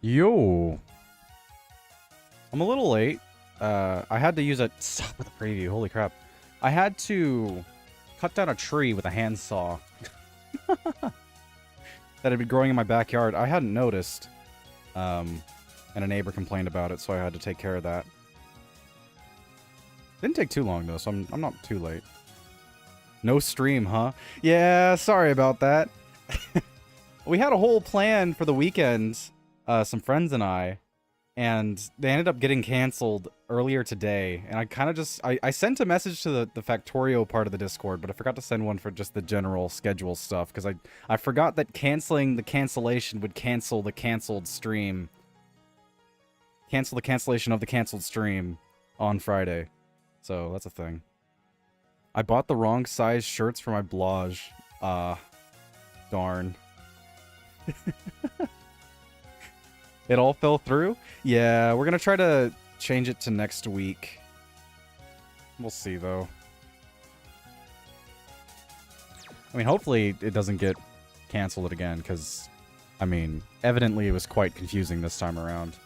Yo. I'm a little late. I had to use a... Stop with the preview. Holy crap. I had to cut down a tree with a handsaw that had been growing in my backyard. I hadn't noticed. And a neighbor complained about it, so I had to take care of that. Didn't take too long, though, so I'm not too late. No stream, huh? Yeah, sorry about that. We had a whole plan for the weekend, some friends and I, they ended up getting canceled earlier today. And I kind of just... I sent a message to the Factorio part of the Discord, but I forgot to send one for just the general schedule stuff, because I forgot that canceling the cancellation would cancel the canceled stream. Cancel the cancellation of the canceled stream on Friday. So, that's a thing. I bought the wrong size shirts for my blog. Darn. It all fell through? Yeah, we're gonna try to change it to next week. We'll see, though. I mean, hopefully it doesn't get canceled again, because, I mean, evidently it was quite confusing this time around.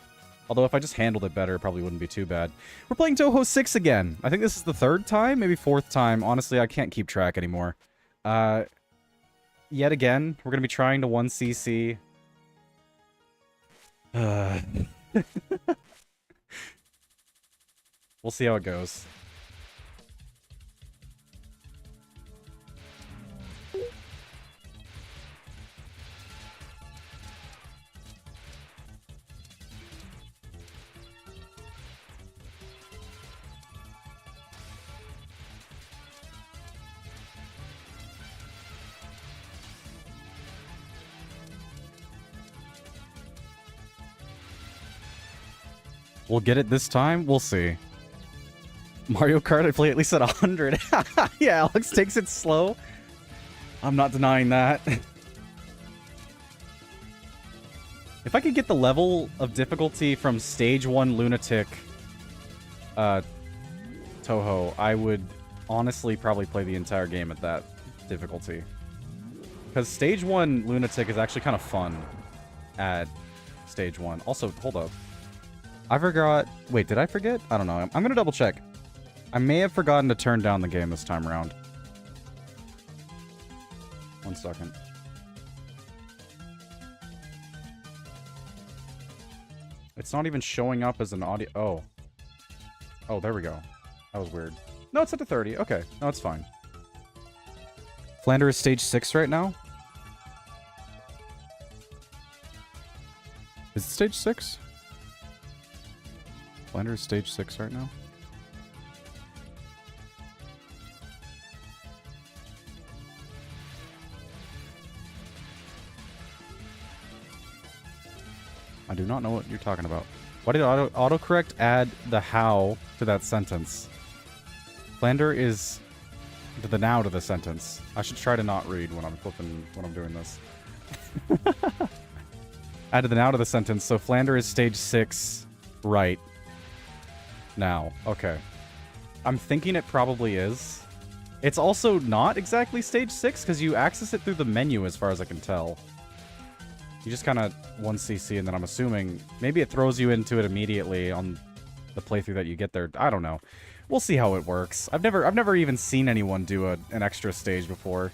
Although if I just handled it better, it probably wouldn't be too bad. We're playing Touhou 6 again. I think this is the third time, maybe fourth time. Honestly, I can't keep track anymore. Yet again, we're gonna be trying to 1cc. We'll see how it goes. We'll get it this time? We'll see. Mario Kart, I play at least at 100. Yeah, Alex takes it slow. I'm not denying that. If I could get the level of difficulty from Stage 1 Lunatic Touhou, I would honestly probably play the entire game at that difficulty. Because Stage 1 Lunatic is actually kind of fun at Stage 1. Also, hold up. I forgot... Wait, did I forget? I don't know. I'm going to double check. I may have forgotten to turn down the game this time around. 1 second. It's not even showing up as an audio... Oh. Oh, there we go. That was weird. No, it's set to 30. Okay. No, it's fine. Flandre is stage 6 right now? Is it stage 6? Flandre is stage 6 right now? I do not know what you're talking about. Why did autocorrect add the how to that sentence? Flandre is the now to the sentence. I should try to not read when I'm flipping, when I'm doing this. Added the now to the sentence, so Flandre is stage 6 right now. Okay. I'm thinking it probably is. It's also not exactly stage 6, because you access it through the menu as far as I can tell. You just kind of 1cc, and then I'm assuming maybe it throws you into it immediately on the playthrough that you get there. I don't know. We'll see how it works. I've never even seen anyone do an extra stage before.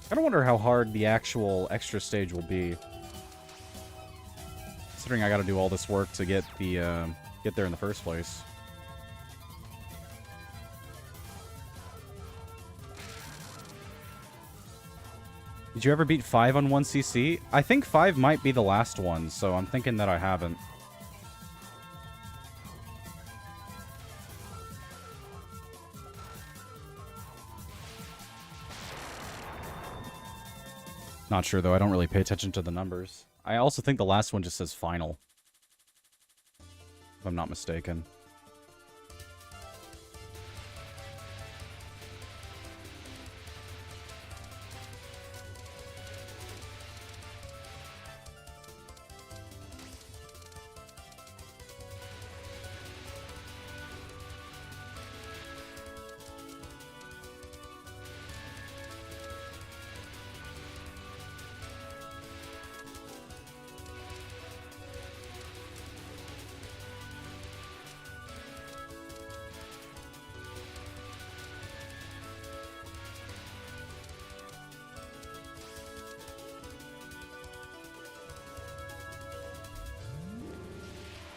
I don't wonder how hard the actual extra stage will be. Considering I gotta do all this work to get the, get there in the first place. Did you ever beat 5 on 1cc? I think 5 might be the last one, so I'm thinking that I haven't. Not sure, though. I don't really pay attention to the numbers. I also think the last one just says final. If I'm not mistaken.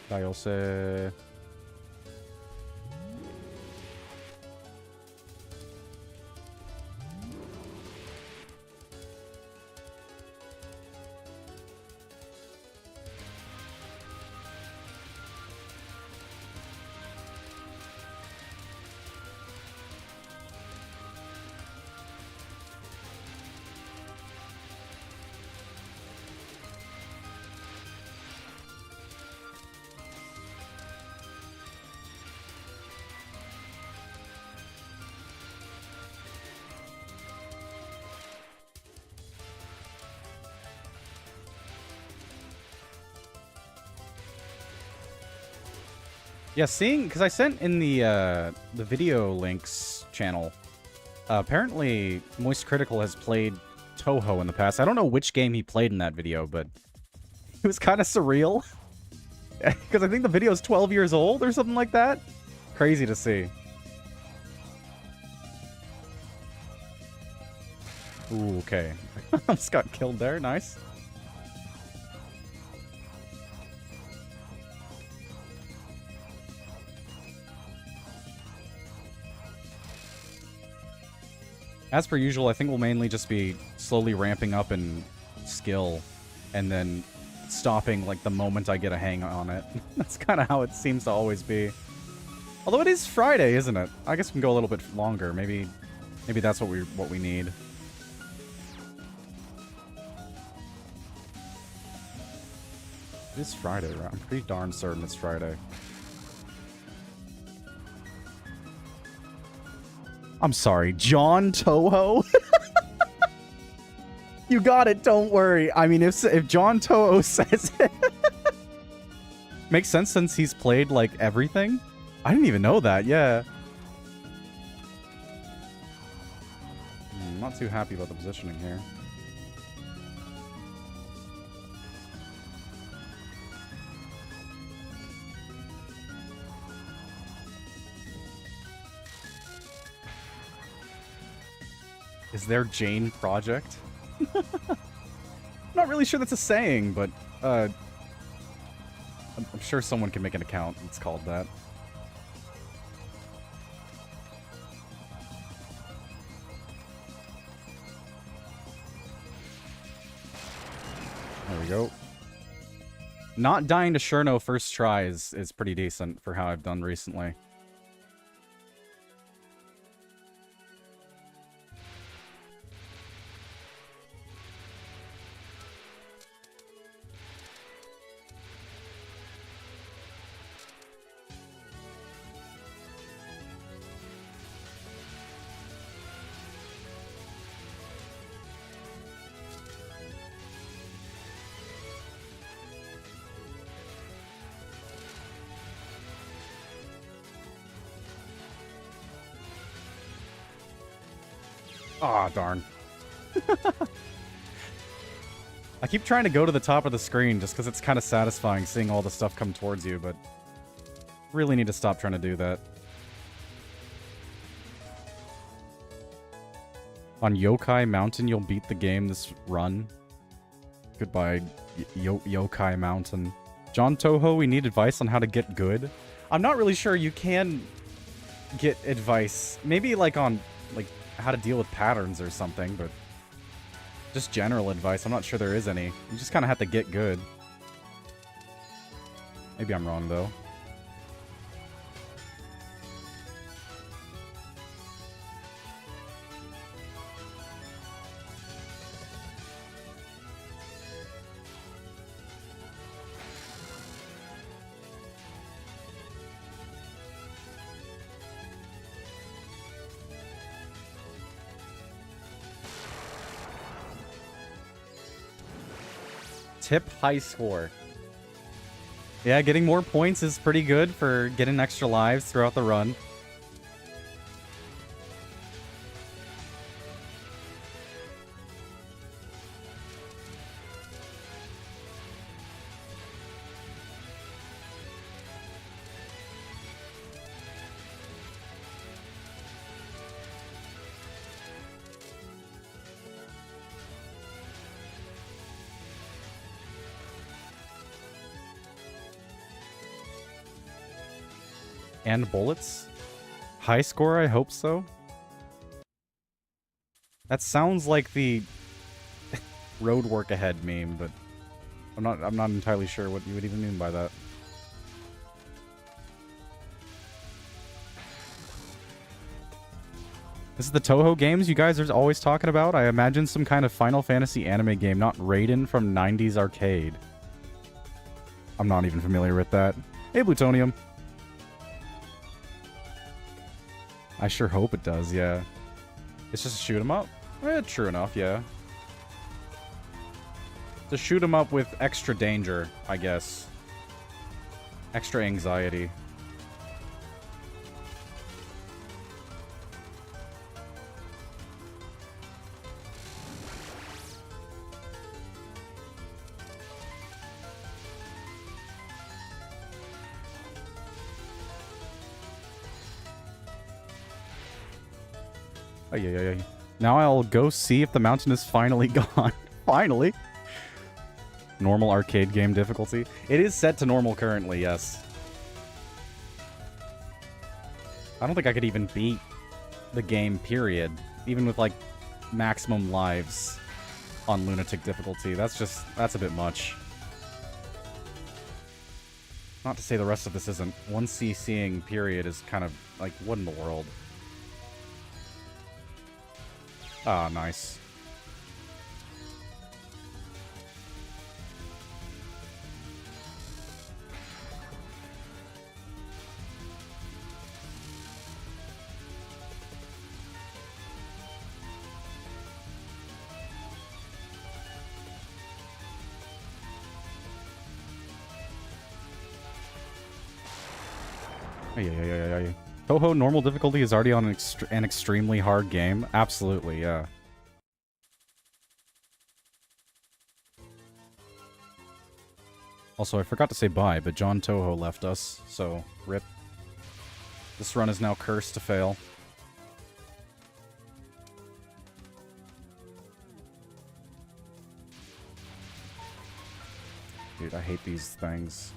Dayose. Yeah, seeing, because I sent in the video links channel. Apparently, Moist Critical has played Touhou in the past. I don't know which game he played in that video, but it was kind of surreal. Because I think the video is 12 years old or something like that. Crazy to see. Ooh, okay. Almost got killed there. Nice. As per usual, I think we'll mainly just be slowly ramping up in skill and then stopping like the moment I get a hang on it. That's kind of how it seems to always be. Although it is Friday, isn't it? I guess we can go a little bit longer. Maybe that's what we need. It is Friday, right? I'm pretty darn certain it's Friday. I'm sorry, John Touhou? You got it, don't worry. I mean, if John Touhou says it... Makes sense since he's played, like, everything. I didn't even know that, yeah. I'm not too happy about the positioning here. Is there Jane Project? I'm not really sure that's a saying, but I'm sure someone can make an account that's called that. There we go. Not dying to Cherno first try is pretty decent for how I've done recently. Aw, oh, darn. I keep trying to go to the top of the screen just because it's kind of satisfying seeing all the stuff come towards you, but really need to stop trying to do that. On Yokai Mountain, you'll beat the game this run. Goodbye, Yokai Mountain. John Touhou, we need advice on how to get good. I'm not really sure you can get advice. Maybe like on like how to deal with patterns or something, but just general advice. I'm not sure there is any. You just kind of have to get good. Maybe I'm wrong, though. Tip high score. Yeah, getting more points is pretty good for getting extra lives throughout the run. And bullets? High score, I hope so. That sounds like the road work ahead meme, but I'm not entirely sure what you would even mean by that. This is the Touhou games you guys are always talking about? I imagine some kind of Final Fantasy anime game, not Raiden from 90s arcade. I'm not even familiar with that. Hey, Plutonium. I sure hope it does, yeah. It's just a shoot 'em up? True enough, yeah. To shoot 'em up with extra danger, I guess. Extra anxiety. Ay. Now I'll go see if the mountain is finally gone. Finally! Normal arcade game difficulty. It is set to normal currently, yes. I don't think I could even beat the game, period. Even with, like, maximum lives on lunatic difficulty. That's a bit much. Not to say the rest of this isn't. 1cc'ing, period, is kind of, like, what in the world? Ah, nice. Ay. Touhou normal difficulty is already on an extremely hard game? Absolutely, yeah. Also, I forgot to say bye, but John Touhou left us, so rip. This run is now cursed to fail. Dude, I hate these things.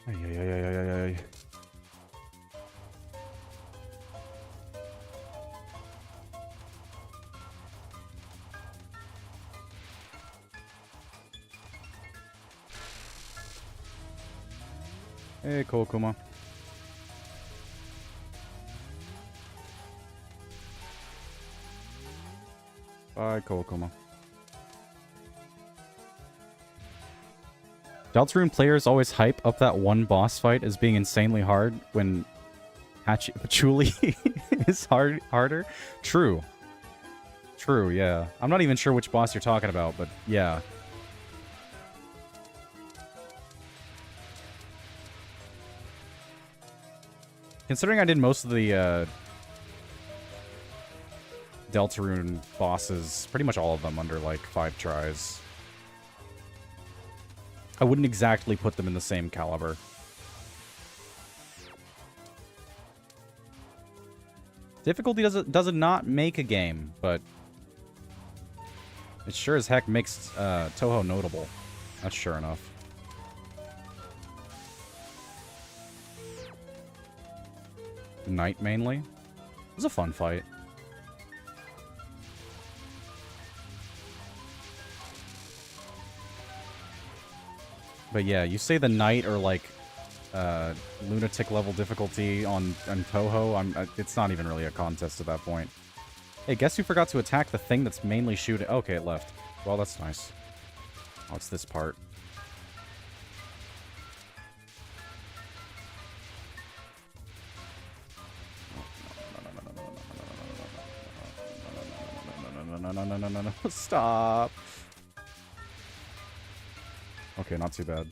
Ay. Hey, Kokuma. Bye, Kokuma. Deltarune players always hype up that one boss fight as being insanely hard when Patchouli is harder. True, yeah. I'm not even sure which boss you're talking about, but yeah. Considering I did most of the Deltarune bosses, pretty much all of them under like 5 tries, I wouldn't exactly put them in the same caliber. Difficulty does it not make a game, but it sure as heck makes Touhou notable. That's sure enough. Knight mainly. It was a fun fight. But yeah, you say the Knight or like lunatic level difficulty on Touhou, it's not even really a contest at that point. Hey, guess who forgot to attack the thing that's mainly shooting? Okay, it left. Well, that's nice. Oh, it's this part. No, stop. Okay, not too bad.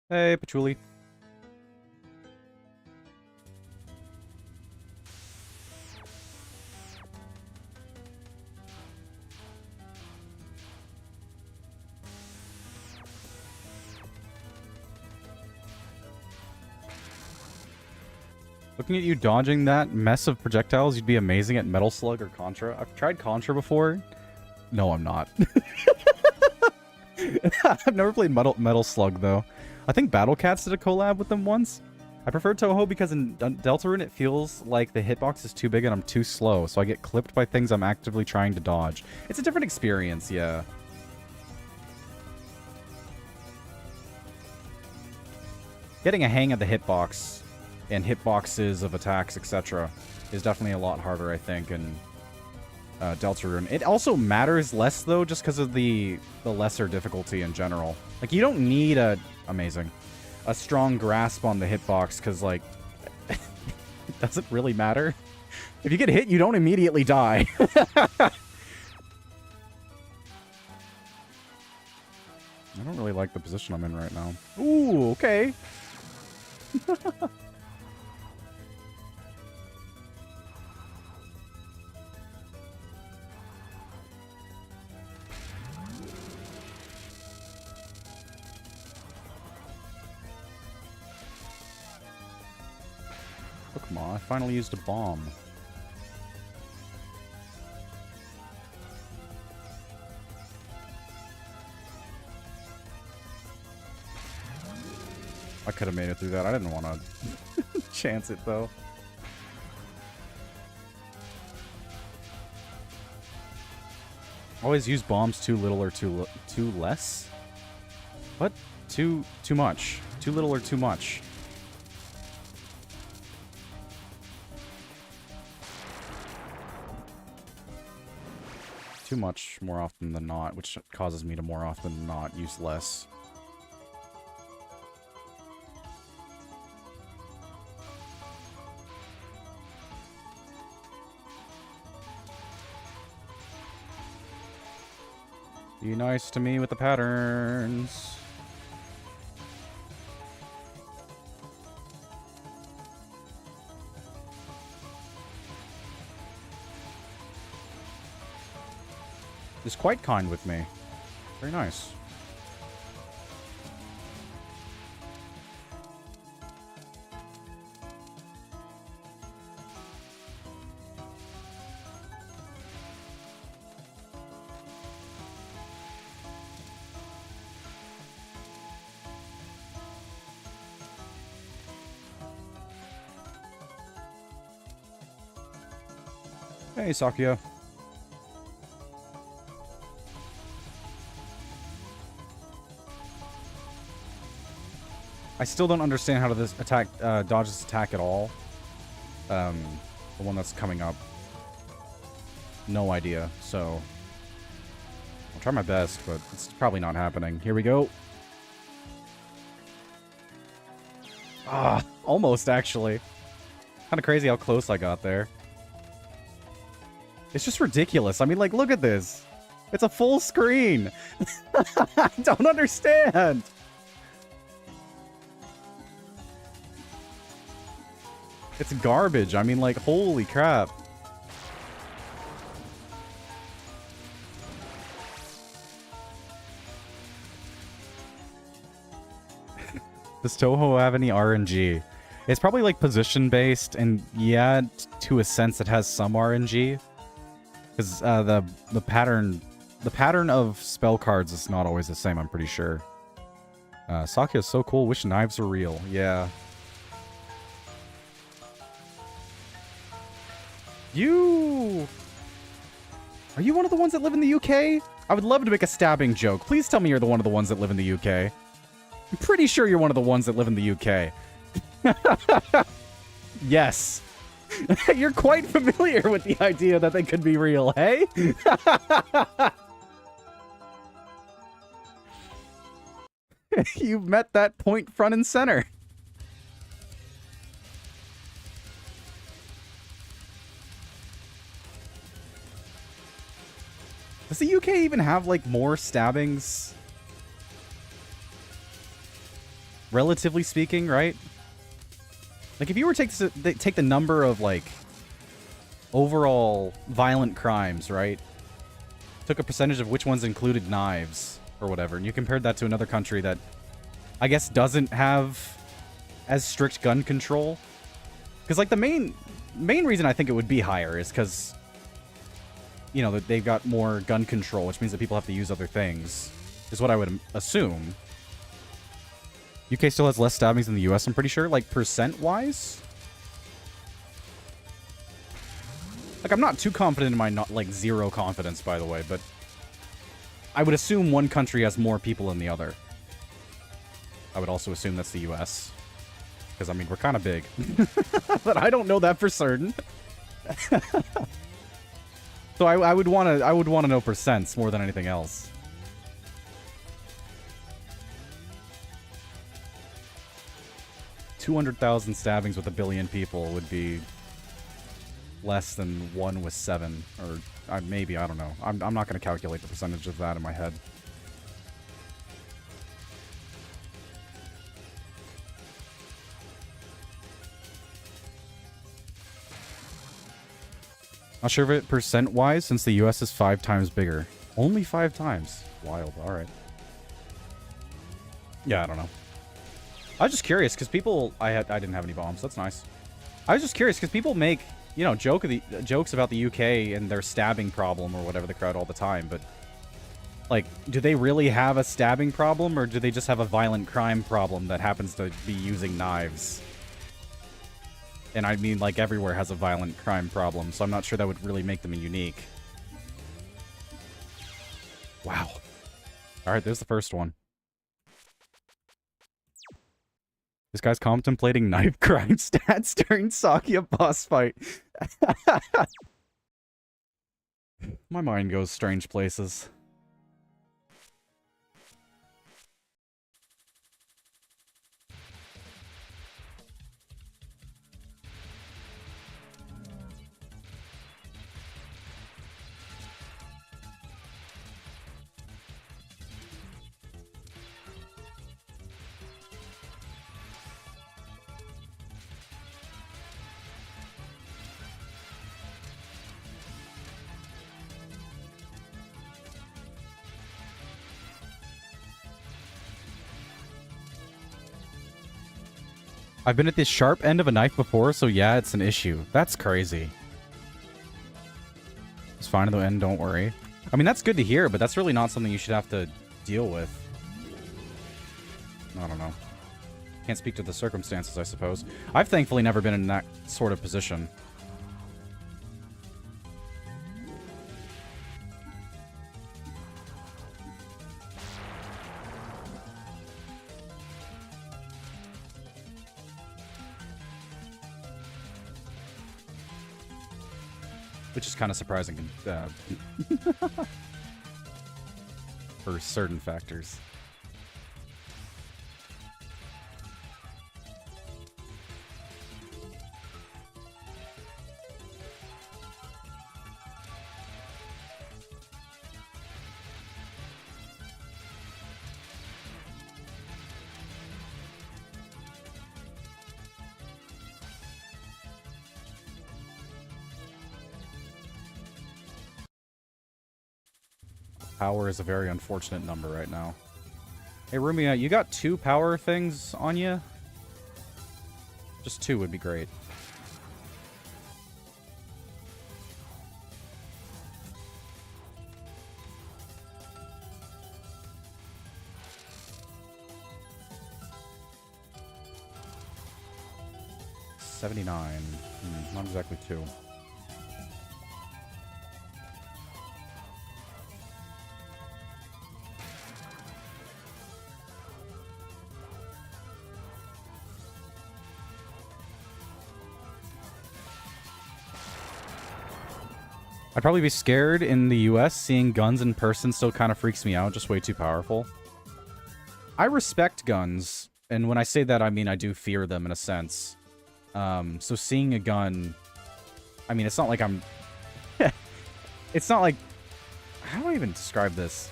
Hey, Patchouli. Looking at you dodging that mess of projectiles, you'd be amazing at Metal Slug or Contra. I've tried Contra before. No, I'm not. I've never played Metal Slug, though. I think Battle Cats did a collab with them once. I prefer Touhou because in Deltarune it feels like the hitbox is too big and I'm too slow, so I get clipped by things I'm actively trying to dodge. It's a different experience, yeah. Getting a hang of the hitbox and hitboxes of attacks, etc. is definitely a lot harder, I think, in Deltarune. It also matters less, though, just because of the lesser difficulty in general. Like, you don't need a strong grasp on the hitbox, because, like, it doesn't really matter. If you get hit, you don't immediately die. I don't really like the position I'm in right now. Ooh, okay. Oh, come on. I finally used a bomb. I could have made it through that. I didn't want to chance it, though. Always use bombs too little or too less? What? Too much. Too little or too much? Too much more often than not, which causes me to more often than not use less. Be nice to me with the patterns. Is quite kind with me. Very nice. Hey, Sakya. I still don't understand how to this attack dodge this attack at all. The one that's coming up. No idea, so I'll try my best, but it's probably not happening. Here we go. Ah, almost actually. Kind of crazy how close I got there. It's just ridiculous. I mean, like, look at this. It's a full screen. I don't understand. It's garbage. I mean, like, holy crap. Does Touhou have any RNG? It's probably, like, position-based, and yeah, to a sense it has some RNG. Because the pattern of spell cards is not always the same, I'm pretty sure. Sakya is so cool. Wish knives were real. Yeah. Are you one of the ones that live in the UK? I would love to make a stabbing joke. Please tell me you're one of the ones that live in the UK. I'm pretty sure you're one of the ones that live in the UK. Yes. You're quite familiar with the idea that they could be real, hey? You met that point front and center. Does the UK even have, like, more stabbings? Relatively speaking, right? Like, if you were to take the number of, like, overall violent crimes, right? Took a percentage of which ones included knives or whatever, and you compared that to another country that, I guess, doesn't have as strict gun control. Because, like, the main reason I think it would be higher is because, you know, that they've got more gun control, which means that people have to use other things, is what I would assume. UK still has less stabbings than the US, I'm pretty sure, like, percent-wise. Like, I'm not too confident in my, like, zero confidence, by the way, but I would assume one country has more people than the other. I would also assume that's the US. Because, I mean, we're kind of big. But I don't know that for certain. So I would want to know percents more than anything else. $200,000 stabbings with 1 billion people would be less than 1 with 7, or maybe, I don't know. I'm not going to calculate the percentage of that in my head. Not sure of it percent-wise, since the US is 5 times bigger. Only 5 times. Wild. Alright. Yeah, I don't know. I was just curious, because people... I didn't have any bombs. That's nice. I was just curious, because people make, you know, jokes about the UK and their stabbing problem or whatever the crowd all the time, but... Like, do they really have a stabbing problem, or do they just have a violent crime problem that happens to be using knives? And I mean, like, everywhere has a violent crime problem, so I'm not sure that would really make them unique. Wow. Alright, there's the first one. This guy's contemplating knife crime stats during Sakia boss fight. My mind goes strange places. I've been at the sharp end of a knife before, so yeah, it's an issue. That's crazy. It's fine in the end, don't worry. I mean, that's good to hear, but that's really not something you should have to deal with. I don't know. Can't speak to the circumstances, I suppose. I've thankfully never been in that sort of position. Which is kind of surprising for certain factors. Power is a very unfortunate number right now. Hey, Rumia, you got 2 power things on you? Just 2 would be great. $79. Not exactly 2. I'd probably be scared in the US. Seeing guns in person still kind of freaks me out. Just way too powerful. I respect guns, and when I say that, I mean I do fear them in a sense. So seeing a gun, I mean, it's not like I'm... it's not like... How do I even describe this?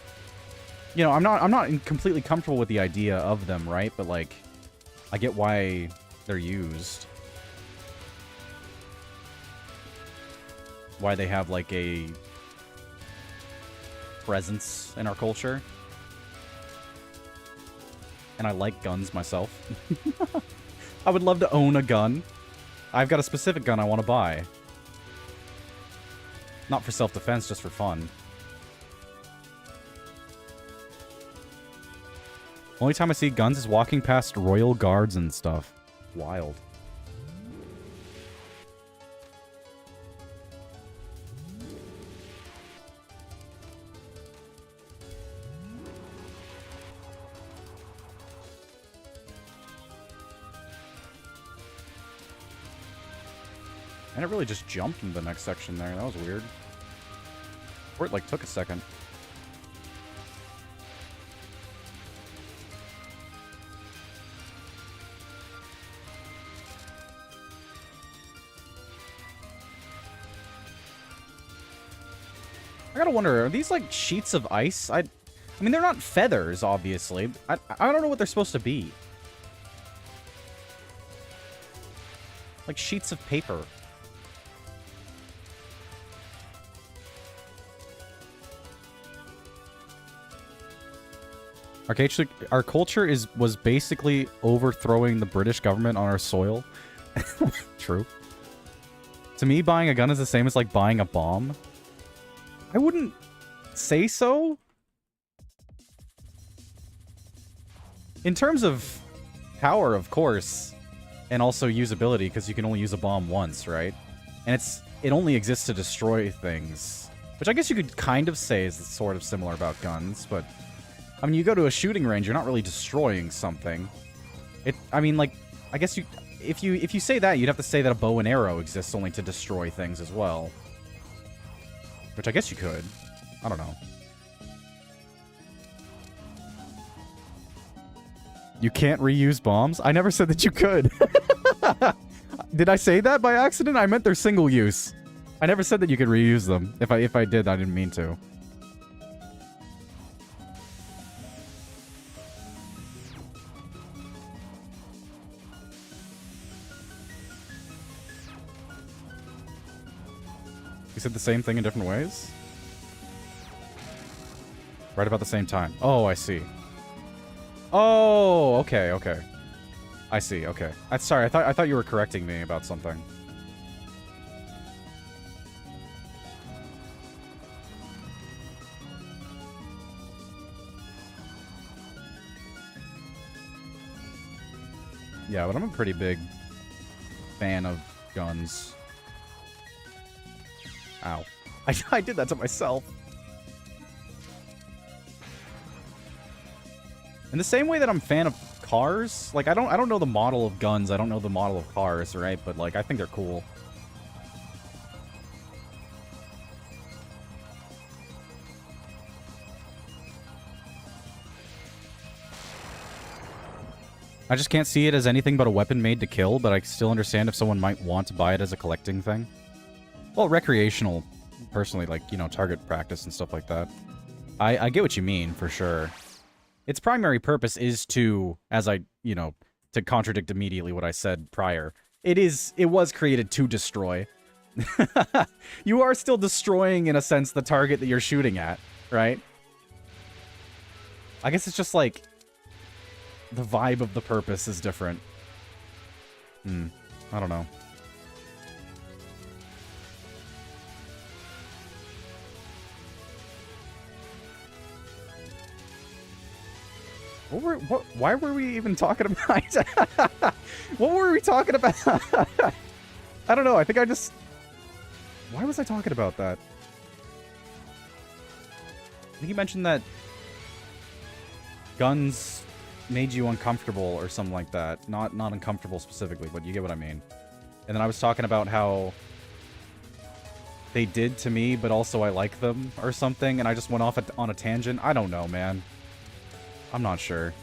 You know, I'm not completely comfortable with the idea of them, right? But, like, I get why they're used. Why they have, like, a presence in our culture. And I like guns myself. I would love to own a gun. I've got a specific gun I want to buy. Not for self-defense, just for fun. Only time I see guns is walking past royal guards and stuff. Wild. And it really just jumped into the next section there. That was weird. Or it, like, took a second. I gotta wonder, are these, like, sheets of ice? I mean, they're not feathers, obviously. I don't know what they're supposed to be. Like, sheets of paper. Our culture was basically overthrowing the British government on our soil. True. To me, buying a gun is the same as, like, buying a bomb. I wouldn't say so. In terms of power, of course, and also usability, because you can only use a bomb once, right? And it only exists to destroy things, which I guess you could kind of say is sort of similar about guns, but I mean, you go to a shooting range, you're not really destroying something. I mean, like, I guess if you say that, you'd have to say that a bow and arrow exists only to destroy things as well. Which I guess you could. I don't know. You can't reuse bombs? I never said that you could. Did I say that by accident? I meant they're single use. I never said that you could reuse them. If I did, I didn't mean to. You said the same thing in different ways? Right about the same time. Oh, I see. Oh, okay, okay. I see, okay. Sorry, I thought you were correcting me about something. Yeah, but I'm a pretty big fan of guns. Ow. I did that to myself. In the same way that I'm a fan of cars, like I don't know the model of guns, I don't know the model of cars, right? But like I think they're cool. I just can't see it as anything but a weapon made to kill, but I still understand if someone might want to buy it as a collecting thing. Well, recreational, personally, like, you know, target practice and stuff like that. I get what you mean, for sure. Its primary purpose is to, as I, you know, to contradict immediately what I said prior, it was created to destroy. You are still destroying, in a sense, the target that you're shooting at, right? I guess it's just like, the vibe of the purpose is different. I don't know. Why were we even talking about... What were we talking about? I don't know, I think I just... Why was I talking about that? I think you mentioned that guns made you uncomfortable or something like that. Not uncomfortable specifically, but you get what I mean. And then I was talking about how they did to me, but also I like them or something, and I just went off on a tangent. I don't know, man. I'm not sure.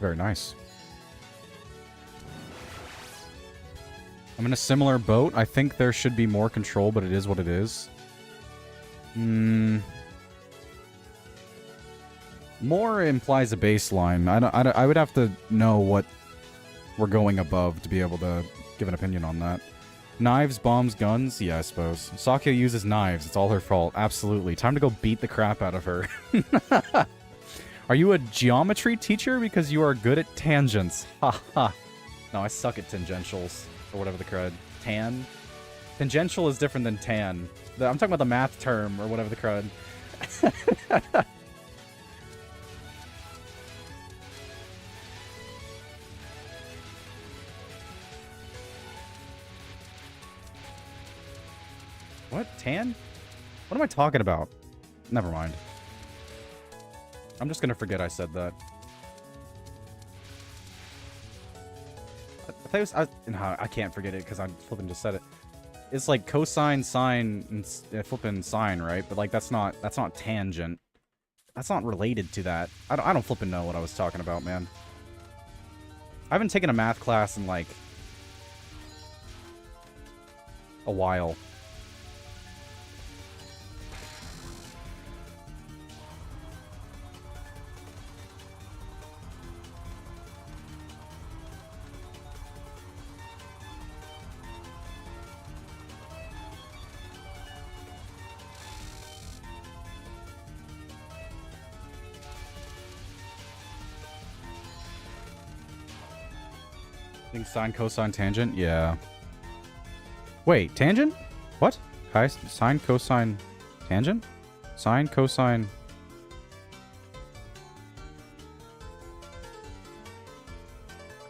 Very nice. I'm in a similar boat. I think there should be more control, but it is what it is. More implies a baseline. I would have to know what we're going above to be able to give an opinion on that. Knives, bombs, guns? Yeah, I suppose. Sakya uses knives. It's all her fault. Absolutely. Time to go beat the crap out of her. Are you a geometry teacher because you are good at tangents? Ha ha. No, I suck at tangentials. Or whatever the crud. Tan? Tangential is different than tan. I'm talking about the math term or whatever the crud. What? Tan? What am I talking about? Never mind. I'm just gonna forget I said that. I thought it was... no, I can't forget it because I flipping just said it. It's like cosine, sine, and flipping sine, right? But like that's not tangent. That's not related to that. I don't flipping know what I was talking about, man. I haven't taken a math class in like a while. Sine, cosine, tangent? Yeah. Wait, tangent? What? Sine, cosine, tangent? Sine, cosine...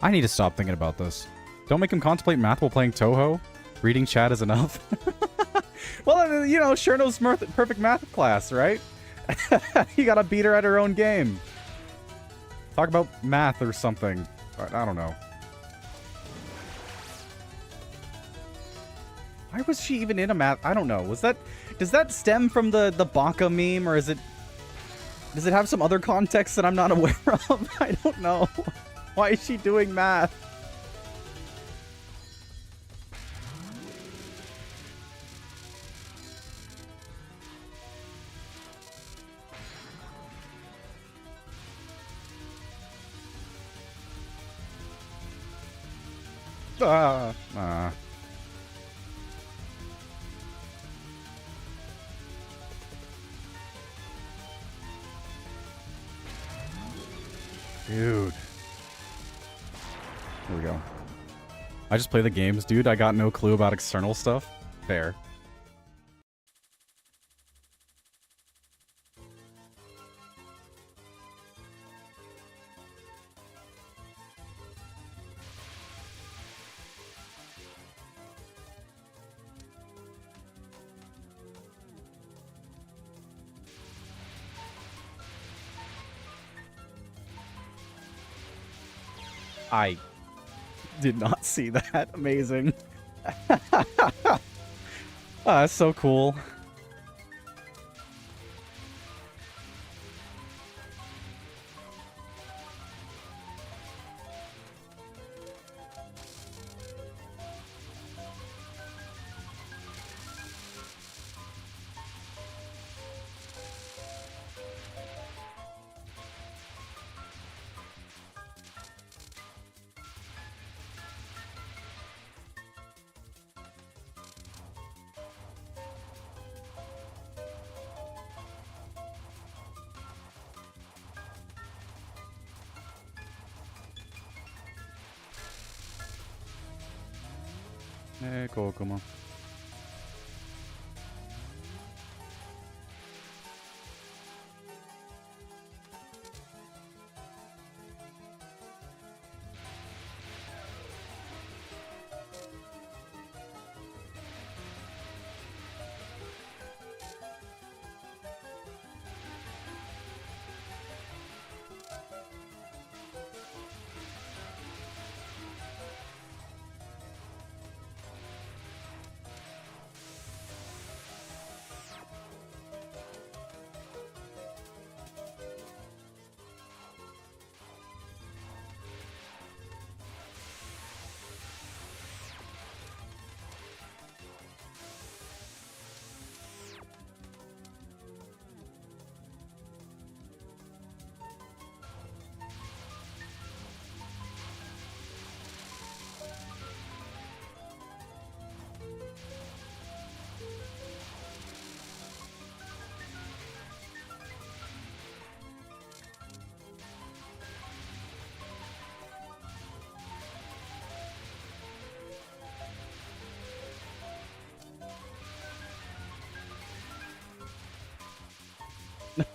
I need to stop thinking about this. Don't make him contemplate math while playing Touhou. Reading chat is enough. Well, you know, Cherno's perfect math class, right? You gotta beat her at her own game. Talk about math or something. I don't know. Why was she even in a math? I don't know. Was that... Does that stem from the Baka meme, or is it... Does it have some other context that I'm not aware of? I don't know. Why is she doing math? Dude. Here we go. I just play the games, dude. I got no clue about external stuff. Fair. I did not see that. Amazing. Oh, that's so cool. Kokuma.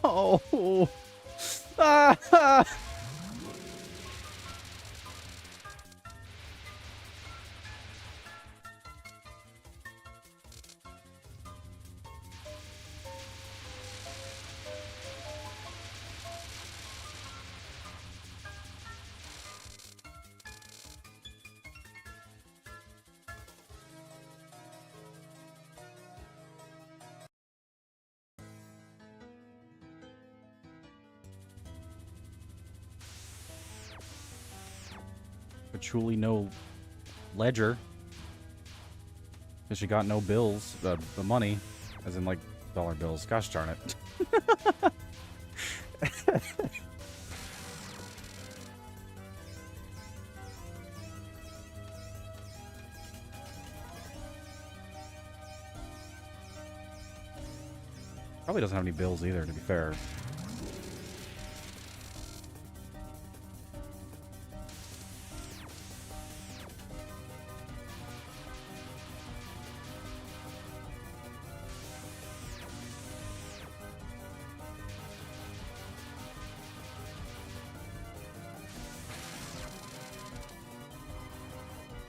No. Ah! But truly no ledger. Because she got no bills, the money, as in like dollar bills. Gosh darn it. Probably doesn't have any bills either, to be fair.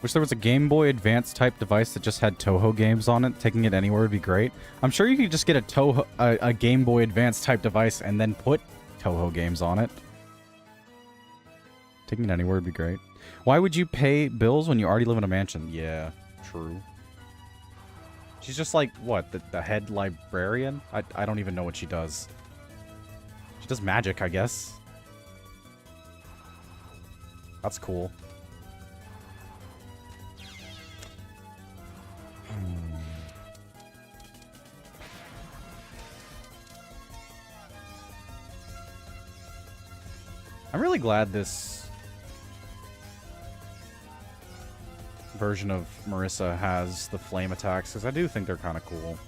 Wish there was a Game Boy Advance type device that just had Touhou games on it. Taking it anywhere would be great. I'm sure you could just get a Game Boy Advance type device and then put Touhou games on it. Taking it anywhere would be great. Why would you pay bills when you already live in a mansion? Yeah, true. She's just like, what, the head librarian? I don't even know what she does. She does magic, I guess. That's cool. I'm really glad this version of Marissa has the flame attacks, because I do think they're kind of cool.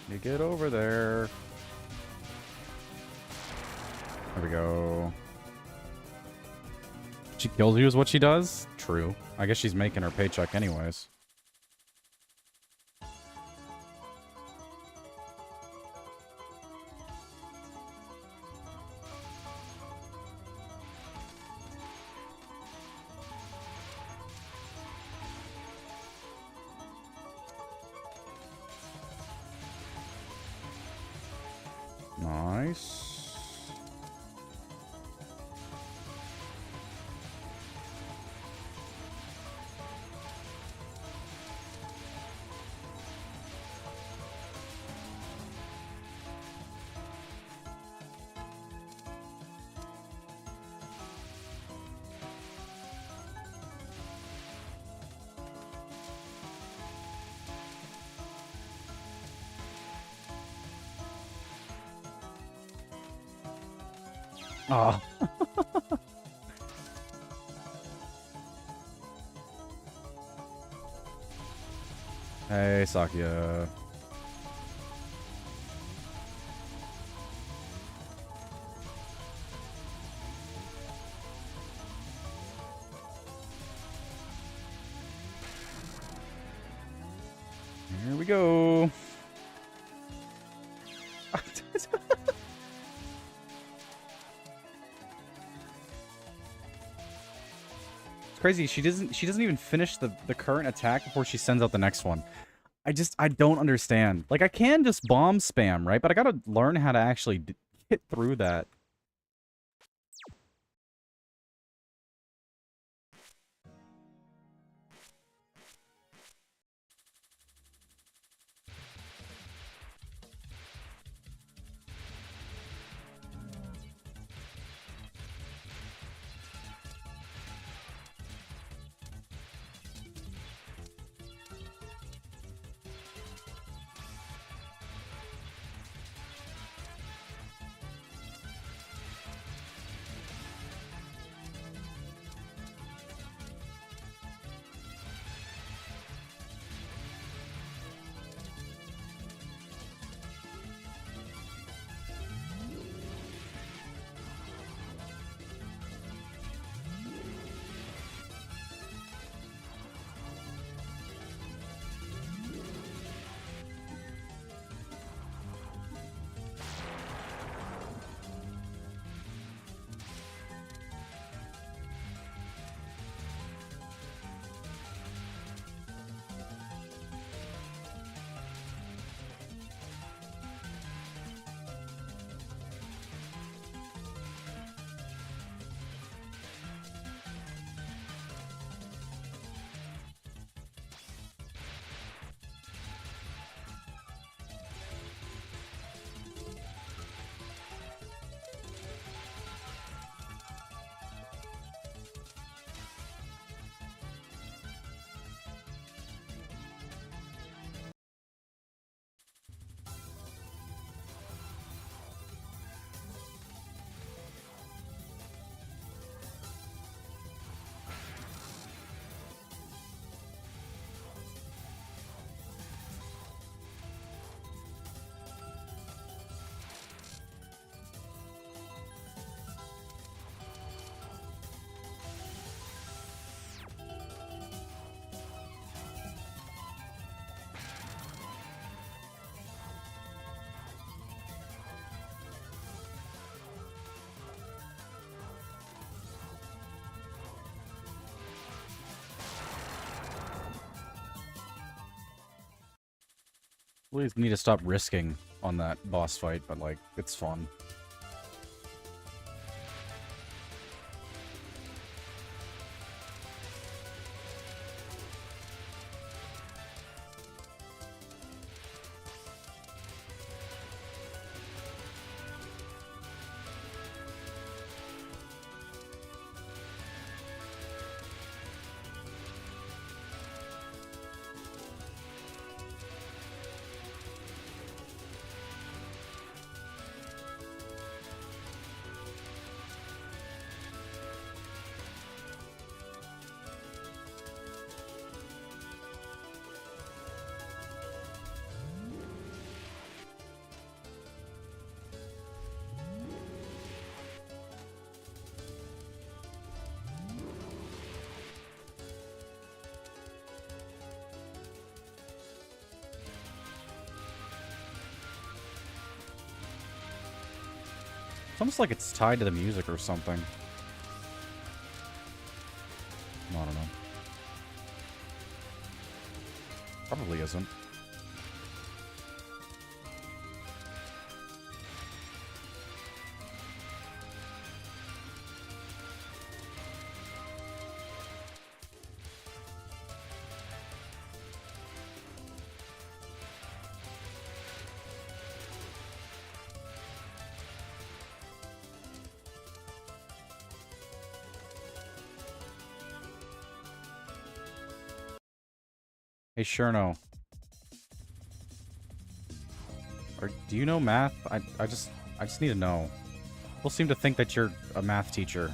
You get over there. There we go. She kills you is what she does? True. I guess she's making her paycheck anyways. Nice. Oh. Hey, Sakya. Here we go. Crazy. She doesn't even finish the current attack before she sends out the next one. I don't understand. Like, I can just bomb spam, right? But I gotta learn how to actually get through that. We need to stop risking on that boss fight, but, like, it's fun. It's almost like it's tied to the music or something. I don't know. Probably isn't. Hey, Cherno. Or do you know math? I just need to know. People seem to think that you're a math teacher.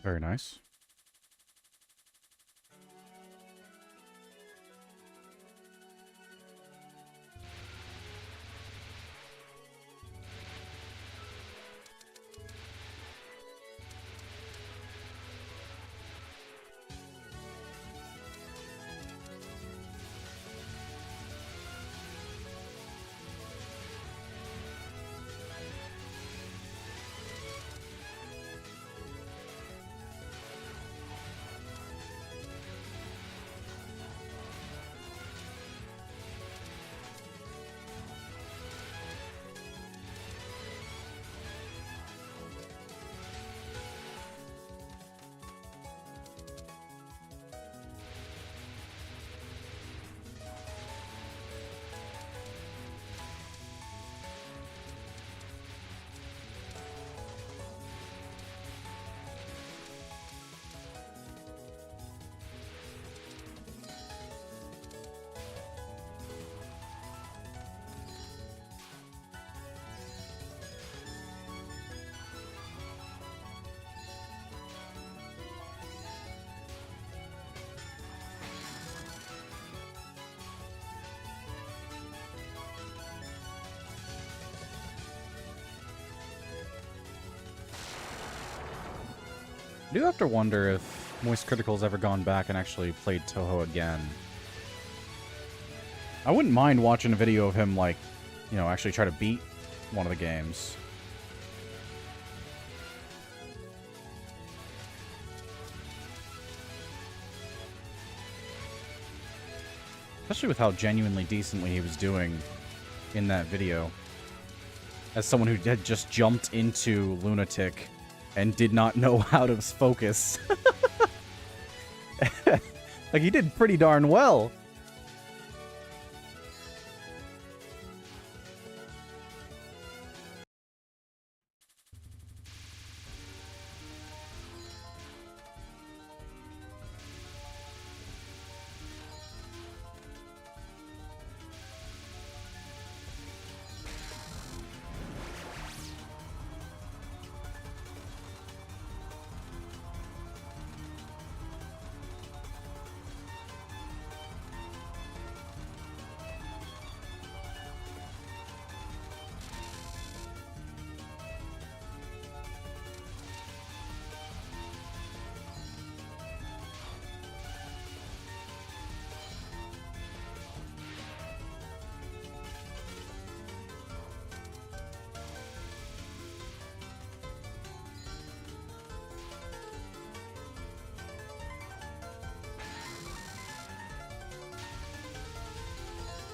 Very nice. I do have to wonder if Moist Critical's ever gone back and actually played Touhou again. I wouldn't mind watching a video of him, like, you know, actually try to beat one of the games. Especially with how genuinely decently he was doing in that video. As someone who had just jumped into Lunatic and did not know how to focus. Like, he did pretty darn well.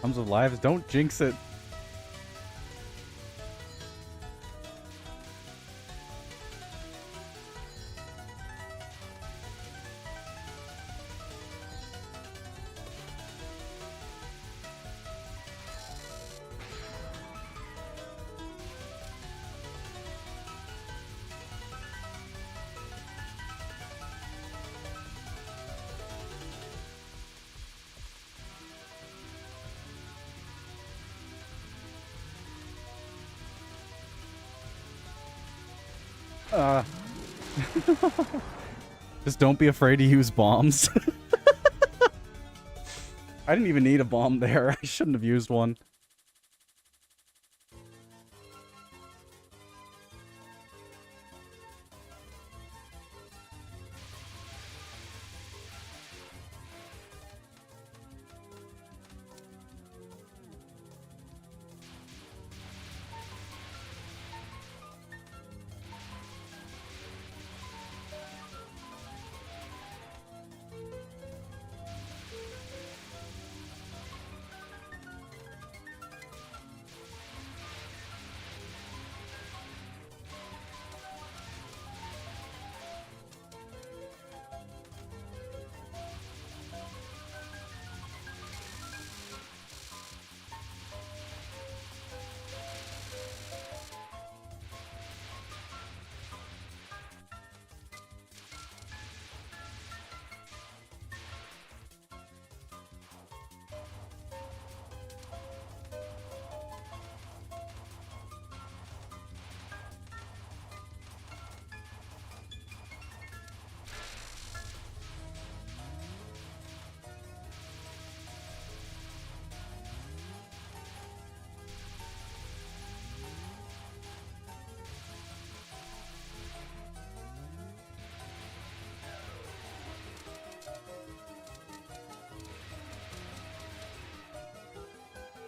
Comes with lives. Don't jinx it. Just don't be afraid to use bombs. I didn't even need a bomb there. I shouldn't have used one.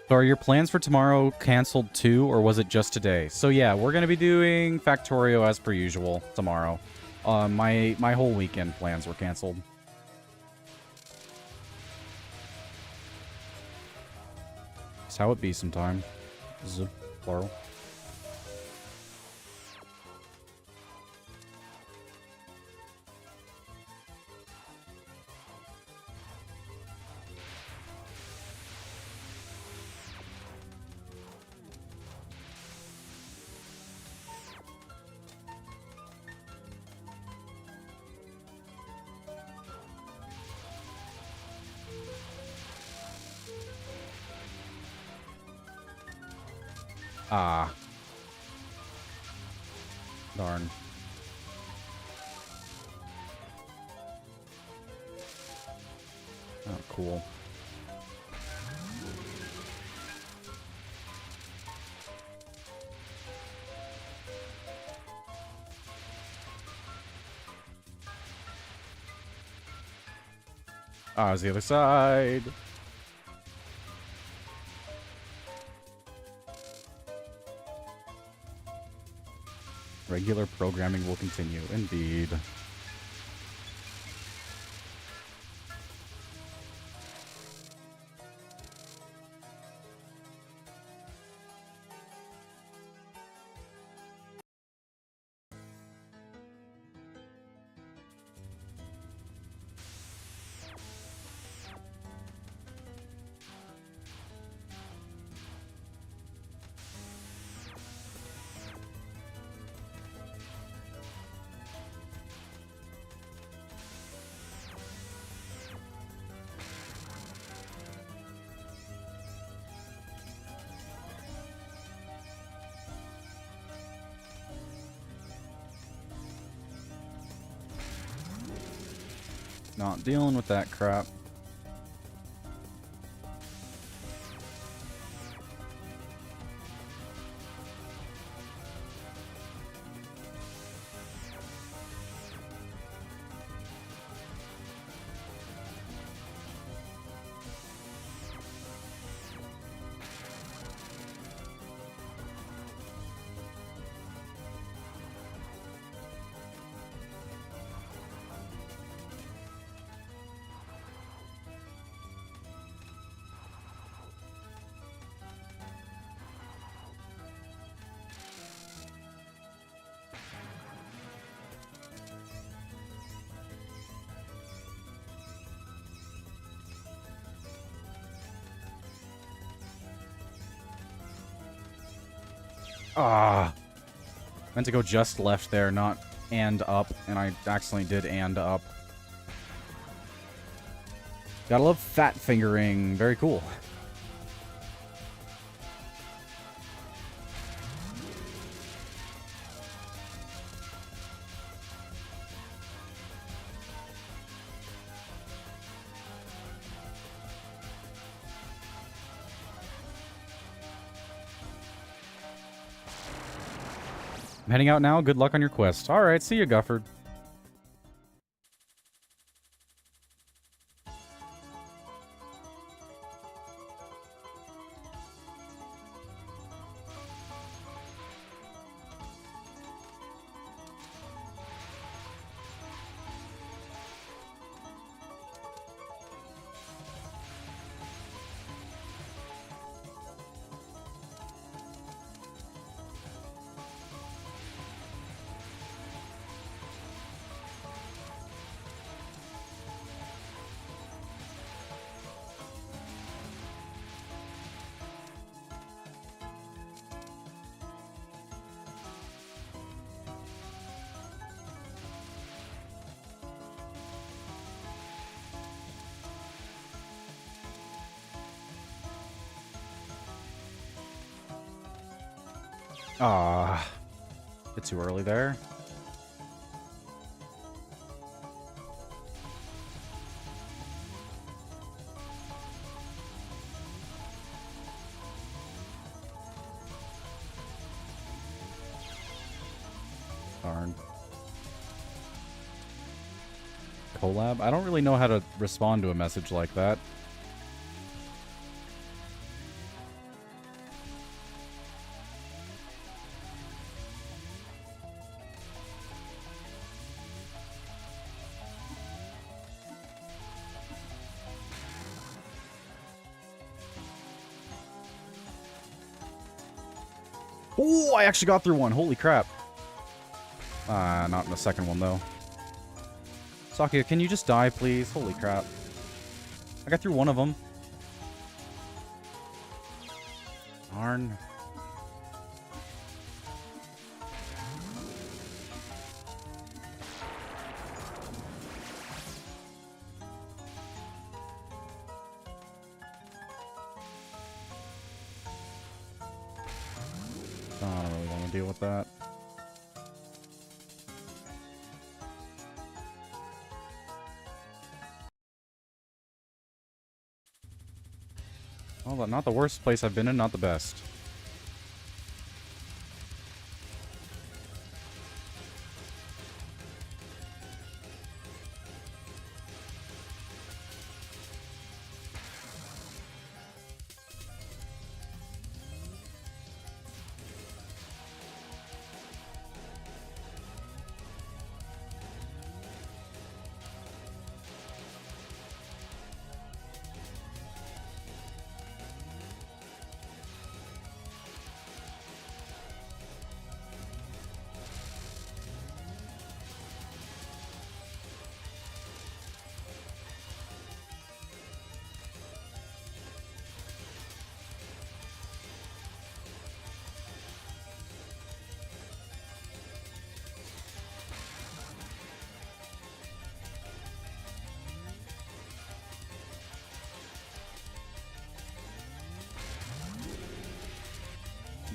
So are your plans for tomorrow canceled too, or was it just today? So yeah, we're going to be doing Factorio as per usual tomorrow. My whole weekend plans were canceled. That's how it be sometime. Z, plural. Ah. Darn. Oh, cool. Ah, it's the other side. Regular programming will continue, indeed. Not dealing with that crap. Ah, meant to go just left there, not and up, and I accidentally did and up. Gotta love fat fingering. Very cool. I'm heading out now. Good luck on your quest. All right, see you, Gufford. Ah, bit too early there. Darn. Collab? I don't really know how to respond to a message like that. Oh, I actually got through one. Holy crap. Not in the second one, though. Sakia, can you just die, please? Holy crap. I got through one of them. Darn. I don't really want to deal with that. Well, not the worst place I've been in, not the best.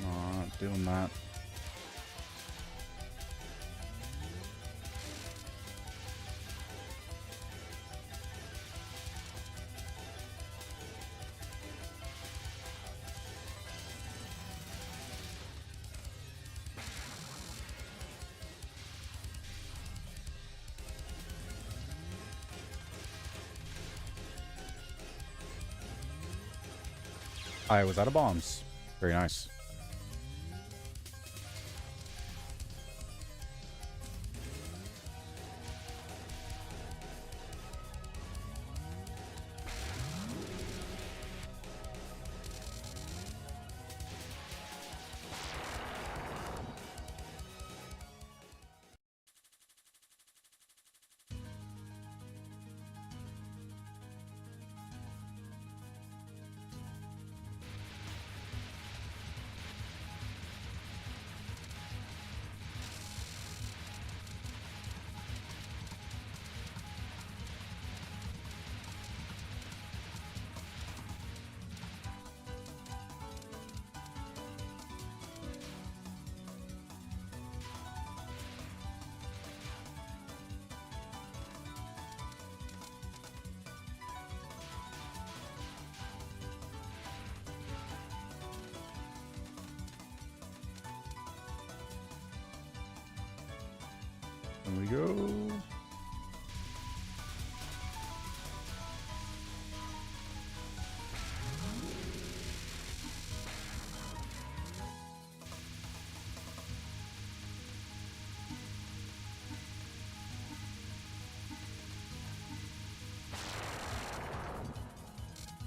Not doing that. I was out of bombs. Very nice. There we go.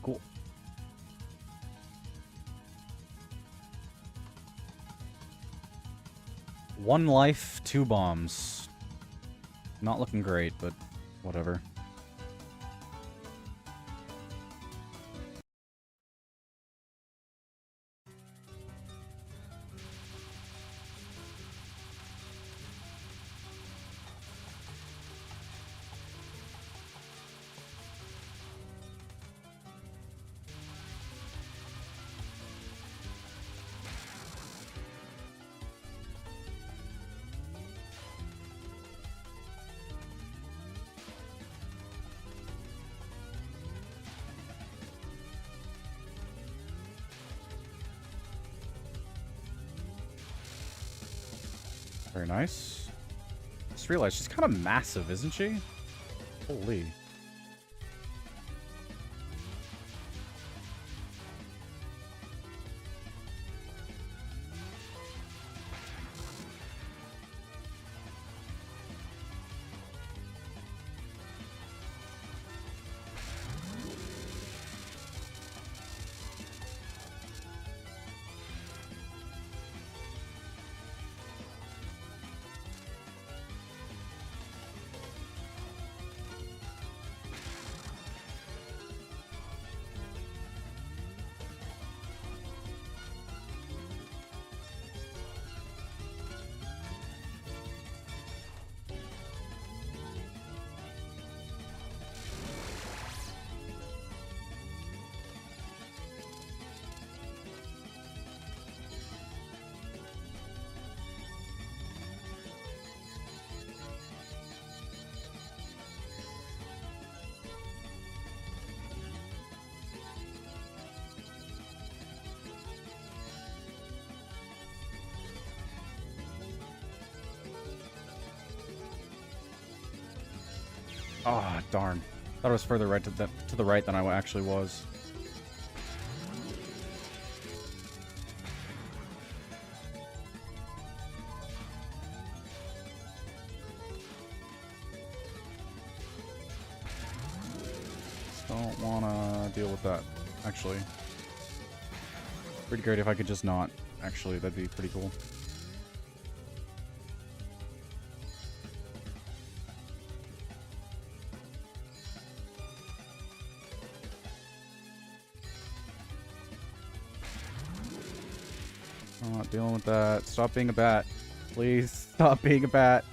Cool. One life, 2 bombs. Not looking great, but whatever. Very nice. Just realized she's kind of massive, isn't she? Holy. Ah, oh, darn. Thought it was further right to the right than I actually was. Just don't wanna deal with that, actually. Pretty great if I could just not. Actually, that'd be pretty cool. I'm not dealing with that. Stop being a bat. Please stop being a bat.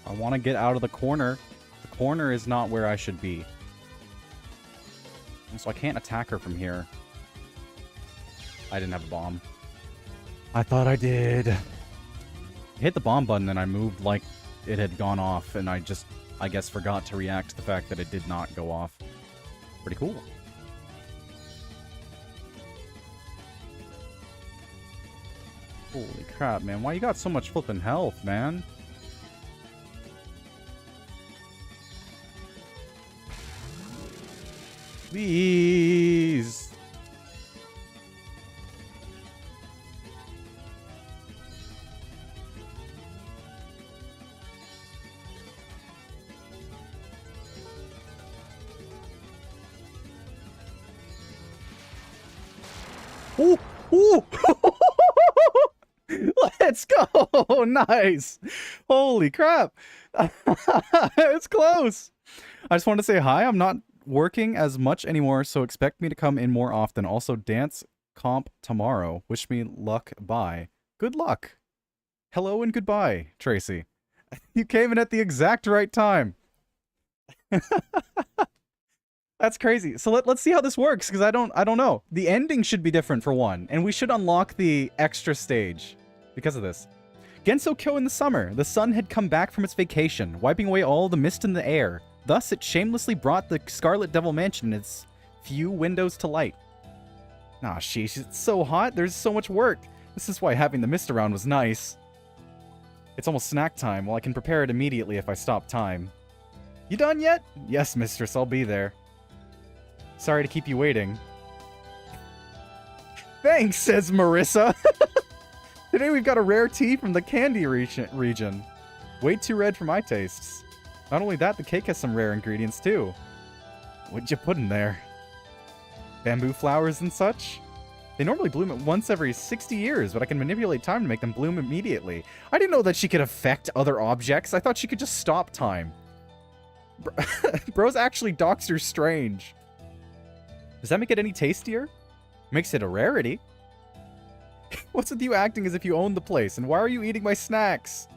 I want to get out of the corner. The corner is not where I should be. So I can't attack her from here. I didn't have a bomb. I thought I did. I hit the bomb button and I moved like it had gone off, and I guess, forgot to react to the fact that it did not go off. Pretty cool. Holy crap, man. Why you got so much flippin' health, man? Please. Ooh! Ooh! Let's go! Nice! Holy crap! It's close! I just wanted to say hi. I'm not working as much anymore, so expect me to come in more often. Also, dance comp tomorrow. Wish me luck. Bye. Good luck. Hello and goodbye, Tracy. You came in at the exact right time. That's crazy. So let's see how this works, because I don't know. The ending should be different for one, and we should unlock the extra stage because of this. Gensokyo in the summer. The sun had come back from its vacation, wiping away all the mist in the air. Thus, it shamelessly brought the Scarlet Devil Mansion its few windows to light. Nah, sheesh, it's so hot. There's so much work. This is why having the mist around was nice. It's almost snack time. Well, I can prepare it immediately if I stop time. You done yet? Yes, mistress, I'll be there. Sorry to keep you waiting. Thanks, says Marissa. Today we've got a rare tea from the candy region. Way too red for my tastes. Not only that, the cake has some rare ingredients too. What'd you put in there? Bamboo flowers and such? They normally bloom at once every 60 years, but I can manipulate time to make them bloom immediately. I didn't know that she could affect other objects. I thought she could just stop time. Bro's actually Doctor Strange. Does that make it any tastier? Makes it a rarity. What's with you acting as if you own the place, and why are you eating my snacks?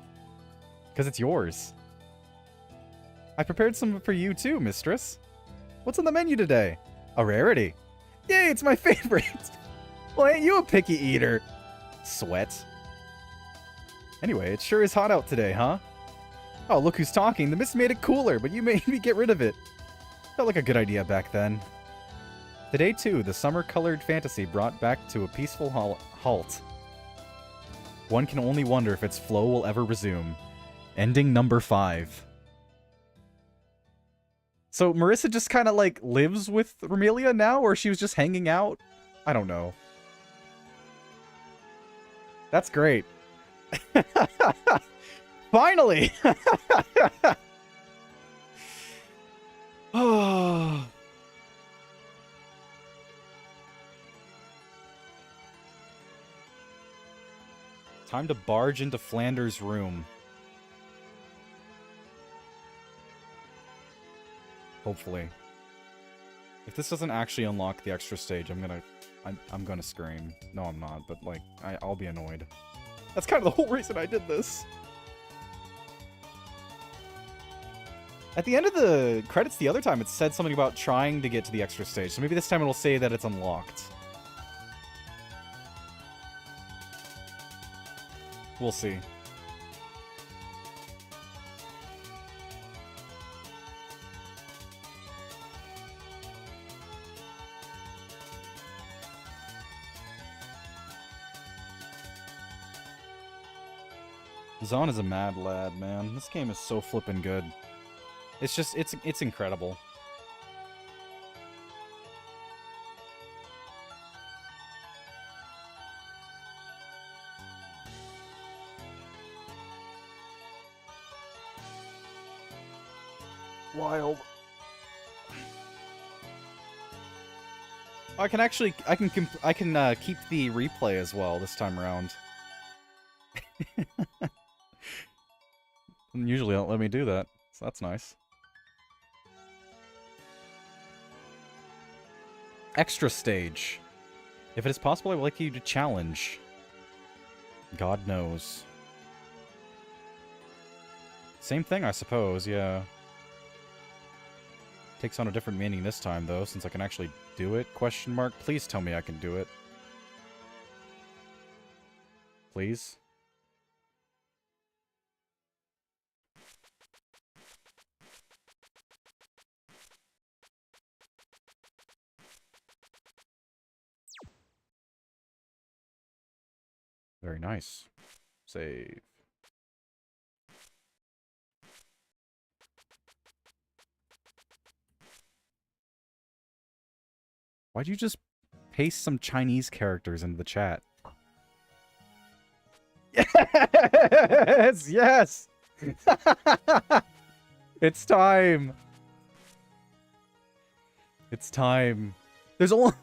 Because it's yours. I prepared some for you too, mistress. What's on the menu today? A rarity. Yay, it's my favorite. Well, ain't you a picky eater? Sweat. Anyway, it sure is hot out today, huh? Oh, look who's talking. The mist made it cooler, but you made me get rid of it. Felt like a good idea back then. Today, too, the summer-colored fantasy brought back to a peaceful halt. One can only wonder if its flow will ever resume. Ending number 5. So Marissa just kind of, like, lives with Romelia now, or she was just hanging out? I don't know. That's great. Finally! Oh... Time to barge into Flandre's room. Hopefully. If this doesn't actually unlock the extra stage, I'm gonna scream. No, I'm not, but like, I'll be annoyed. That's kind of the whole reason I did this. At the end of the credits the other time, it said something about trying to get to the extra stage, so maybe this time it'll say that it's unlocked. We'll see. Zahn is a mad lad, man. This game is so flippin' good. It's just, it's incredible. Wild. I can actually, I can keep the replay as well this time around. Usually don't let me do that, so that's nice. Extra stage. If it is possible, I would like you to challenge. God knows. Same thing, I suppose, yeah. Takes on a different meaning this time, though, since I can actually do it? Question mark. Please tell me I can do it. Please? Very nice. Save. Why'd you just paste some Chinese characters into the chat? Yes! Yes! It's time! It's time. There's only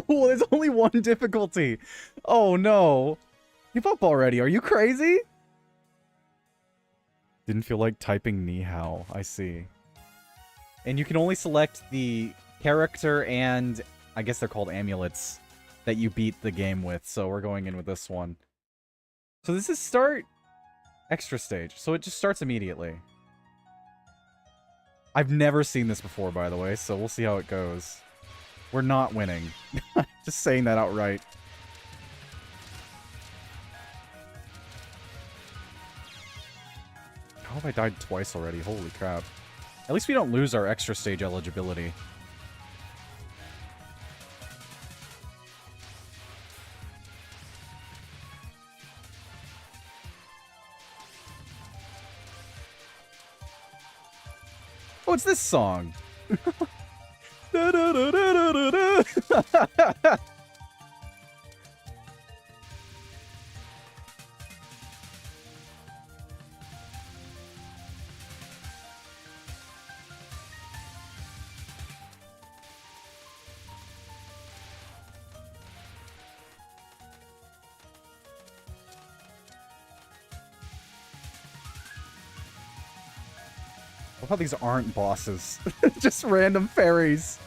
there's only one difficulty. Oh no. Give up already. Are you crazy? Didn't feel like typing ni hao. I see. And you can only select the character and I guess they're called amulets that you beat the game with. So we're going in with this one. So this is start extra stage. So it just starts immediately. I've never seen this before, by the way, so we'll see how it goes. We're not winning. Just saying that outright. How have I died twice already? Holy crap. At least we don't lose our extra stage eligibility. Oh, it's this song. I love how these aren't bosses. Just random fairies.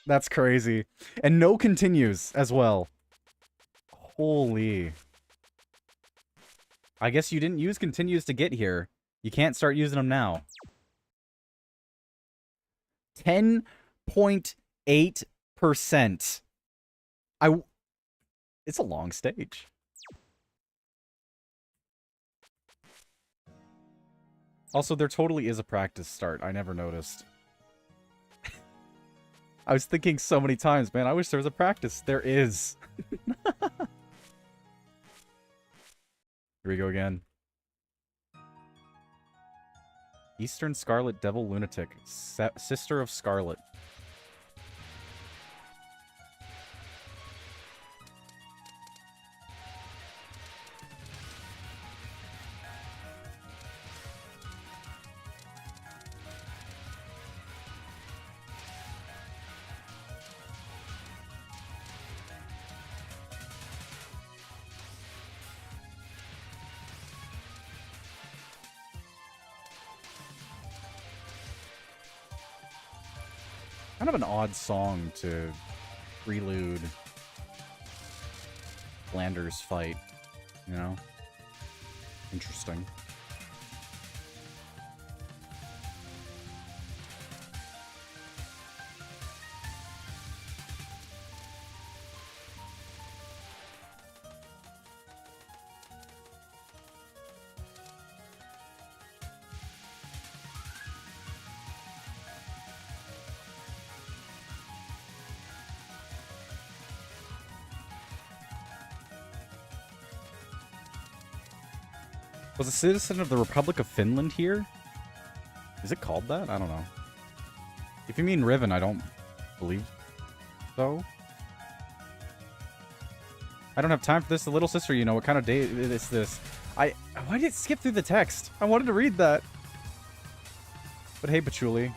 That's crazy. And no continues as well. Holy. I guess you didn't use continues to get here. You can't start using them now. 10.8%. It's a long stage. Also, there totally is a practice start. I never noticed. I was thinking so many times, man, I wish there was a practice. There is. Here we go again. Eastern Scarlet Devil Lunatic. Sister of Scarlet. Kind of an odd song to prelude Flandre's fight, you know? Interesting. Was a citizen of the Republic of Finland here? Is it called that? I don't know. If you mean Riven, I don't believe so. I don't have time for this. The little sister, you know, what kind of day is this? Why did it skip through the text? I wanted to read that. But hey, Patchouli.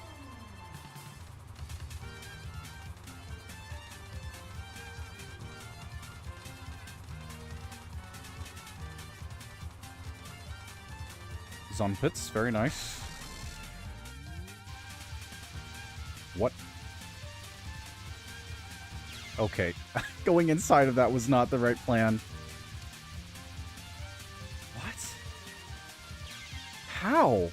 Zonpits, very nice. What? Okay. Going inside of that was not the right plan. What? How?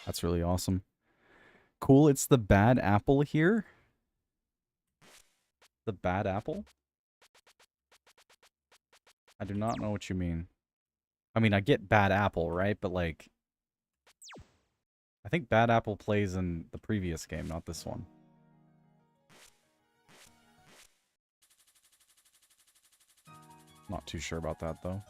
That's really awesome. Cool, it's the bad apple here. The bad apple? I do not know what you mean. I mean, I get bad apple, right? But, like, I think Bad Apple plays in the previous game, not this one. Not too sure about that, though.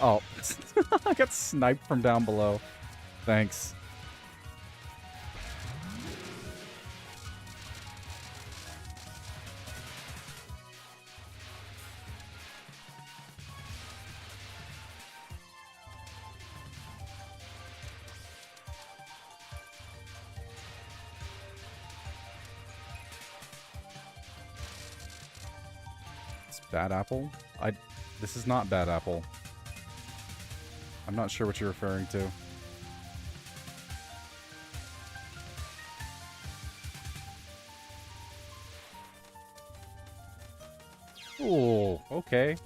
Oh, I got sniped from down below. Thanks. It's Bad Apple? This is not Bad Apple. I'm not sure what you're referring to. Ooh, okay.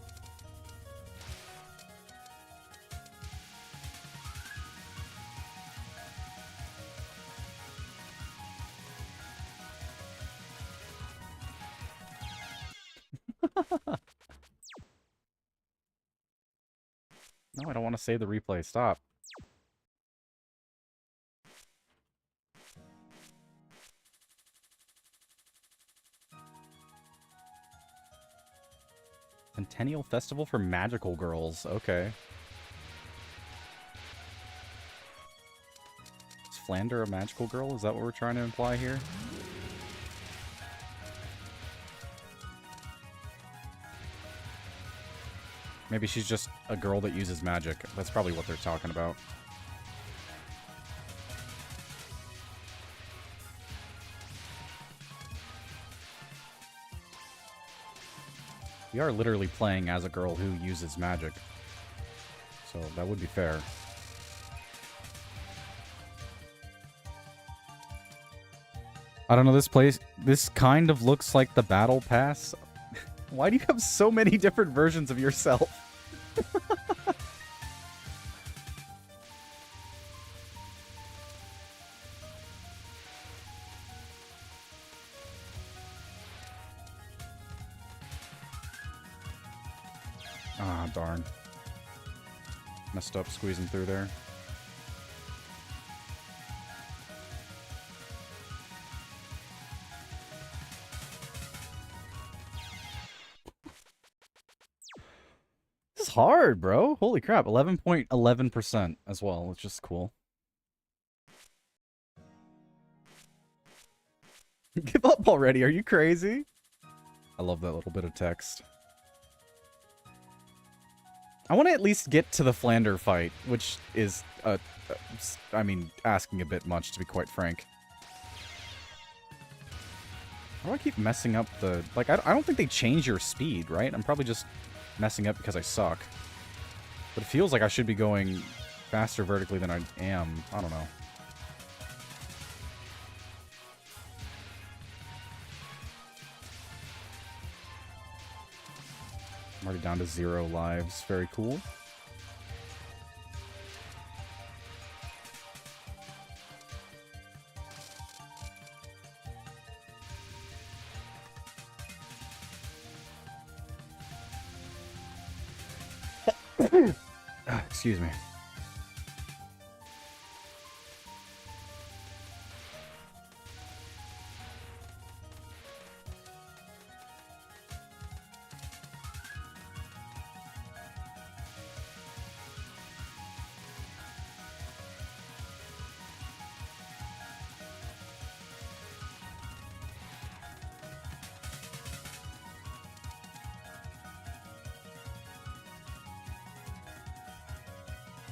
No, I don't want to save the replay. Stop. Centennial Festival for Magical Girls. Okay. Is Flandre a magical girl? Is that what we're trying to imply here? Maybe she's just a girl that uses magic. That's probably what they're talking about. We are literally playing as a girl who uses magic. So that would be fair. I don't know, this kind of looks like the battle pass. Why do you have so many different versions of yourself? Ah, darn. Messed up squeezing through there. This is hard, bro. Holy crap. 11.11% as well, which is cool. Give up already. Are you crazy? I love that little bit of text. I want to at least get to the Flandre fight, which is, I mean, asking a bit much, to be quite frank. Why do I keep messing up the... Like, I don't think they change your speed, right? I'm probably just messing up because I suck. But it feels like I should be going faster vertically than I am. I don't know. I'm already down to 0 lives. Very cool. Excuse me.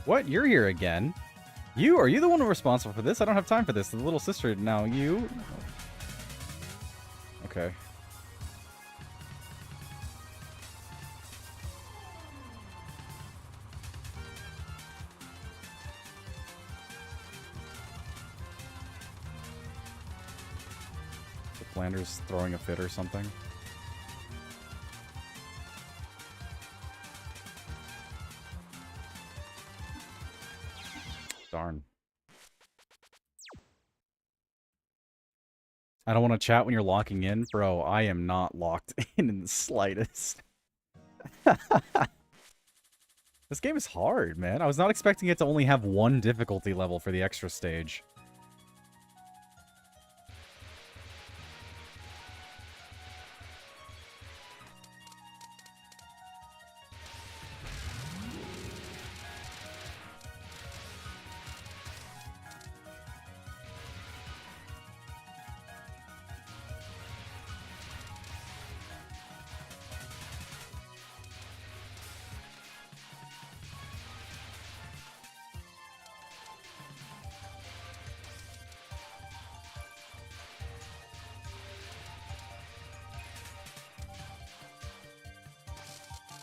What? You're here again? You? Are you the one responsible for this? I don't have time for this. The little sister now. You? Okay. The Flandre's throwing a fit or something. Darn. I don't want to chat when you're locking in. Bro, I am not locked in the slightest. This game is hard, man. I was not expecting it to only have one difficulty level for the extra stage.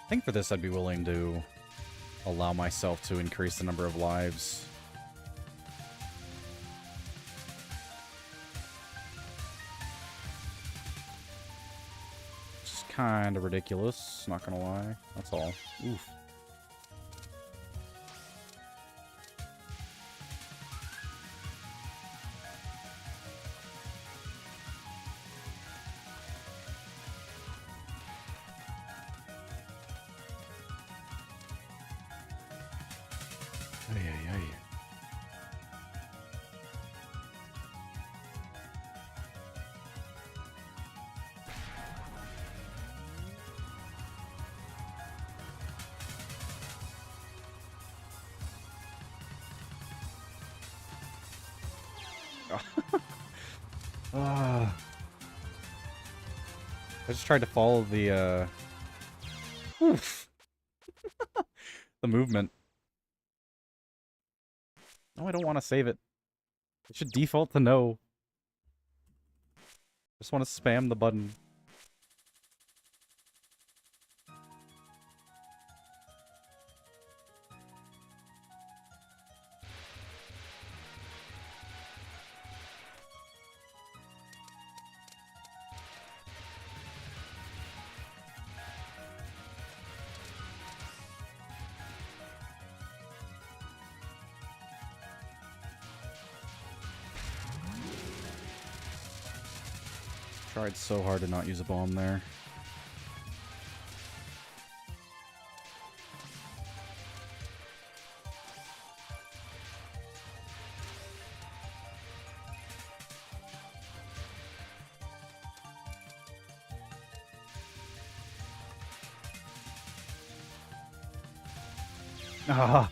I think for this I'd be willing to allow myself to increase the number of lives. Just kind of ridiculous, not gonna lie. That's all. Oof. I just tried to follow the, oof. The movement. No, I don't want to save it. It should default to no. Just want to spam the button. Tried so hard to not use a bomb there. Ah.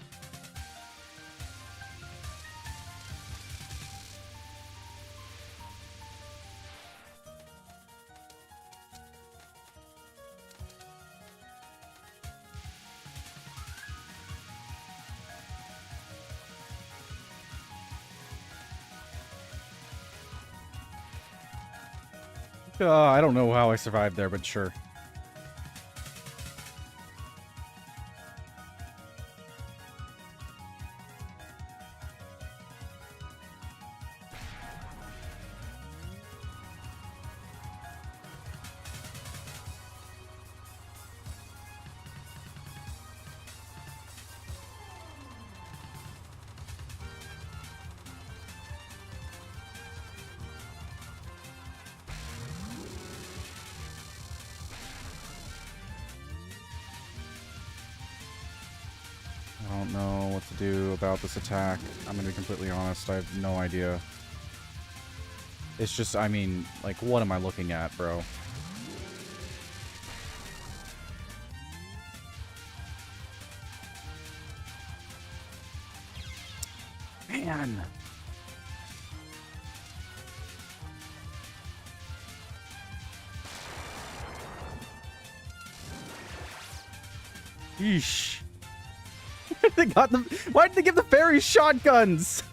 I don't know how I survived there, but sure. I don't know what to do about this attack. I'm gonna be completely honest, I have no idea. It's just, I mean, like, what am I looking at, bro? Man! Yeesh. They got them. Why did they give the fairies shotguns?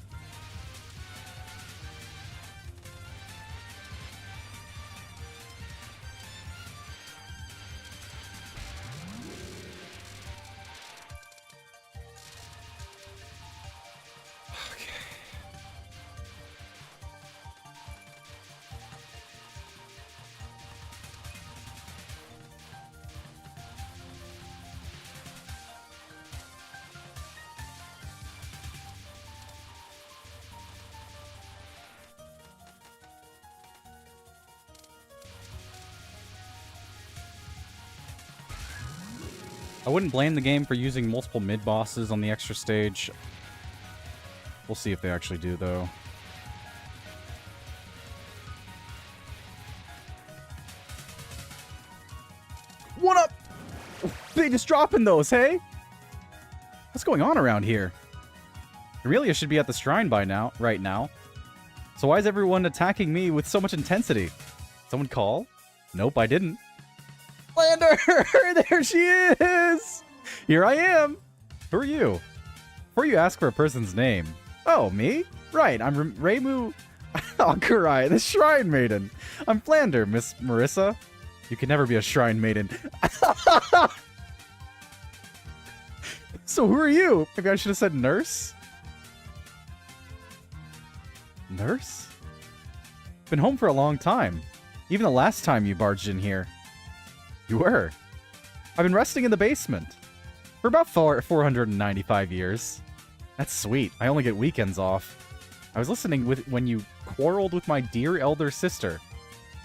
I wouldn't blame the game for using multiple mid-bosses on the extra stage. We'll see if they actually do, though. What up? They just dropping those, hey? What's going on around here? Aurelia should be at the shrine by now, right now. So why is everyone attacking me with so much intensity? Someone call? Nope, I didn't. Flandre! There she is! Here I am! Who are you? Before you ask for a person's name. Oh, me? Right, I'm Reimu Akurai, the Shrine Maiden. I'm Flandre, Miss Marissa. You can never be a Shrine Maiden. So who are you? Maybe I should have said nurse? Nurse? Been home for a long time. Even the last time you barged in here. You were. I've been resting in the basement. For about 495 years. That's sweet. I only get weekends off. I was listening when you quarreled with my dear elder sister.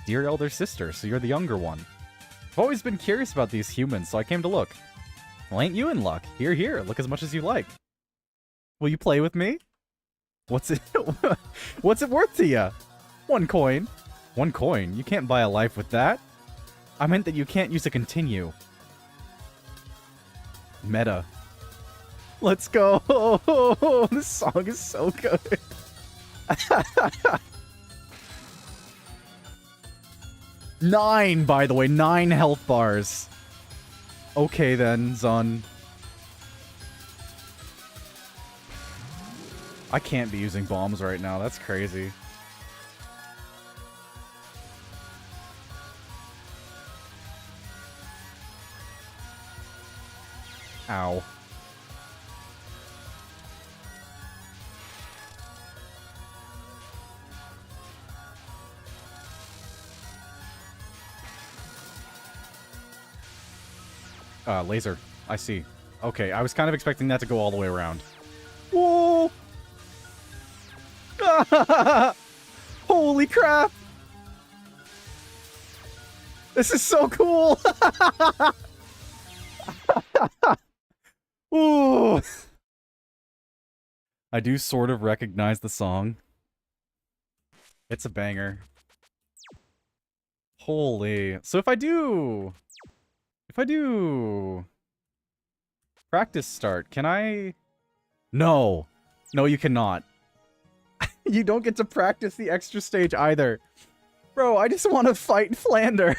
Dear elder sister, so you're the younger one. I've always been curious about these humans, so I came to look. Well, ain't you in luck? Here, look as much as you like. Will you play with me? What's it worth to ya? 1 coin. 1 coin? You can't buy a life with that. I meant that you can't use a continue. Meta. Let's go! This song is so good. 9, by the way. 9 health bars. Okay then, Zun. I can't be using bombs right now. That's crazy. Ow. Laser. I see. Okay, I was kind of expecting that to go all the way around. Whoa! Holy crap! This is so cool! Ooh! I do sort of recognize the song. It's a banger. Holy. So if I do practice start, can I? No. No, you cannot. You don't get to practice the extra stage either. Bro, I just want to fight Flandre.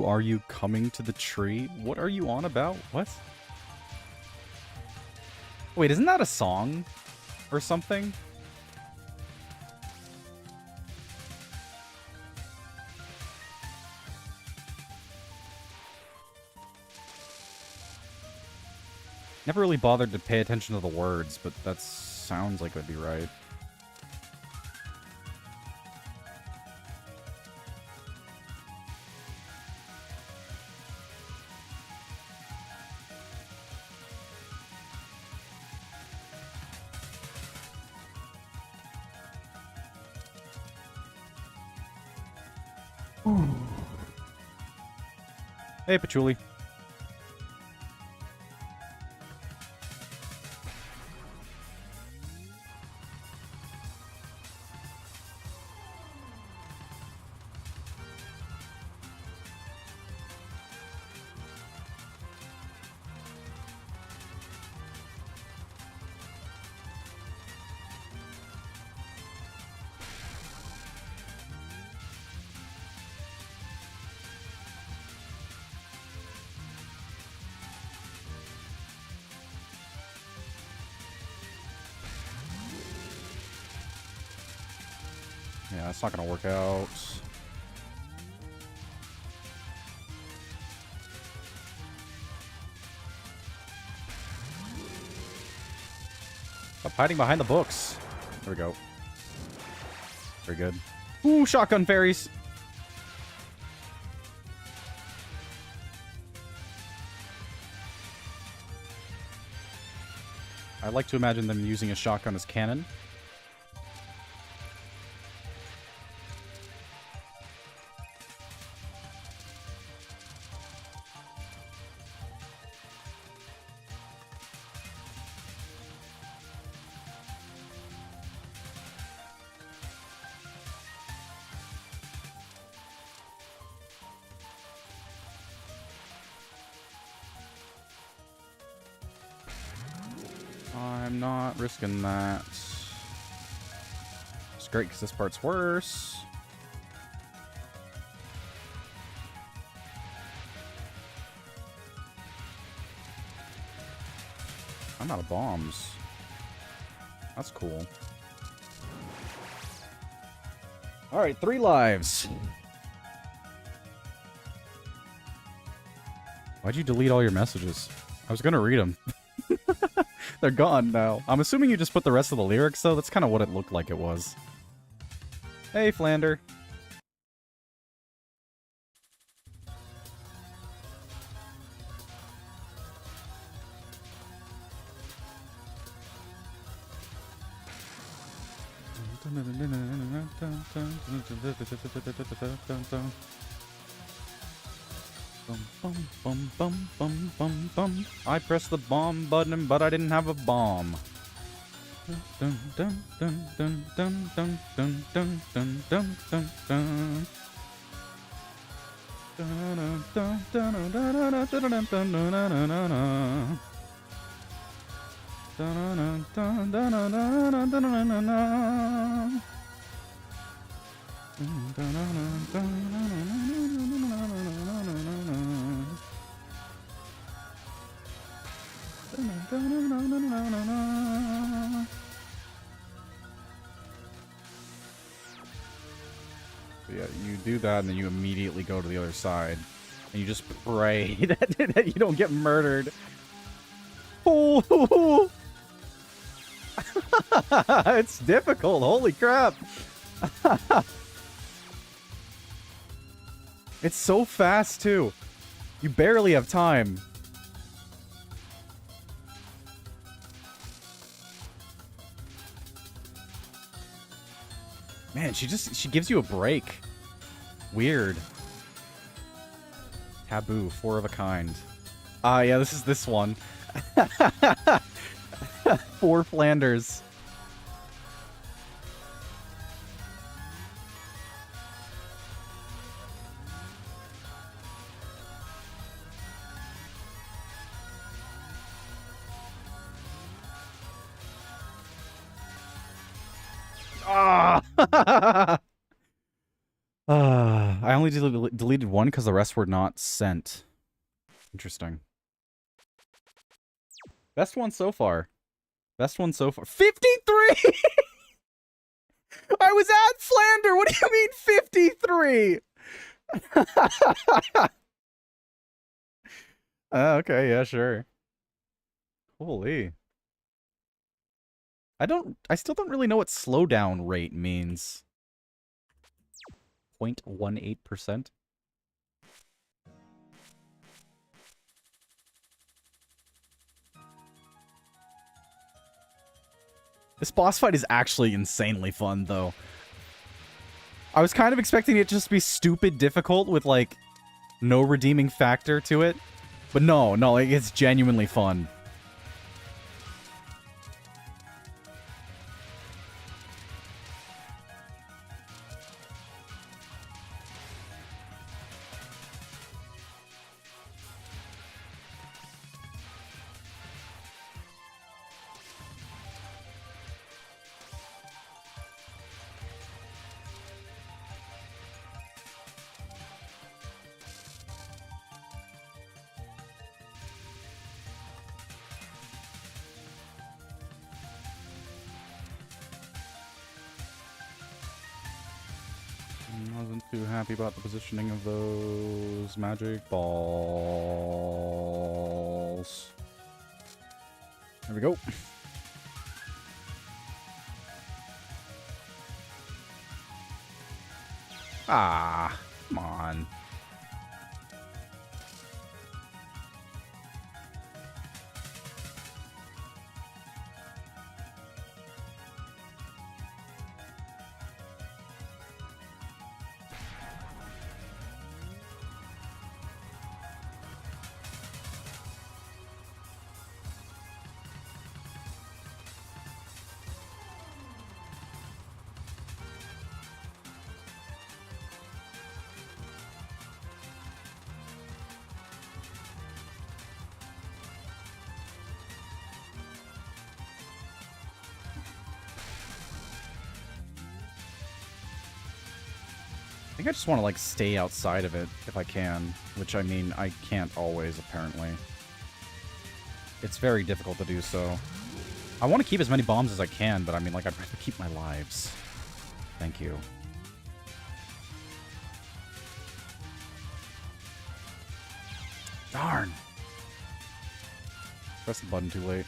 Are you coming to the tree? What are you on about? What? Wait, isn't that a song or something? Never really bothered to pay attention to the words, but that sounds like it would be right. Hey, Patchouli. Yeah, it's not gonna work out. Stop hiding behind the books. There we go. Very good. Ooh, shotgun fairies. I like to imagine them using a shotgun as cannon. I'm not risking that. It's great because this part's worse. I'm out of bombs. That's cool. Alright, 3 lives. Why'd you delete all your messages? I was gonna read them. They're gone now. I'm assuming you just put the rest of the lyrics, though. That's kind of what it looked like it was. Hey, Flandre. Bum, bum, bum, bum, bum, bum. I pressed the bomb button, but I didn't have a bomb. Dun, dun, dun, dun, dun, dun, dun, dun, dun, dun, dun, dun. So yeah, you do that and then you immediately go to the other side and you just pray that you don't get murdered. Oh, it's difficult. Holy crap. It's so fast too. You barely have time. Man, she gives you a break. Weird. Taboo, 4 of a kind. Yeah, this is this one. 4 Flanders. I only deleted one because the rest were not sent. Interesting. Best one so far. Best one so far. 53! I was at Flandre! What do you mean 53? Okay, yeah, sure. Holy. I still don't really know what slowdown rate means. 0.18%? This boss fight is actually insanely fun, though. I was kind of expecting it to just be stupid difficult with, like, no redeeming factor to it. But no, like, it's genuinely fun. Wasn't too happy about the positioning of those magic balls. There we go. Ah, come on. I think I just want to, like, stay outside of it if I can. Which, I mean, I can't always, apparently. It's very difficult to do so. I want to keep as many bombs as I can, but I mean, like, I'd rather keep my lives. Thank you. Darn! Press the button too late.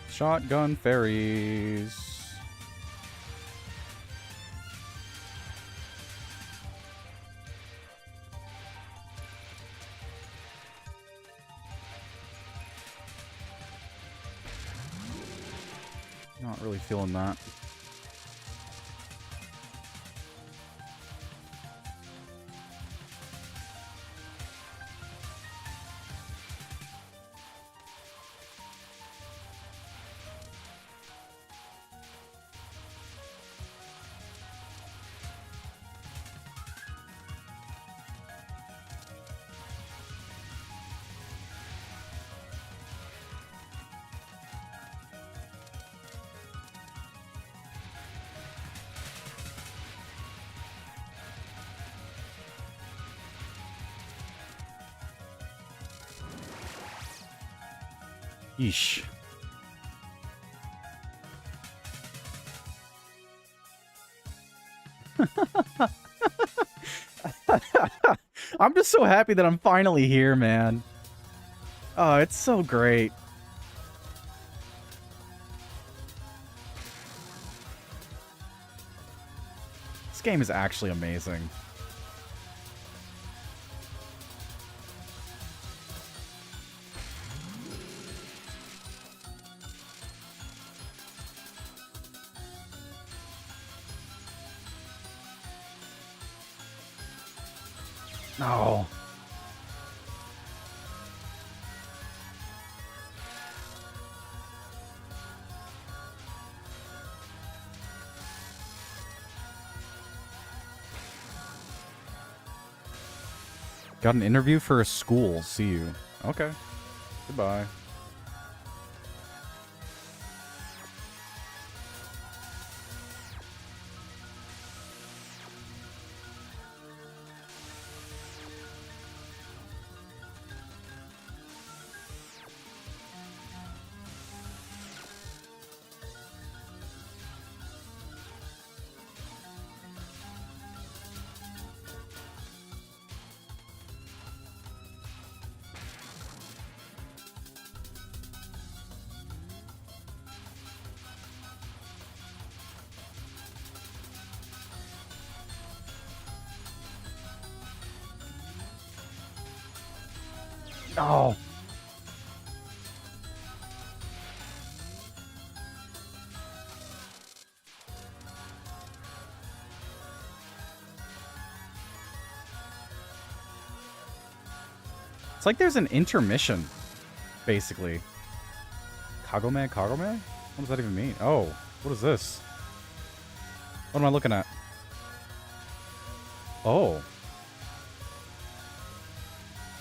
Shotgun fairies. Not really feeling that. Yeesh. I'm just so happy that I'm finally here, man. Oh, it's so great. This game is actually amazing. No. Got an interview for a school. See you. Okay. Goodbye. Oh. It's like there's an intermission, basically. Kagome? Kagome? What does that even mean? Oh, what is this? What am I looking at? Oh.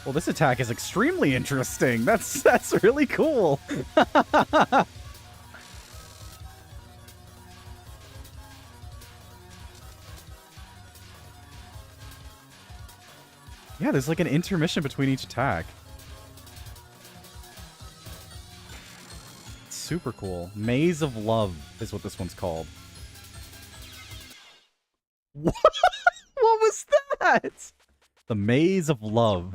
Well, this attack is extremely interesting. That's really cool. Yeah, there's like an intermission between each attack. super cool. Maze of Love is what this one's called. What, what was that? The Maze of Love.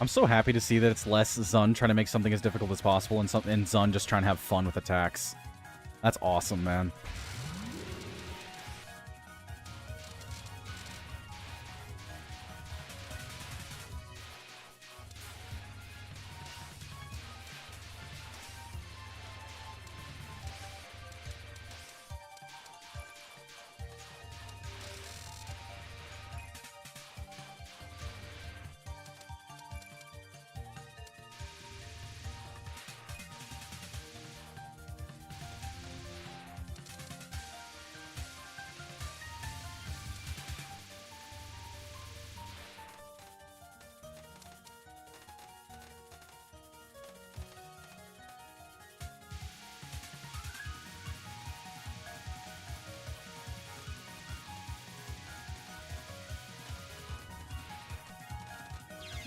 I'm so happy to see that it's less Zun trying to make something as difficult as possible and Zun just trying to have fun with attacks. That's awesome, man.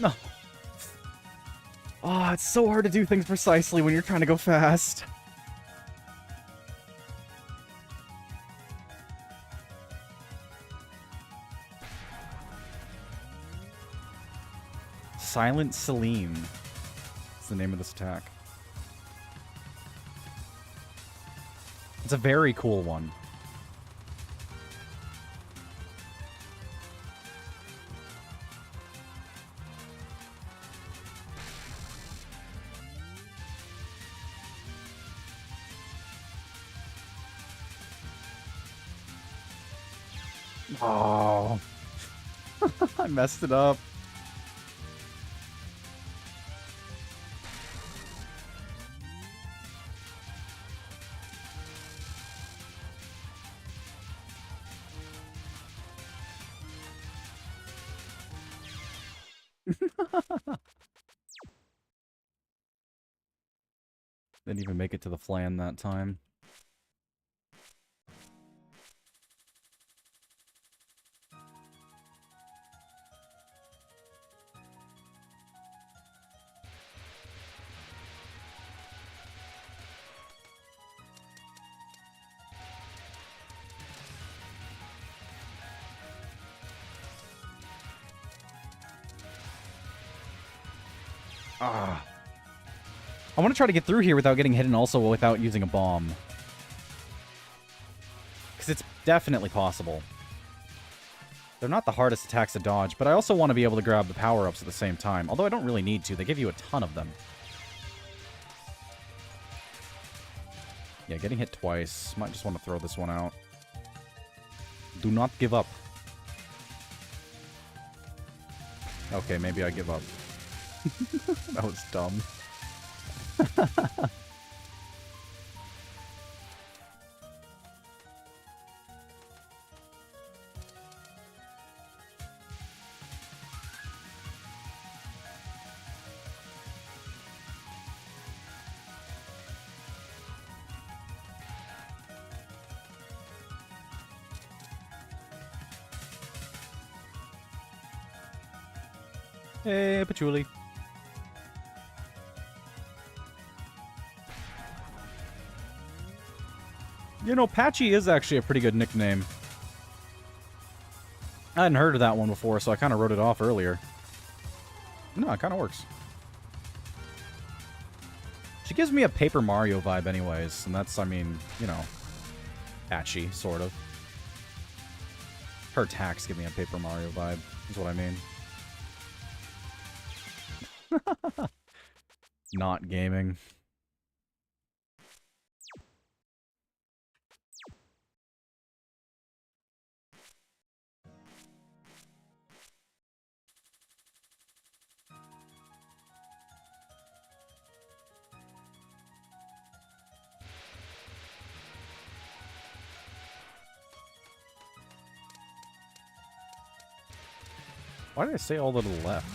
No. Oh, it's so hard to do things precisely when you're trying to go fast. Silent Celine. That's the name of this attack. It's a very cool one. Oh. I messed it up. Didn't even make it to the flan that time. Ah. I want to try to get through here without getting hit and also without using a bomb. Because it's definitely possible. They're not the hardest attacks to dodge, but I also want to be able to grab the power-ups at the same time. Although I don't really need to. They give you a ton of them. Yeah, getting hit twice. Might just want to throw this one out. Do not give up. Okay, maybe I give up. That was dumb. Hey, Patchouli. You know, Patchy is actually a pretty good nickname. I hadn't heard of that one before, so I kind of wrote it off earlier. No, it kind of works. She gives me a Paper Mario vibe anyways, and that's, I mean, you know, Patchy, sort of. Her attacks give me a Paper Mario vibe, is what I mean. Not gaming. Why did I say all the way to the left?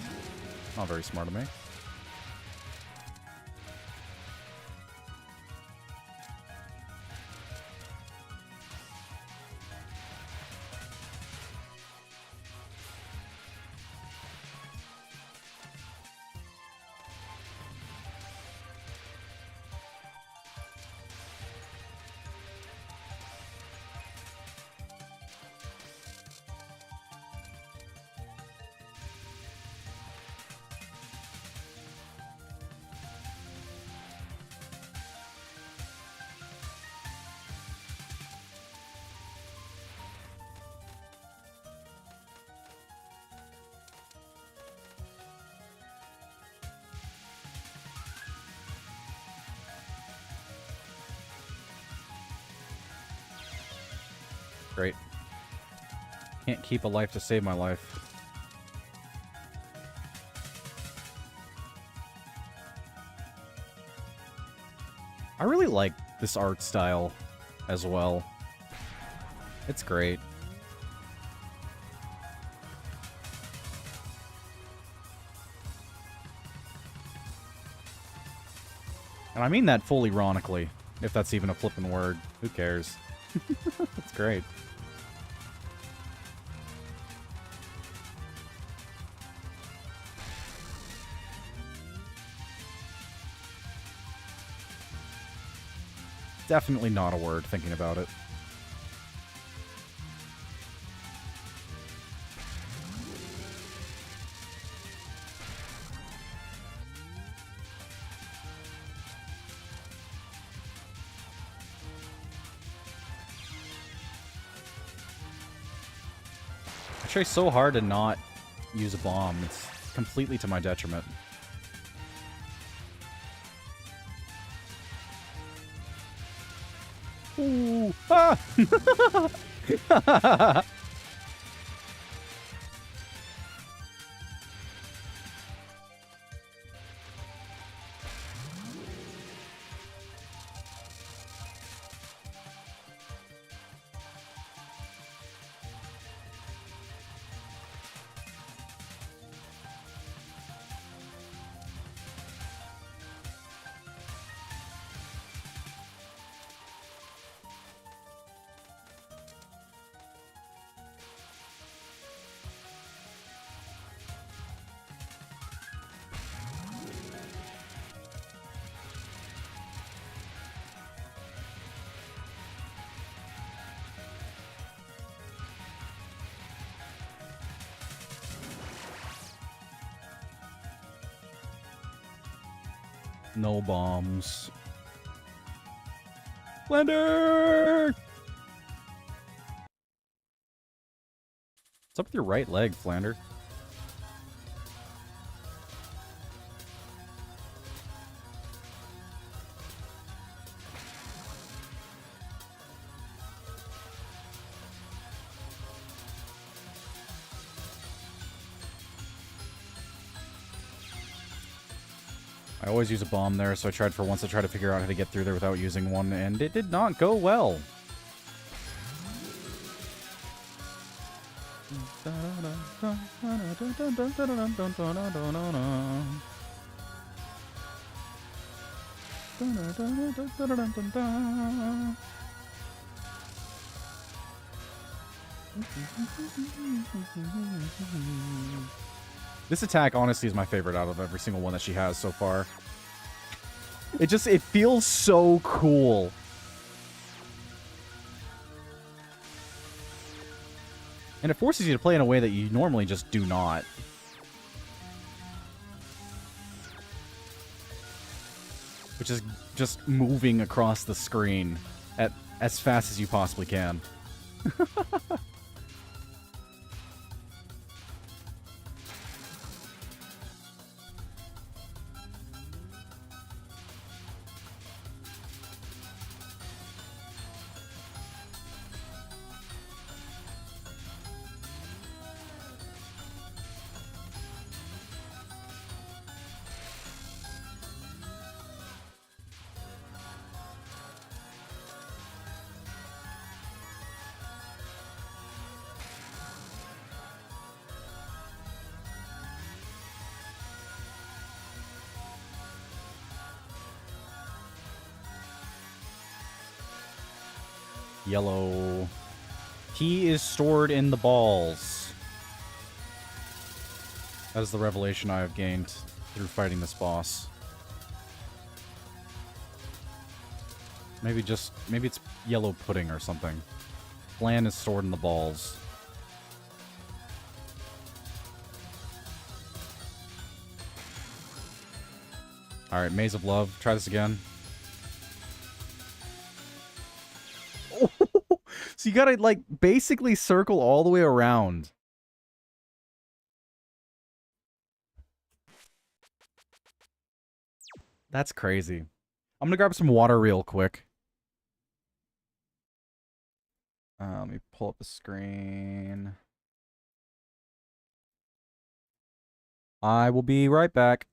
Not very smart of me. Great. Can't keep a life to save my life. I really like this art style as well. It's great. And I mean that full ironically, if that's even a flippin' word. Who cares? That's great. Definitely not a word, thinking about it. I try so hard to not use a bomb. It's completely to my detriment. Ooh. Ah! No bombs. Flandre! What's up with your right leg, Flandre? I always use a bomb there, so I tried for once to try to figure out how to get through there without using one, and it did not go well. This attack, honestly, is my favorite out of every single one that she has so far. It feels so cool. And it forces you to play in a way that you normally just do not. Which is just moving across the screen at as fast as you possibly can. Yellow. Key is stored in the balls. That is the revelation I have gained through fighting this boss. Maybe it's yellow pudding or something. Flan is stored in the balls. Alright, Maze of Love. Try this again. So you gotta, like, basically circle all the way around. That's crazy. I'm gonna grab some water real quick. Let me pull up the screen. I will be right back.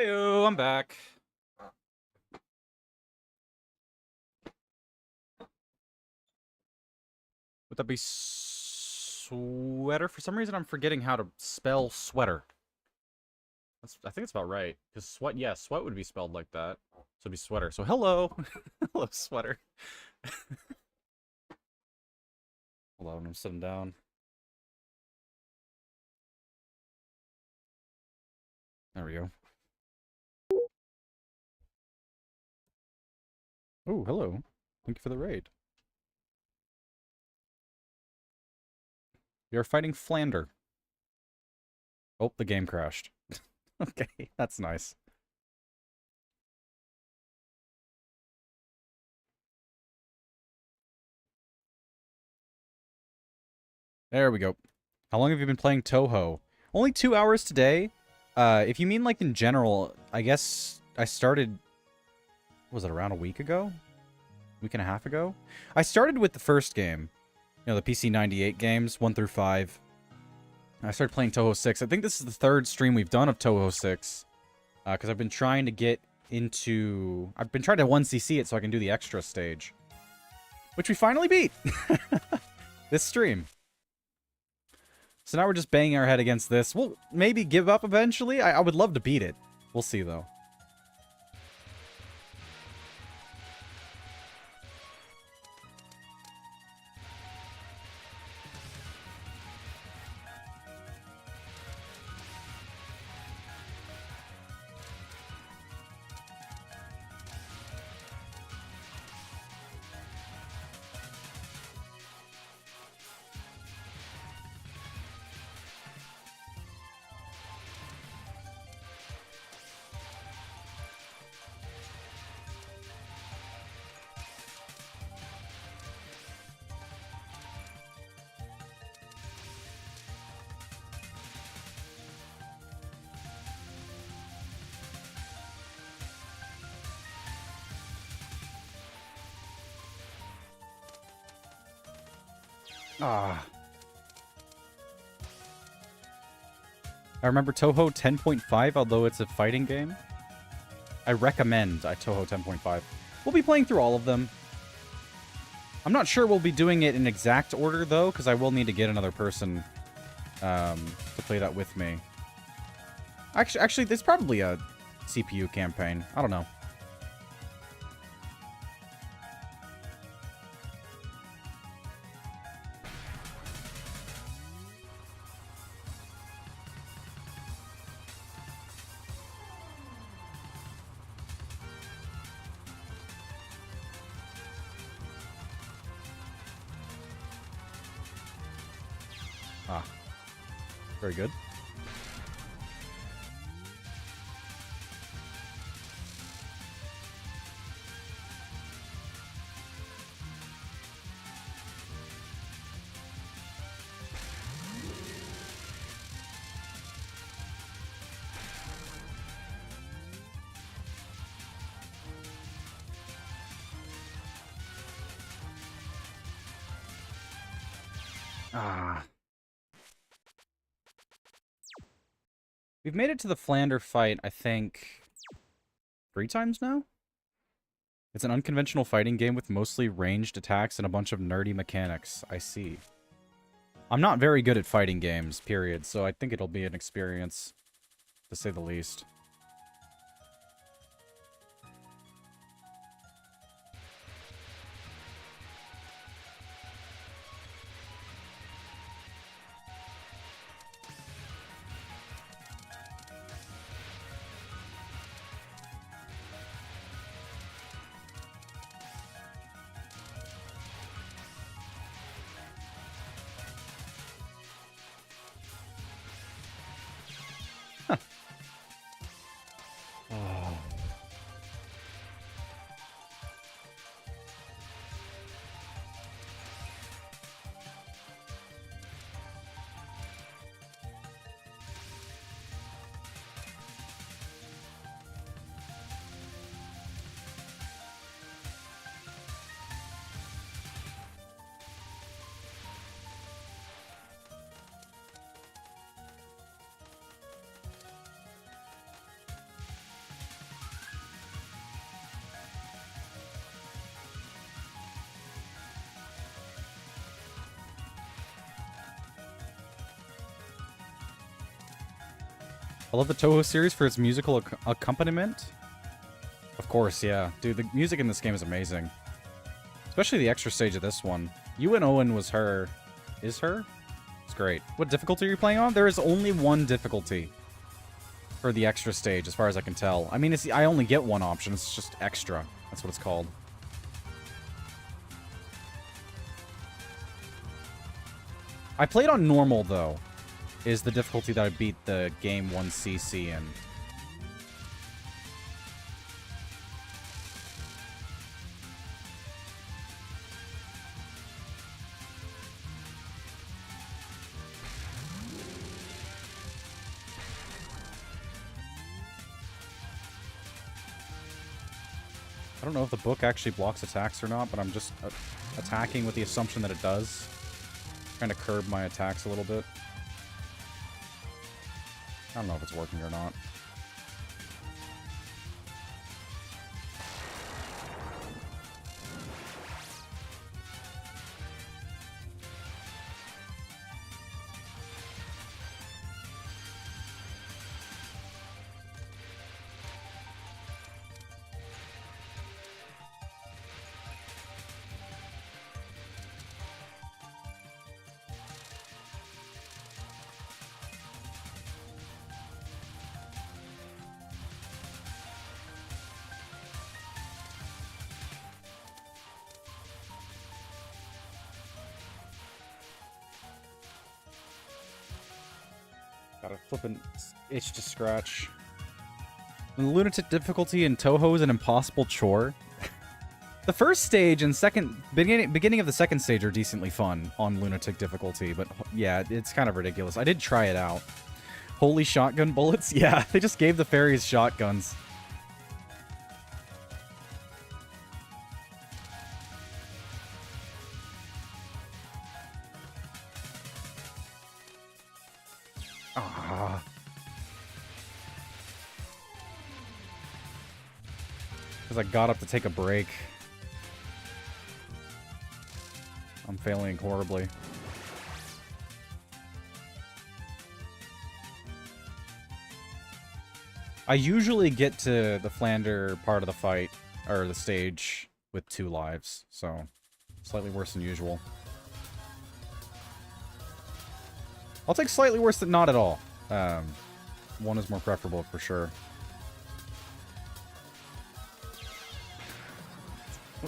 Heyo, I'm back. Would that be sweater? For some reason, I'm forgetting how to spell sweater. I think it's about right. Because sweat, yeah, sweat would be spelled like that. So it'd be sweater. So hello. Hello, sweater. Hold on, I'm sitting down. There we go. Oh, hello. Thank you for the raid. We are fighting Flandre. Oh, the game crashed. Okay, that's nice. There we go. How long have you been playing Touhou? Only 2 hours today. If you mean like in general, I guess I started, was it around a week ago? Week and a half ago? I started with the first game. You know, the PC 98 games, 1 through 5. I started playing Touhou 6. I think this is the third stream we've done of Touhou 6. Because I've been trying to get into... I've been trying to 1cc it so I can do the extra stage. Which we finally beat! This stream. So now we're just banging our head against this. We'll maybe give up eventually. I would love to beat it. We'll see, though. Ah. I remember Touhou 10.5, although it's a fighting game. I recommend Touhou 10.5. We'll be playing through all of them. I'm not sure we'll be doing it in exact order, though, because I will need to get another person to play that with me. Actually, there's probably a CPU campaign. I don't know. Ah. Very good. Ah. We've made it to the Flandre fight, I think, 3 times now? It's an unconventional fighting game with mostly ranged attacks and a bunch of nerdy mechanics. I see. I'm not very good at fighting games, period, so I think it'll be an experience, to say the least. I love the Touhou series for its musical accompaniment. Of course, yeah. Dude, the music in this game is amazing. Especially the extra stage of this one. Yuan Owen was her. Is her? It's great. What difficulty are you playing on? There is only one difficulty for the extra stage, as far as I can tell. I mean, I only get one option. It's just extra. That's what it's called. I played on normal, though, is the difficulty that I beat the game 1cc in. I don't know if the book actually blocks attacks or not, but I'm just attacking with the assumption that it does. Trying to curb my attacks a little bit. I don't know if it's working or not. Got a flippin' itch to scratch. The lunatic difficulty in Touhou is an impossible chore. The first stage and beginning of the second stage are decently fun on lunatic difficulty, but yeah, it's kind of ridiculous. I did try it out. Holy shotgun bullets? Yeah, they just gave the fairies shotguns. Because I got up to take a break. I'm failing horribly. I usually get to the Flandre part of the fight, or the stage, with 2 lives, so slightly worse than usual. I'll take slightly worse than not at all. 1 is more preferable for sure.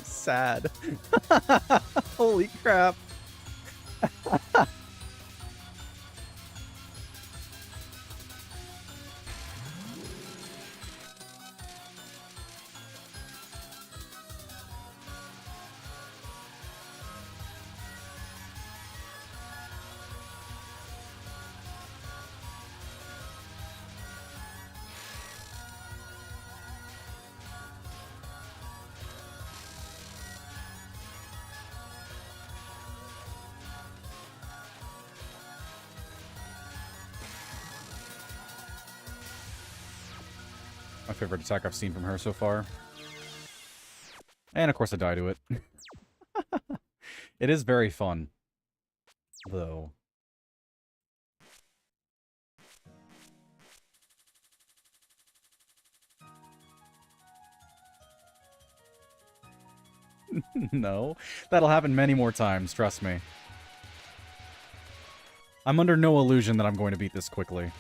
Sad. Holy crap. My favorite attack I've seen from her so far. And of course I die to it. It is very fun, though. No, that'll happen many more times, trust me. I'm under no illusion that I'm going to beat this quickly.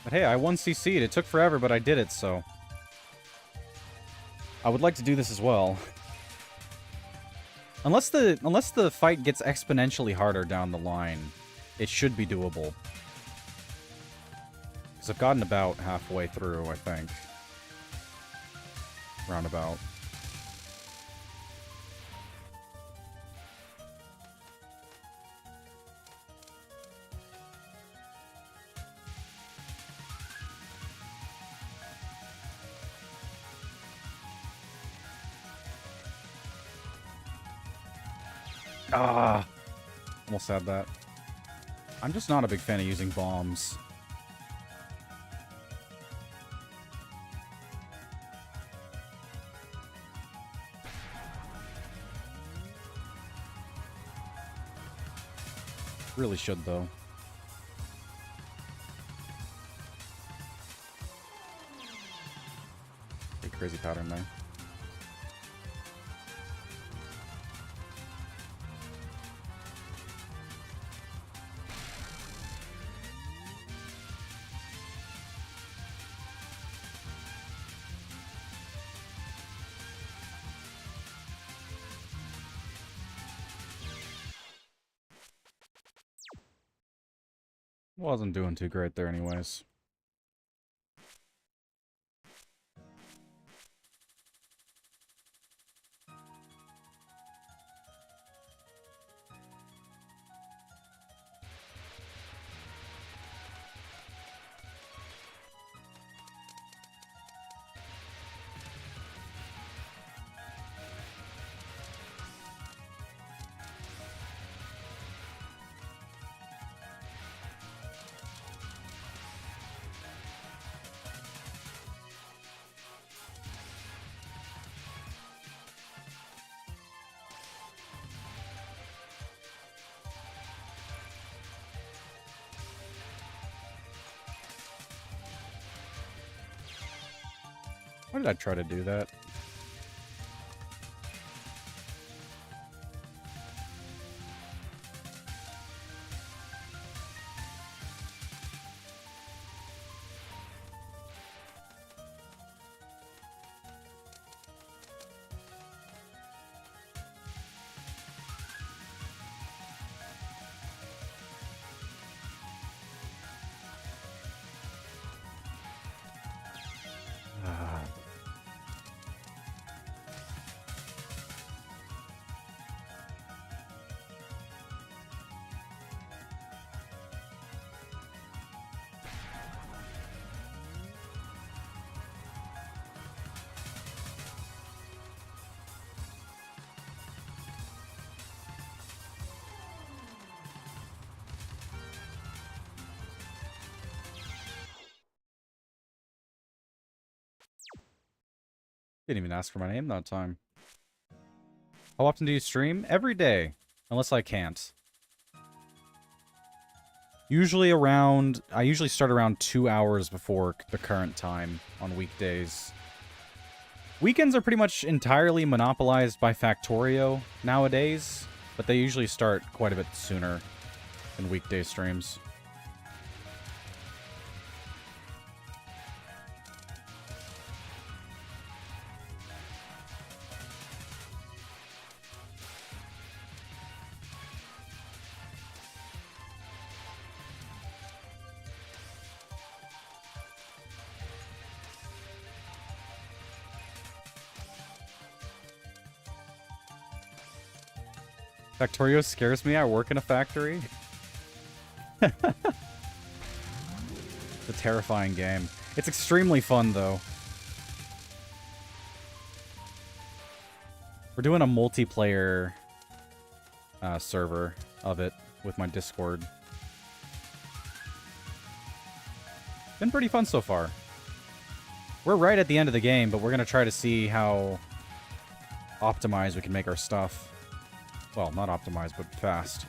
But hey, I 1cc'd. It took forever, but I did it, so... I would like to do this as well. Unless the fight gets exponentially harder down the line, it should be doable. Because I've gotten about halfway through, I think. Roundabout. Ah, Almost had that. I'm just not a big fan of using bombs. Really should, though. Pretty crazy pattern there. Wasn't doing too great there anyways. Why did I try to do that? Didn't even ask for my name that time. How often do you stream? Every day. Unless I can't. Usually around... I usually start around 2 hours before the current time on weekdays. Weekends are pretty much entirely monopolized by Factorio nowadays, but they usually start quite a bit sooner than weekday streams. Factorio scares me. I work in a factory. It's a terrifying game. It's extremely fun, though. We're doing a multiplayer server of it with my Discord. Been pretty fun so far. We're right at the end of the game, but we're going to try to see how optimized we can make our stuff. Well, not optimized, but fast.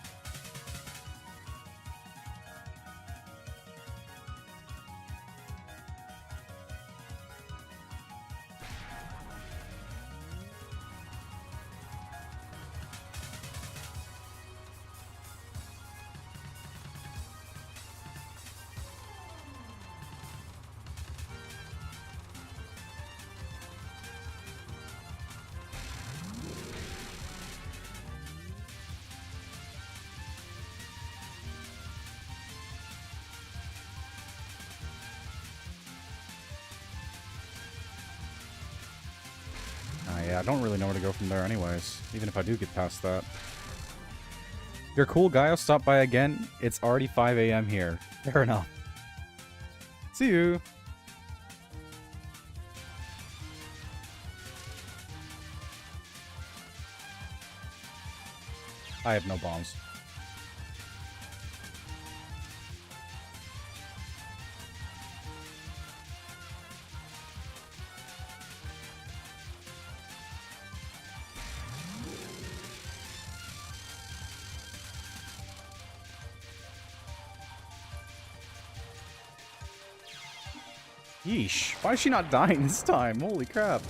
Yeah, I don't really know where to go from there anyways, even if I do get past that. You're cool, guy. I'll stop by again. It's already 5 a.m. here. Fair enough. See you. I have no bombs. Yeesh. Why is she not dying this time? Holy crap.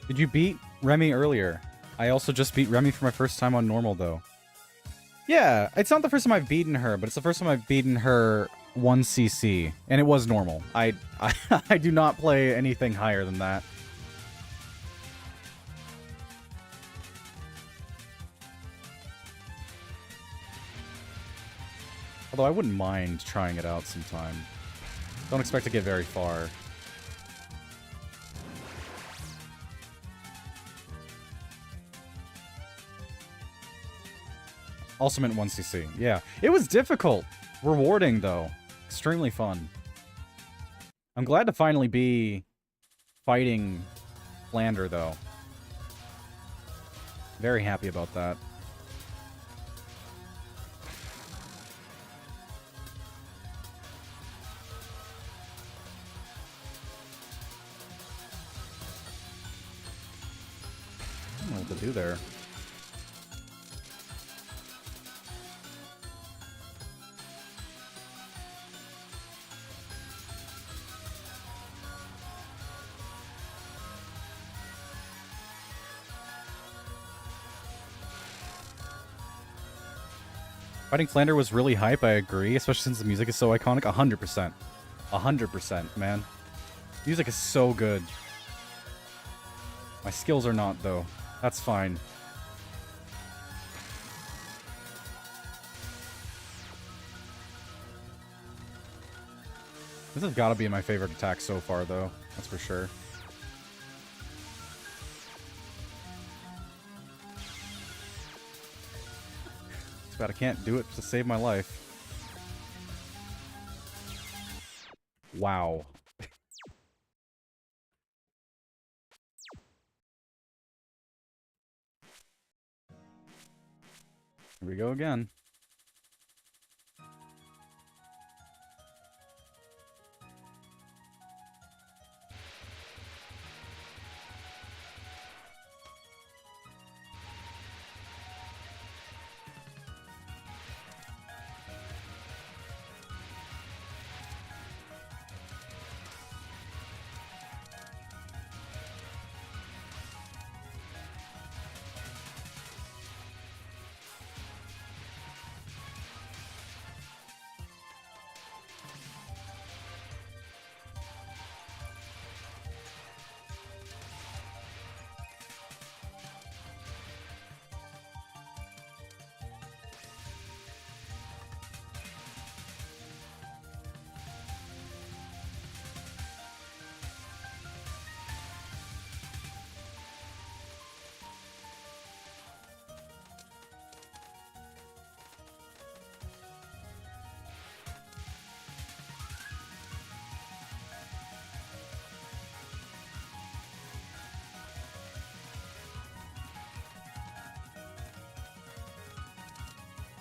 Did you beat Remy earlier? I also just beat Remy for my first time on normal, though. Yeah, it's not the first time I've beaten her, but it's the first time I've beaten her 1cc, and it was normal. I do not play anything higher than that. Although I wouldn't mind trying it out sometime. Don't expect to get very far. Also meant 1cc. Yeah. It was difficult. Rewarding, though. Extremely fun. I'm glad to finally be fighting Flandre, though. Very happy about that. I don't know what to do there. Fighting Flandre was really hype, I agree, especially since the music is so iconic. 100%. 100%, man. Music is so good. My skills are not, though. That's fine. This has got to be my favorite attack so far, though. That's for sure. But I can't do it to save my life. Wow. Here we go again.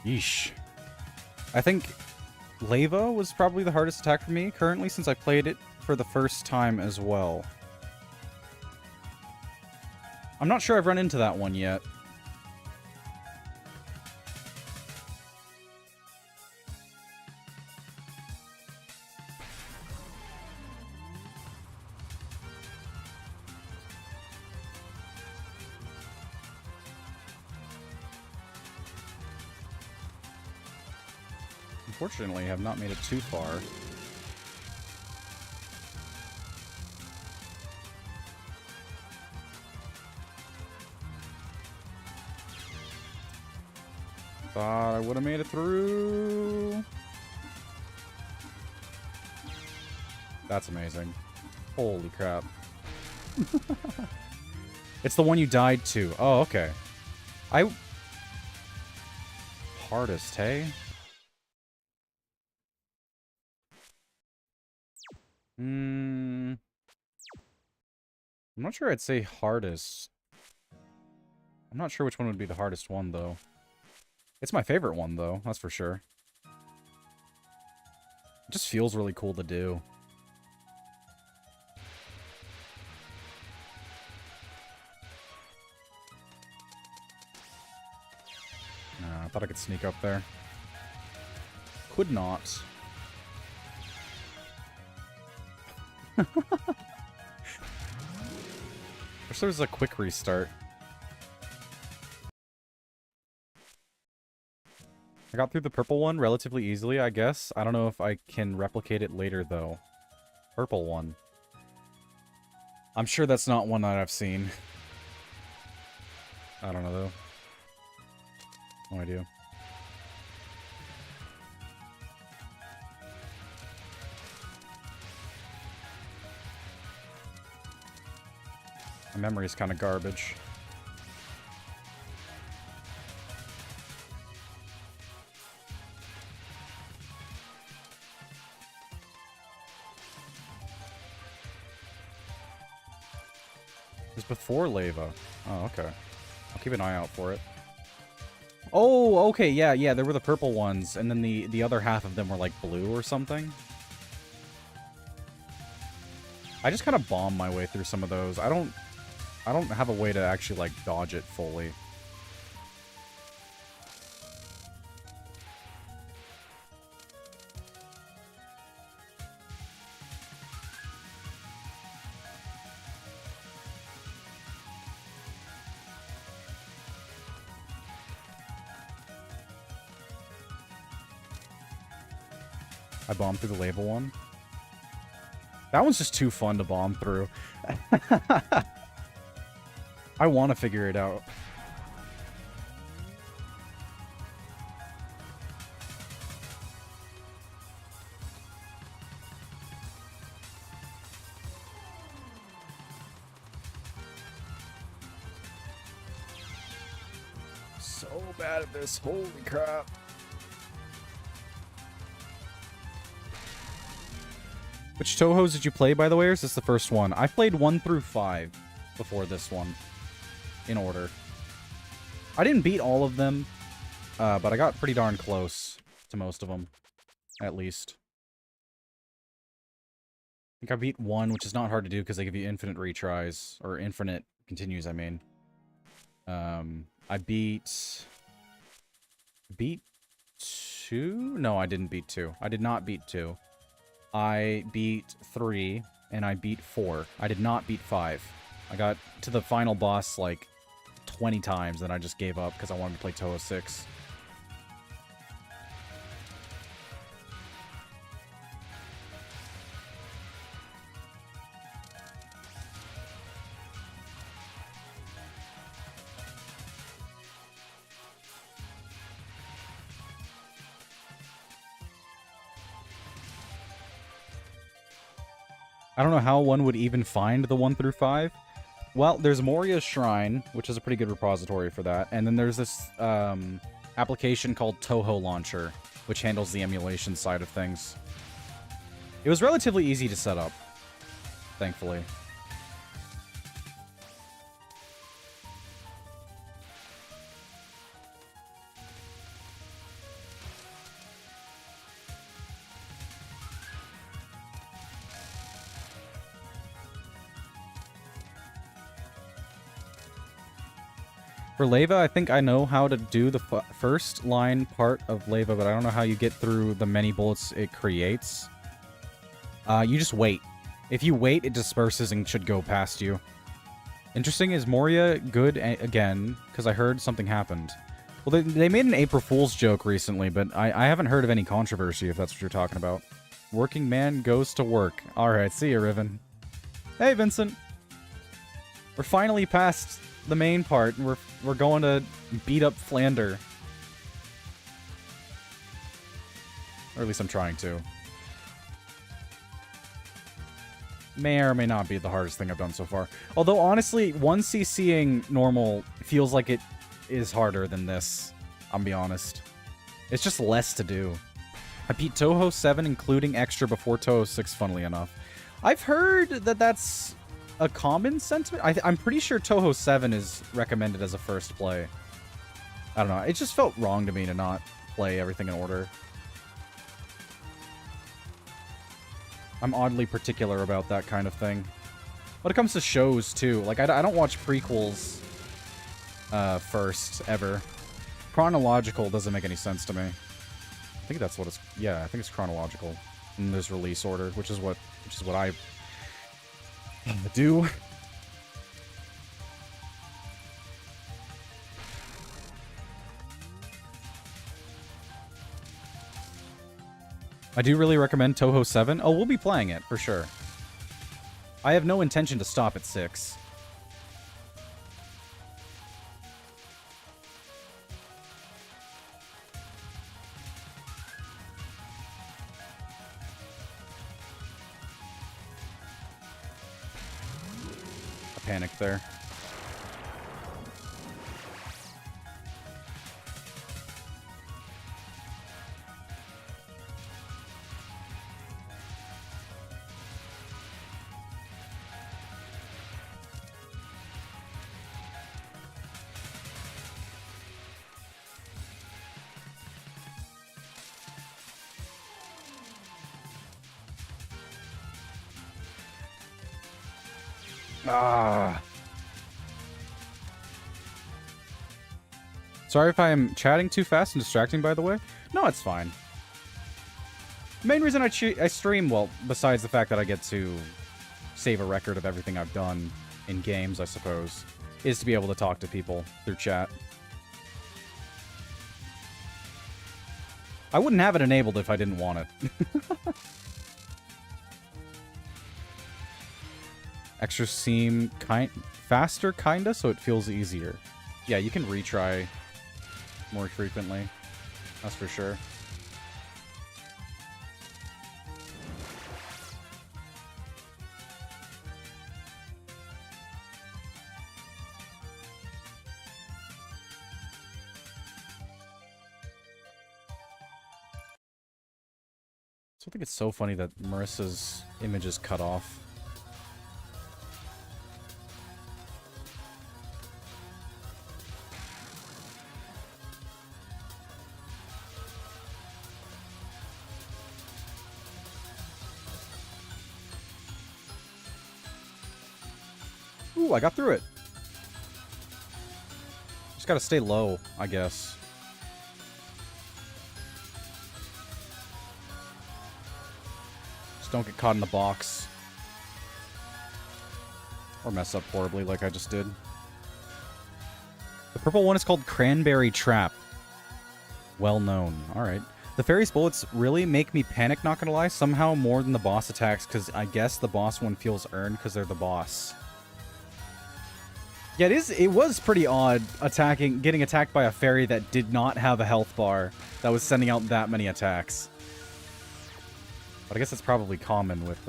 Yeesh. I think Lava was probably the hardest attack for me currently since I played it for the first time as well. I'm not sure I've run into that one yet. Unfortunately, I have not made it too far. Thought I would have made it through. That's amazing. Holy crap. It's the one you died to. Oh, okay. Hardest, hey? I'm not sure I'd say hardest. I'm not sure which one would be the hardest one, though. It's my favorite one, though. That's for sure. It just feels really cool to do. I thought I could sneak up there. Could not. Wish there was a quick restart. I got through the purple one relatively easily, I guess. I don't know if I can replicate it later, though. Purple one. I'm sure that's not one that I've seen. I don't know, though. No idea. My memory is kind of garbage. It was before lava. Oh, okay. I'll keep an eye out for it. Oh, okay, yeah, there were the purple ones, and then the other half of them were, like, blue or something. I just kind of bomb my way through some of those. I don't have a way to actually, like, dodge it fully. I bombed through the lava one. That one's just too fun to bomb through. I want to figure it out. So bad at this. Holy crap. Which Touhous did you play, by the way, or is this the first one? I played 1 through 5 before this one, in order. I didn't beat all of them, but I got pretty darn close to most of them, at least. I think I beat 1, which is not hard to do because they give you infinite retries, or infinite continues, I mean. I beat 2? No, I didn't beat 2. I did not beat 2. I beat 3, and I beat 4. I did not beat 5. I got to the final boss, like, 20 times, and I just gave up because I wanted to play Touhou 6. I don't know how one would even find the 1 through 5. Well, there's Moria's Shrine, which is a pretty good repository for that. And then there's this application called Touhou Launcher, which handles the emulation side of things. It was relatively easy to set up, thankfully. For lava, I think I know how to do the first line part of lava, but I don't know how you get through the many bullets it creates. You just wait. If you wait, it disperses and should go past you. Interesting, is Moria good again? Because I heard something happened. Well, they made an April Fool's joke recently, but I haven't heard of any controversy, if that's what you're talking about. Working man goes to work. Alright, see ya, Riven. Hey, Vincent. We're finally past the main part, and we're going to beat up Flandre. Or at least I'm trying to. may or may not be the hardest thing I've done so far. Although, honestly, 1cc'ing normal feels like it is harder than this. I'll be honest. It's just less to do. I beat Touhou 7, including extra before Touhou 6, funnily enough. I've heard that that's a common sentiment. I'm pretty sure Touhou 7 is recommended as a first play. I don't know. It just felt wrong to me to not play everything in order. I'm oddly particular about that kind of thing. When it comes to shows, too, like, I don't watch prequels first, ever. Chronological doesn't make any sense to me. I think that's what it's... Yeah, I think it's chronological. And there's release order, which is what I do. I do really recommend Touhou 7. Oh, we'll be playing it, for sure. I have no intention to stop at 6. I panicked there. Ah. Sorry if I am chatting too fast and distracting, by the way. No, it's fine. The main reason I stream, well, besides the fact that I get to save a record of everything I've done in games, I suppose, is to be able to talk to people through chat. I wouldn't have it enabled if I didn't want it. Extra seem faster, kinda, so it feels easier. Yeah, you can retry more frequently. That's for sure. I think it's so funny that Marissa's image is cut off. Ooh, I got through it. Just gotta stay low, I guess. Just don't get caught in the box. Or mess up horribly like I just did. The purple one is called Cranberry Trap. Well known. Alright. The fairy's bullets really make me panic, not gonna lie. Somehow more than the boss attacks, because I guess the boss one feels earned because they're the boss. Yeah, it was pretty odd getting attacked by a fairy that did not have a health bar that was sending out that many attacks. But I guess it's probably common with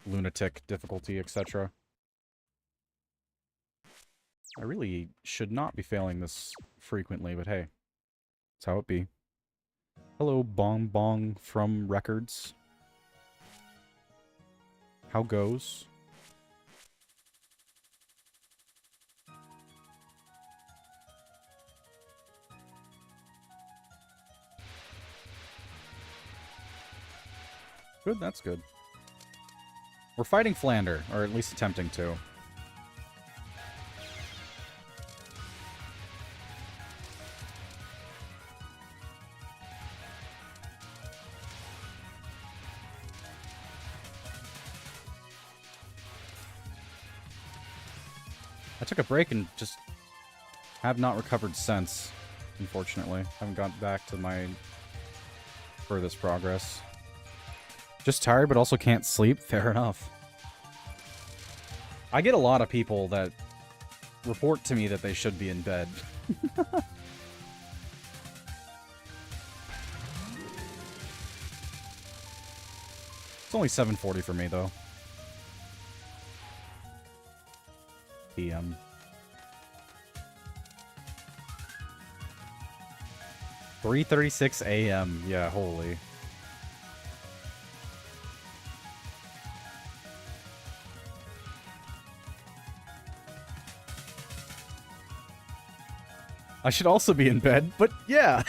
lunatic difficulty, etc. I really should not be failing this frequently, but hey, that's how it be. Hello, Bong Bong from Records. How goes? Good, that's good. We're fighting Flandre, or at least attempting to. I took a break and just have not recovered since, unfortunately. Haven't gotten back to my furthest progress. Just tired, but also can't sleep? Fair enough. I get a lot of people that report to me that they should be in bed. It's only 7:40 for me, though. PM. $3:36 a.m. Yeah, holy. I should also be in bed, but yeah.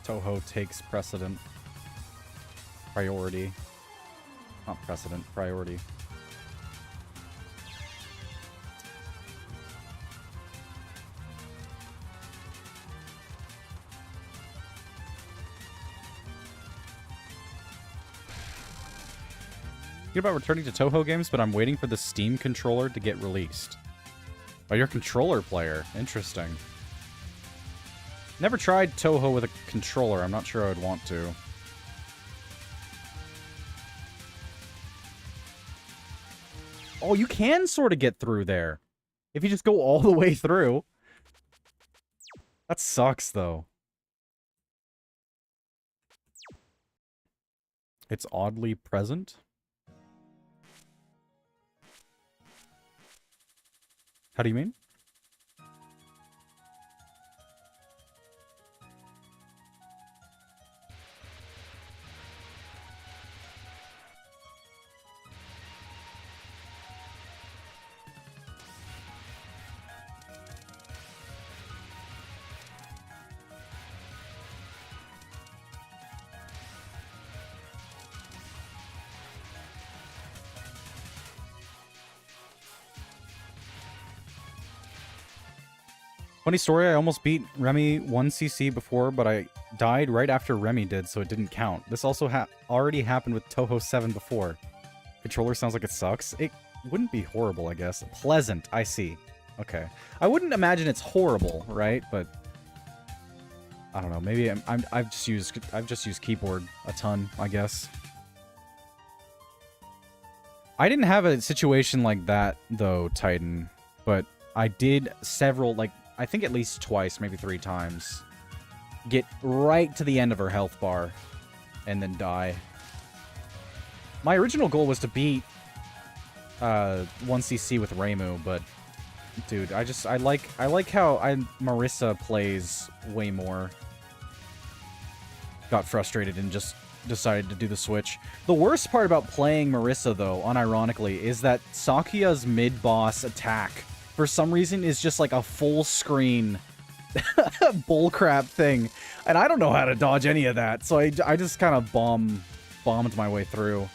Touhou takes precedent. Priority. Not precedent, priority. Thinking about returning to Touhou games, but I'm waiting for the Steam controller to get released. Oh, you're a controller player. Interesting. Never tried Touhou with a controller. I'm not sure I would want to. Oh, you can sort of get through there. If you just go all the way through. That sucks, though. It's oddly present. How do you mean? Funny story, I almost beat Remy 1cc before, but I died right after Remy did, so it didn't count. This also already happened with Touhou 7 before. Controller sounds like it sucks. It wouldn't be horrible, I guess. Pleasant, I see. Okay. I wouldn't imagine it's horrible, right? But I don't know. Maybe I've just used keyboard a ton, I guess. I didn't have a situation like that though, Titan, but I did several, like, I think at least twice, maybe 3 times, get right to the end of her health bar and then die. My original goal was to beat 1cc with Reimu, but dude, I like how Marissa plays way more. Got frustrated and just decided to do the switch. The worst part about playing Marissa, though, unironically, is that Sakuya's mid-boss attack, for some reason, is just like a full screen bullcrap thing. And I don't know how to dodge any of that, so I just kind of bombed my way through. I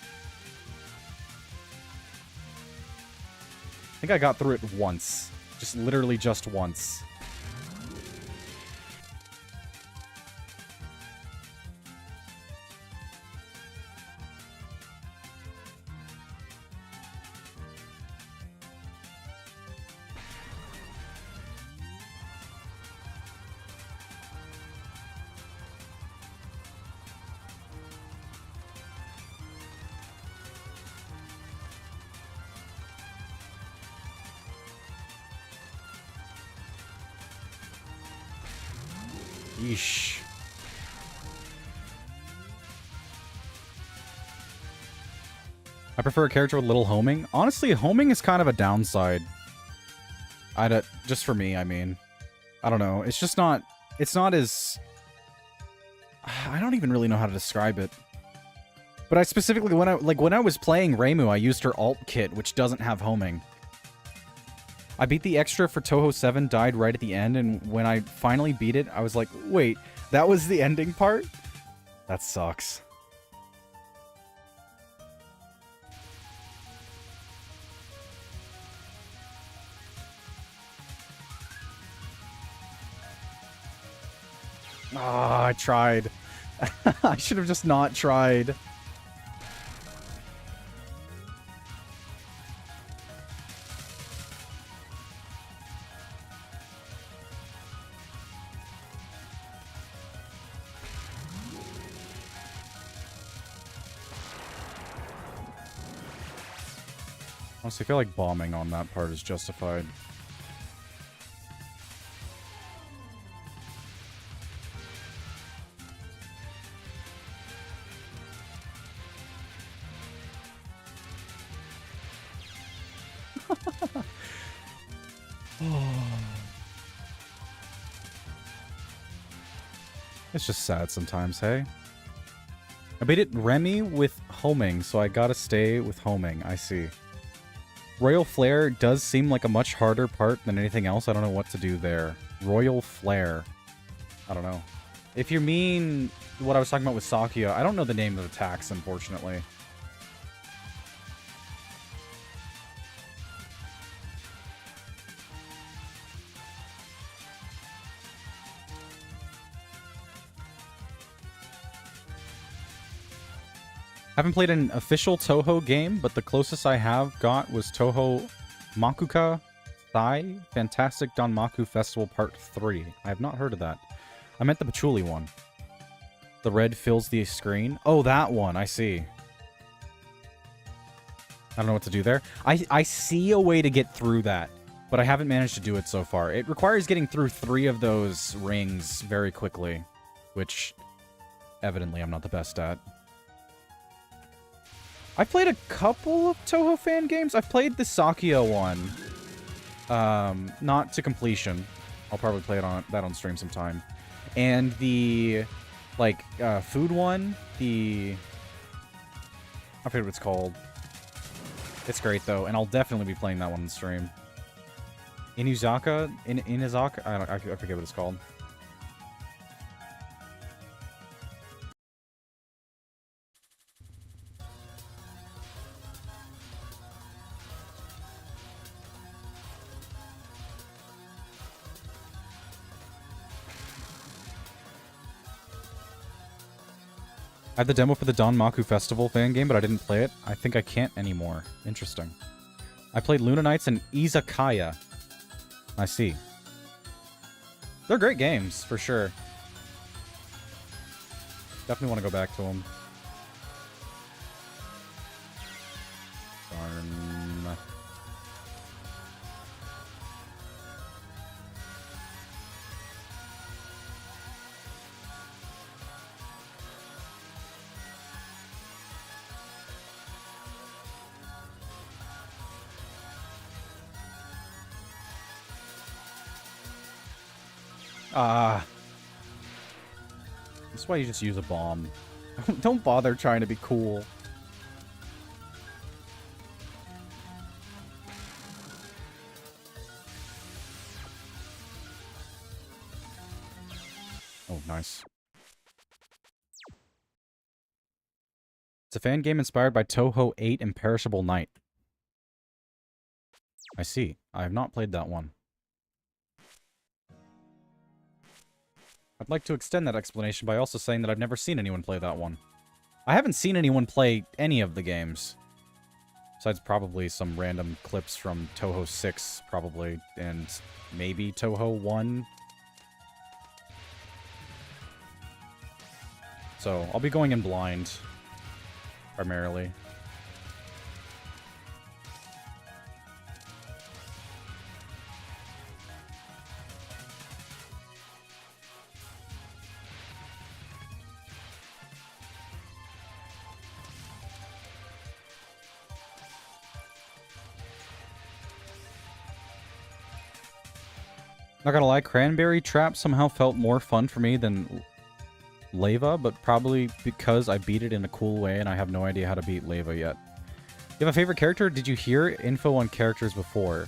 think I got through it once. Just literally just once. Yeesh. I prefer a character with little homing. Honestly, homing is kind of a downside. Just for me, I mean. I don't know. It's just not... It's not as... I don't even really know how to describe it. But I specifically, when I was playing Reimu, I used her alt kit, which doesn't have homing. I beat the extra for Touhou 7, died right at the end, and when I finally beat it, I was like, wait, that was the ending part? That sucks. Ah, I tried. I should have just not tried. Honestly, I feel like bombing on that part is justified. It's just sad sometimes, hey? I beat it Remy with homing, so I gotta stay with homing. I see. Royal Flare does seem like a much harder part than anything else. I don't know what to do there. Royal Flare. I don't know. If you mean what I was talking about with Sakia, I don't know the name of the attacks, unfortunately. Haven't played an official Touhou game, but the closest I have got was Touhou Makuka Thai Fantastic Danmaku Festival Part 3. I have not heard of that. I meant the patchouli one. The red fills the screen. Oh, that one. I see. I don't know what to do there. I see a way to get through that, but I haven't managed to do it so far. It requires getting through 3 of those rings very quickly, which evidently I'm not the best at. I've played a couple of Touhou fan games. I've played the Sakia one. Not to completion. I'll probably play that on stream sometime. And the, like, food one. I forget what it's called. It's great, though. And I'll definitely be playing that one on stream. Inuzaka? Inuzaka? I forget what it's called. I had the demo for the Danmaku Festival fan game, but I didn't play it. I think I can't anymore. Interesting. I played Luna Nights and Izakaya. I see. They're great games, for sure. Definitely want to go back to them. Darn. That's why you just use a bomb. Don't bother trying to be cool. Oh, nice. It's a fan game inspired by Touhou 8 Imperishable Night. I see. I have not played that one. I'd like to extend that explanation by also saying that I've never seen anyone play that one. I haven't seen anyone play any of the games. Besides probably some random clips from Touhou 6, probably, and maybe Touhou 1. So, I'll be going in blind, primarily. Not gonna lie, Cranberry Trap somehow felt more fun for me than Lava, but probably because I beat it in a cool way and I have no idea how to beat Lava yet. You have a favorite character? Did you hear info on characters before?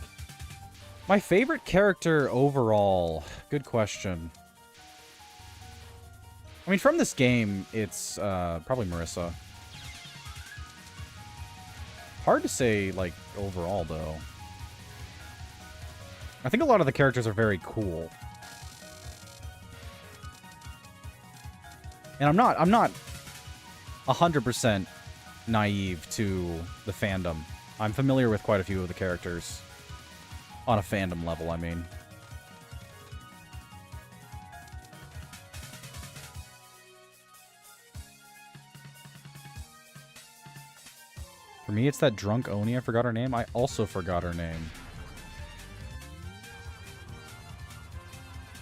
My favorite character overall? Good question. I mean, from this game, it's probably Marissa. Hard to say, like, overall, though. I think a lot of the characters are very cool. And I'm not 100% naive to the fandom. I'm familiar with quite a few of the characters. On a fandom level, I mean. For me, it's that drunk Oni. I forgot her name. I also forgot her name.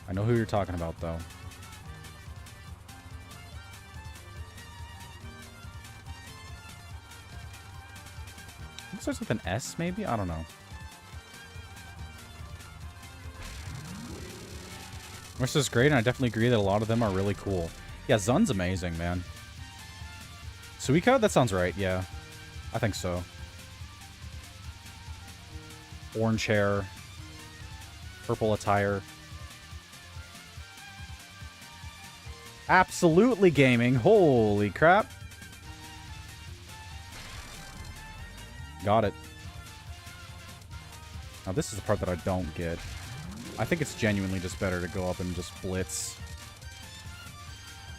I know who you're talking about, though. It starts with an S, maybe? I don't know. Which is great, and I definitely agree that a lot of them are really cool. Yeah, Zun's amazing, man. Suika? That sounds right, yeah. I think so. Orange hair. Purple attire. Absolutely gaming. Holy crap. Got it. Now this is the part that I don't get. I think it's genuinely just better to go up and just blitz.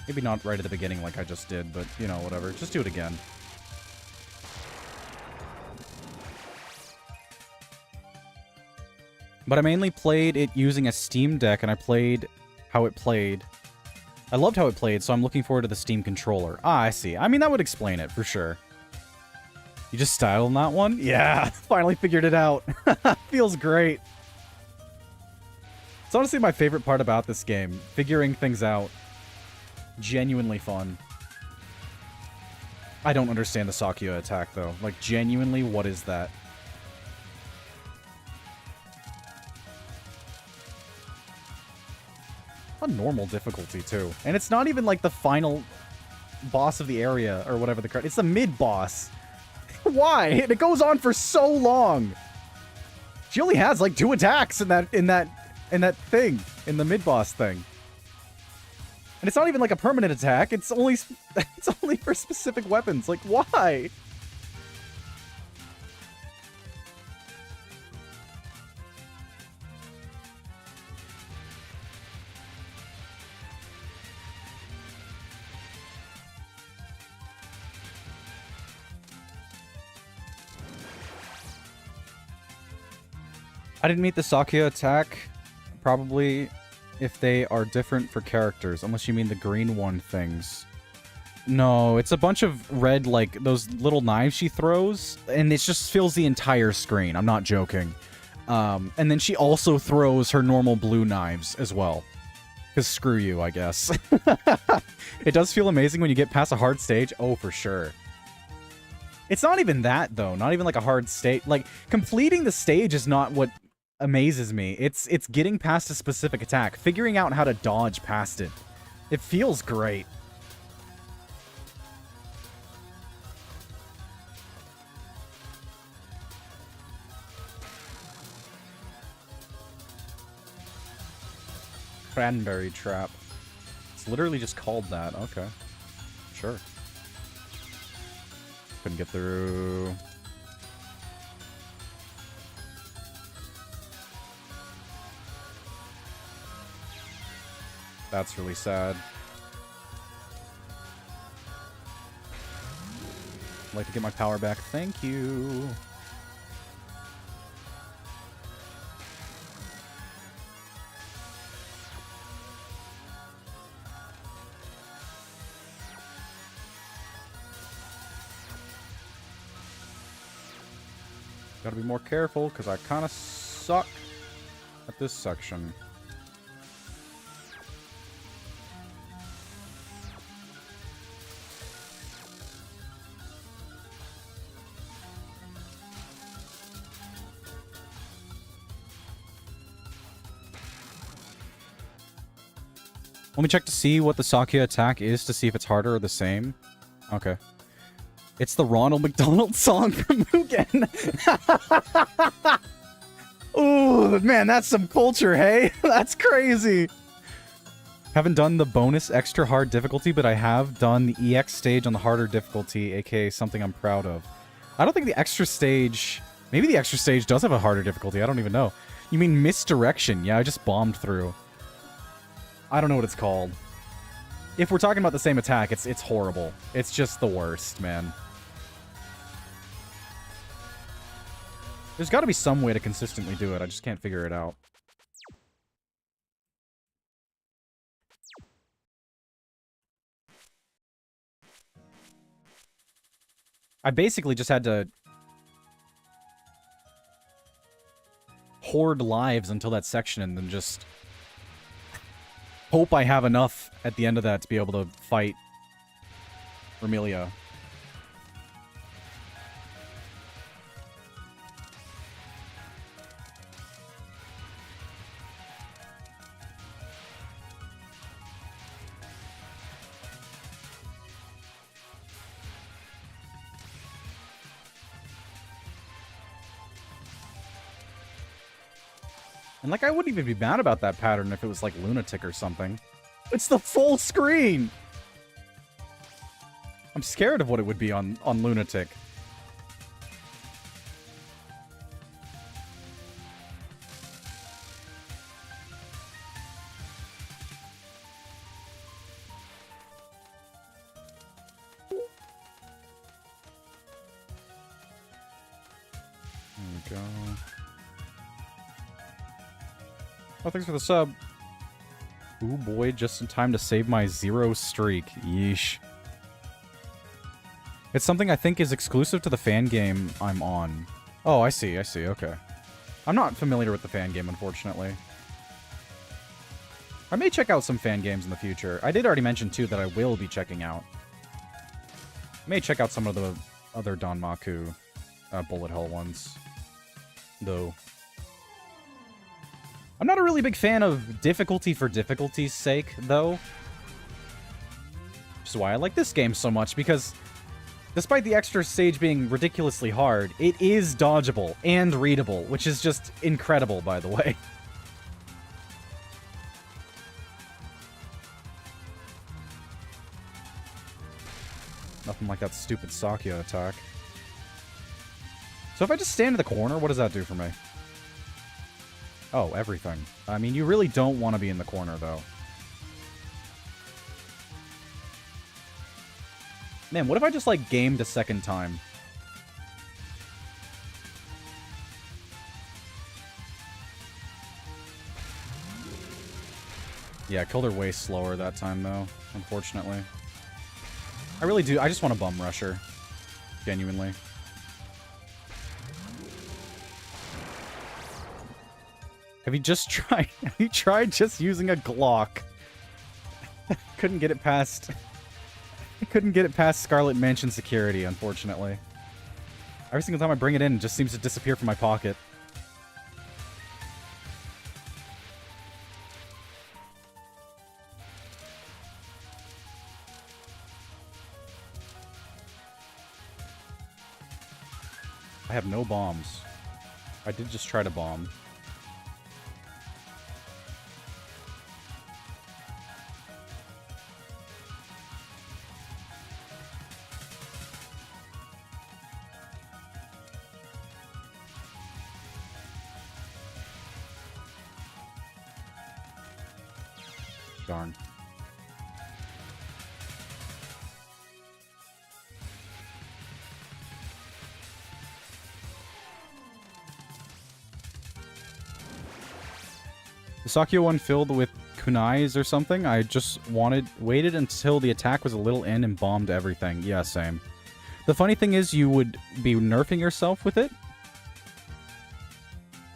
Maybe not right at the beginning like I just did, but, you know, whatever. Just do it again. But I mainly played it using a Steam Deck, and I played how it played. I loved how it played, so I'm looking forward to the Steam controller. Ah, I see. I mean, that would explain it, for sure. You just styled on that one? Yeah, finally figured it out. Feels great. It's honestly my favorite part about this game. Figuring things out. Genuinely fun. I don't understand the Sakya attack, though. Like, genuinely, what is that? A normal difficulty, too. And it's not even, like, the final boss of the area, or whatever the card. It's the mid-boss. Why? And it goes on for so long. She only has, like, 2 attacks in that thing. In the mid-boss thing. And it's not even, like, a permanent attack. It's only for specific weapons. Like, why? I didn't meet the Sakya attack. Probably if they are different for characters, unless you mean the green one things. No, it's a bunch of red, like, those little knives she throws, and it just fills the entire screen. I'm not joking. And then she also throws her normal blue knives as well. Because screw you, I guess. It does feel amazing when you get past a hard stage. Oh, for sure. It's not even that, though. Not even, like, a hard stage. Like, completing the stage is not what amazes me. It's getting past a specific attack. Figuring out how to dodge past it. It feels great. Cranberry trap. It's literally just called that. Okay. Sure. Couldn't get through. That's really sad. I'd like to get my power back. Thank you. Gotta be more careful, because I kind of suck at this section. Let me check to see what the Sakya attack is to see if it's harder or the same. Okay. It's the Ronald McDonald song from Mugen. Ooh, man, that's some culture, hey? That's crazy. Haven't done the bonus extra hard difficulty, but I have done the EX stage on the harder difficulty, aka something I'm proud of. I don't think the extra stage... Maybe the extra stage does have a harder difficulty. I don't even know. You mean misdirection? Yeah, I just bombed through. I don't know what it's called. If we're talking about the same attack, it's horrible. It's just the worst, man. There's got to be some way to consistently do it. I just can't figure it out. I basically just had to hoard lives until that section and then just hope I have enough at the end of that to be able to fight Vermilia. And, like, I wouldn't even be mad about that pattern if it was, like, Lunatic or something. It's the full screen! I'm scared of what it would be on Lunatic. There we go. Oh, thanks for the sub. Ooh boy, just in time to save my 0 streak. Yeesh. It's something I think is exclusive to the fan game I'm on. Oh, I see, okay. I'm not familiar with the fan game, unfortunately. I may check out some fan games in the future. I did already mention, too, that I will be checking out. I may check out some of the other Danmaku bullet hell ones, though. I'm not a really big fan of difficulty for difficulty's sake, though. Which is why I like this game so much, because despite the extra stage being ridiculously hard, it is dodgeable and readable, which is just incredible, by the way. Nothing like that stupid Sakya attack. So if I just stand in the corner, what does that do for me? Oh, everything. I mean, you really don't want to be in the corner, though. Man, what if I just, like, gamed a second time? Yeah, I killed her way slower that time, though, unfortunately. I really do. I just want a bum rusher. Genuinely. Have you just tried... Have you tried just using a Glock? Couldn't get it past... Couldn't get it past Scarlet Mansion security, unfortunately. Every single time I bring it in, it just seems to disappear from my pocket. I have no bombs. I did just try to bomb. Darn. The Sakya one filled with kunais or something. I just waited until the attack was a little in and bombed everything. Yeah, same. The funny thing is you would be nerfing yourself with it.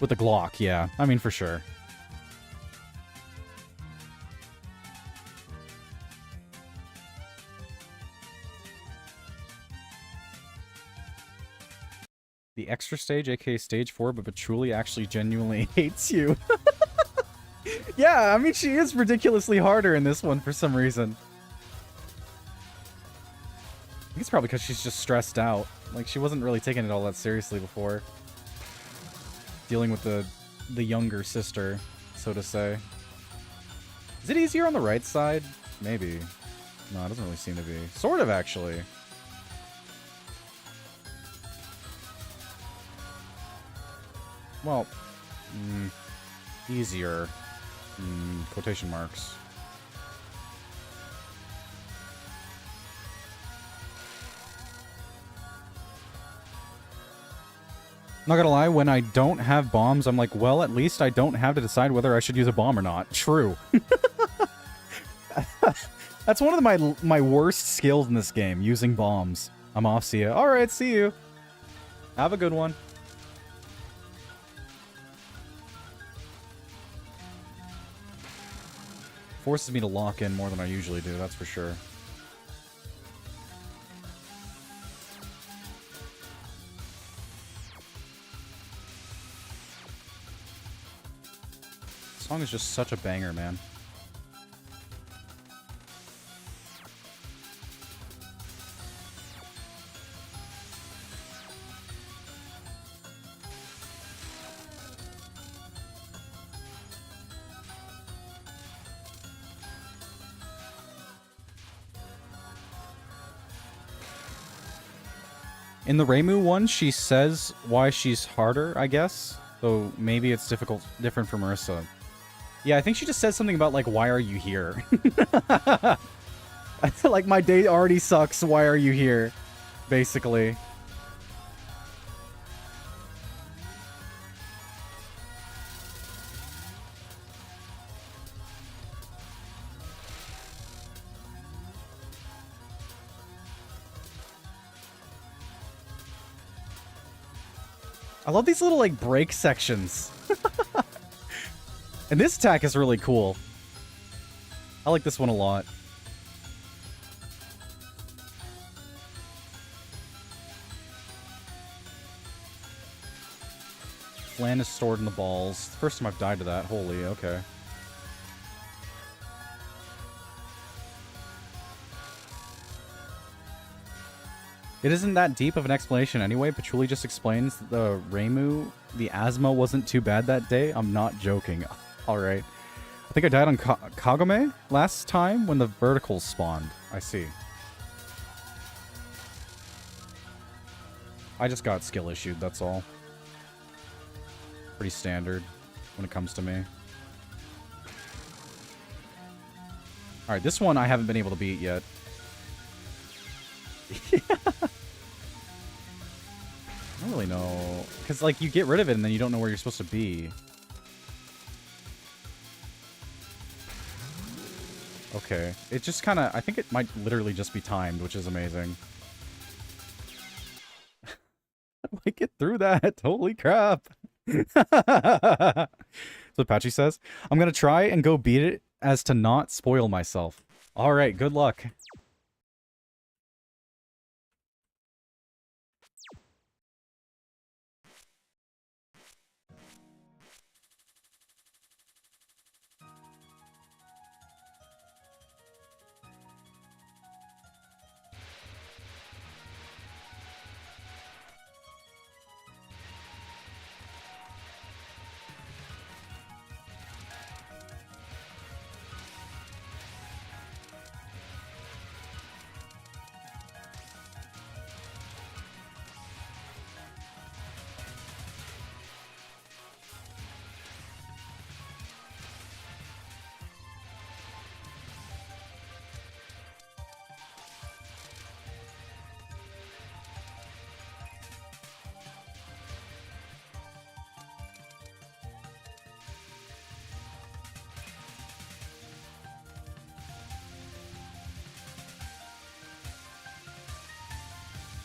With the Glock, yeah. I mean, for sure. The extra stage, aka stage 4, but Patchouli actually genuinely hates you. Yeah, I mean, she is ridiculously harder in this one for some reason. I think it's probably because she's just stressed out. Like, she wasn't really taking it all that seriously before. Dealing with the younger sister, so to say. Is it easier on the right side? Maybe. No, it doesn't really seem to be. Sort of, actually. Well, easier. Quotation marks. Not gonna lie, when I don't have bombs, I'm like, well, at least I don't have to decide whether I should use a bomb or not. True. That's one of my worst skills in this game, using bombs. I'm off, see ya. Alright, see you. Have a good one. Forces me to lock in more than I usually do, that's for sure. This song is just such a banger, man. In the Reimu one, she says why she's harder, I guess. So maybe it's different for Marissa. Yeah, I think she just says something about, like, why are you here? I feel like my day already sucks, why are you here? Basically. I love these little, like, break sections. And this attack is really cool. I like this one a lot. Flan is stored in the balls. First time I've died to that. Holy, okay. It isn't that deep of an explanation anyway. Patchouli just explains the Reimu, the asthma wasn't too bad that day. I'm not joking. Alright. I think I died on Kagome last time when the verticals spawned. I see. I just got skill issued, that's all. Pretty standard when it comes to me. Alright, this one I haven't been able to beat yet. I don't really know. Because, like, you get rid of it and then you don't know where you're supposed to be. Okay. It just kind of... I think it might literally just be timed, which is amazing. I get through that. Holy crap. That's what Patchy says. I'm going to try and go beat it as to not spoil myself. Alright, good luck.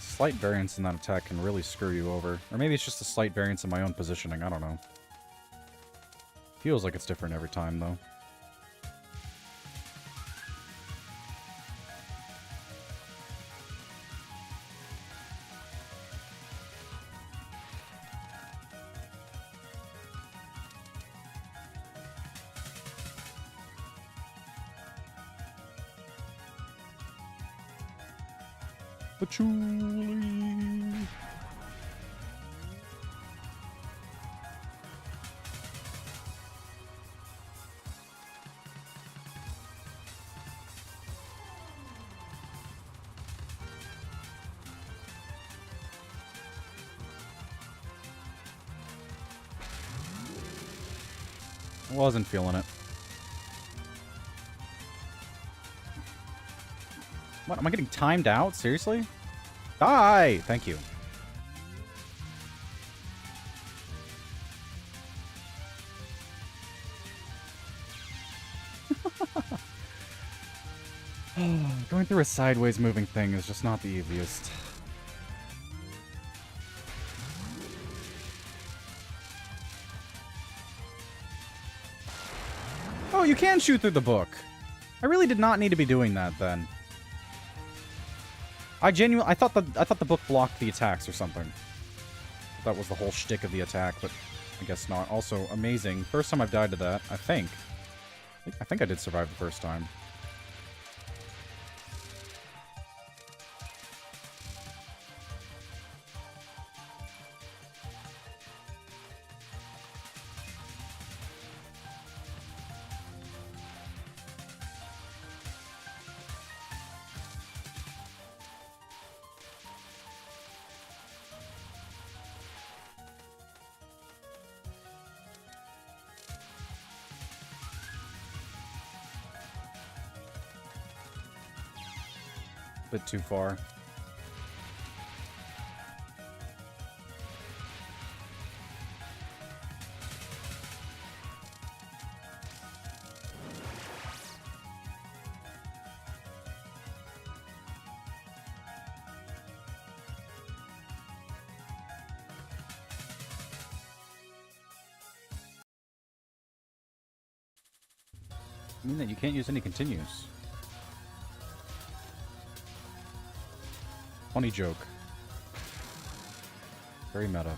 Slight variance in that attack can really screw you over. Or maybe it's just a slight variance in my own positioning, I don't know. Feels like it's different every time, though. Patchouli. Wasn't feeling it. What, am I getting timed out? Seriously? Die! Thank you. Going through a sideways moving thing is just not the easiest. Oh, you can shoot through the book. I really did not need to be doing that then. I thought the book blocked the attacks or something. That was the whole shtick of the attack, but I guess not. Also, amazing. First time I've died to that, I think. I think I did survive the first time. Bit too far. I mean that you can't use any continues. Funny joke. Very meta.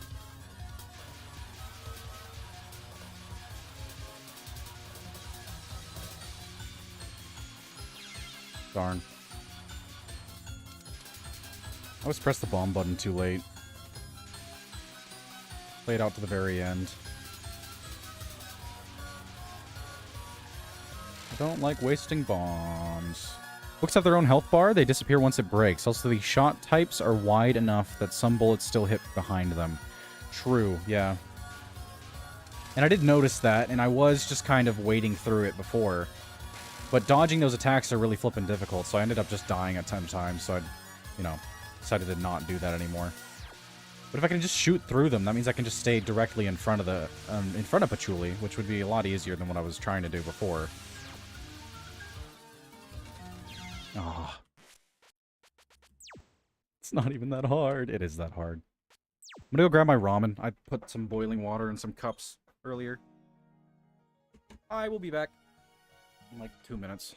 Darn. I always pressed the bomb button too late. Played out to the very end. I don't like wasting bombs. Books have their own health bar. They disappear once it breaks. Also, the shot types are wide enough that some bullets still hit behind them. True, yeah. And I did notice that, and I was just kind of wading through it before. But dodging those attacks are really flippin' difficult, so I ended up just dying at 10 times, so I, you know, decided to not do that anymore. But if I can just shoot through them, that means I can just stay directly in front of the, in front of Patchouli, which would be a lot easier than what I was trying to do before. Ah. It's not even that hard. It is that hard. I'm gonna go grab my ramen. I put some boiling water in some cups earlier. I will be back in like 2 minutes.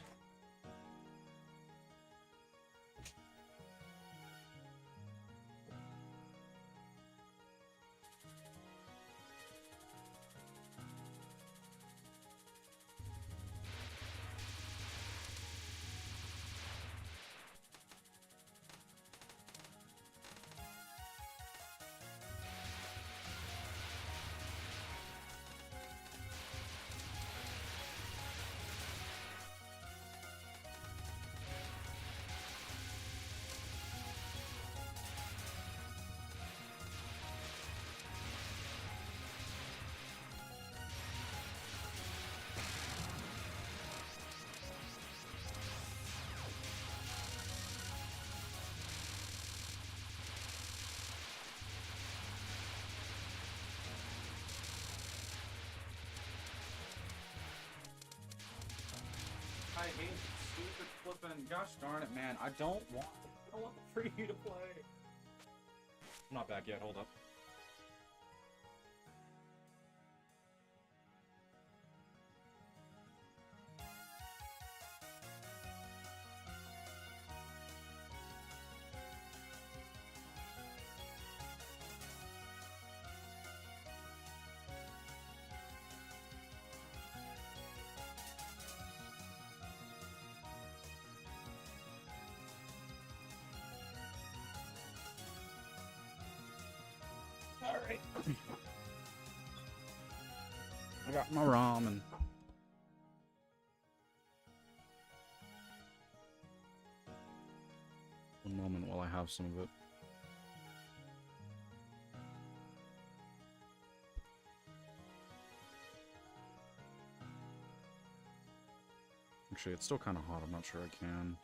I hate stupid flipping. Gosh darn it, man. I don't want the free to play. I'm not back yet. Hold up. Alright. I got my ramen. One moment while I have some of it. Actually, it's still kind of hot. I'm not sure I can.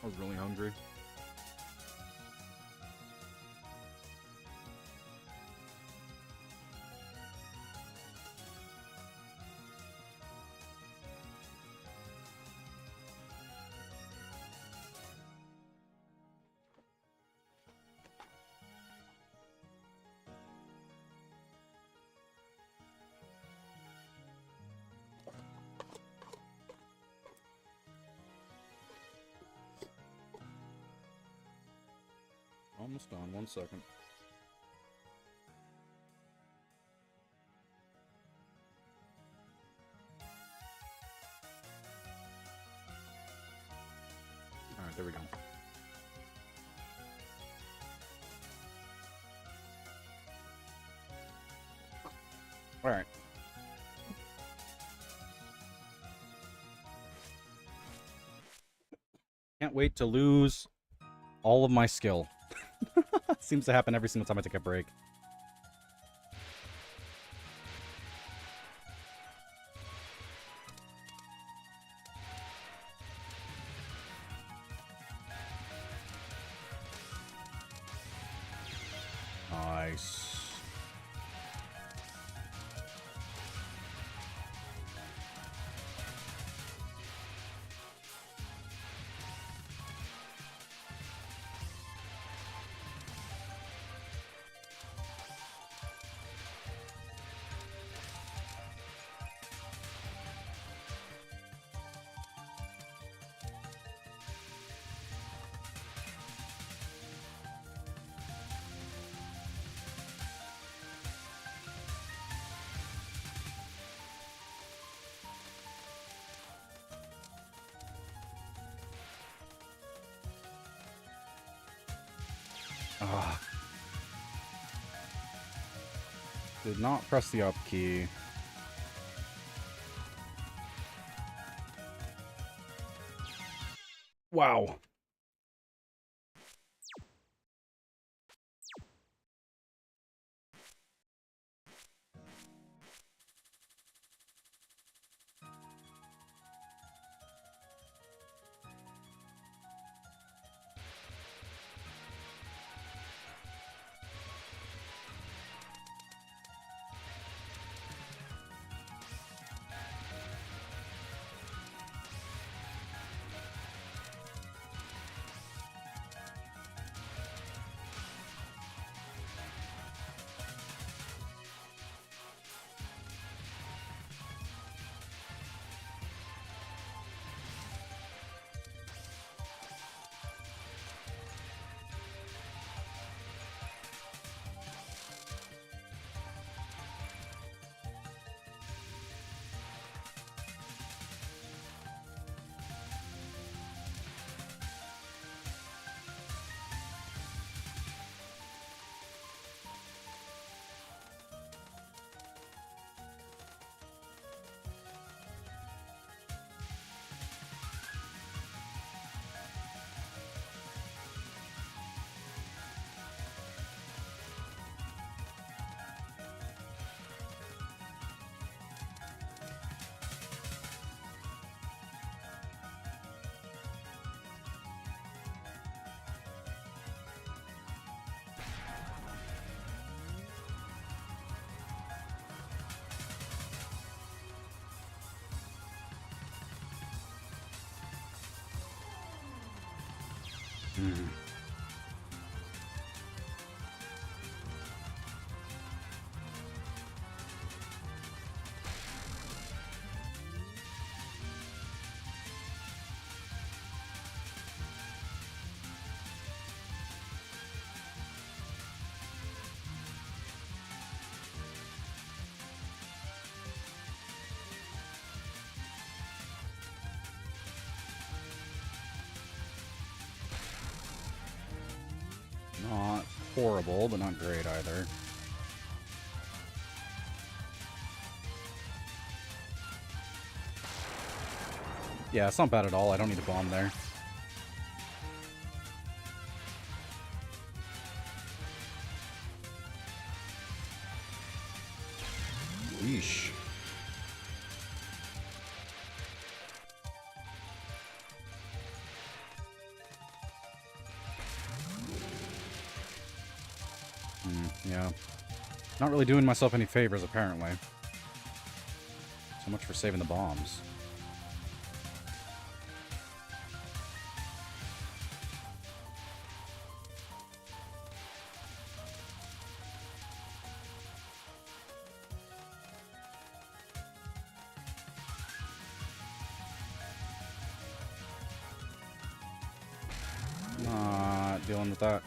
I was really hungry. Almost done. 1 second. Alright, there we go. Alright. Can't wait to lose all of my skill. Seems to happen every single time I take a break. Nice. Ugh. Did not press the up key. Wow. Mm. Not horrible, but not great either. Yeah, it's not bad at all. I don't need a bomb there. Yeesh. Yeah. Not really doing myself any favors, apparently. So much for saving the bombs. Not dealing with that.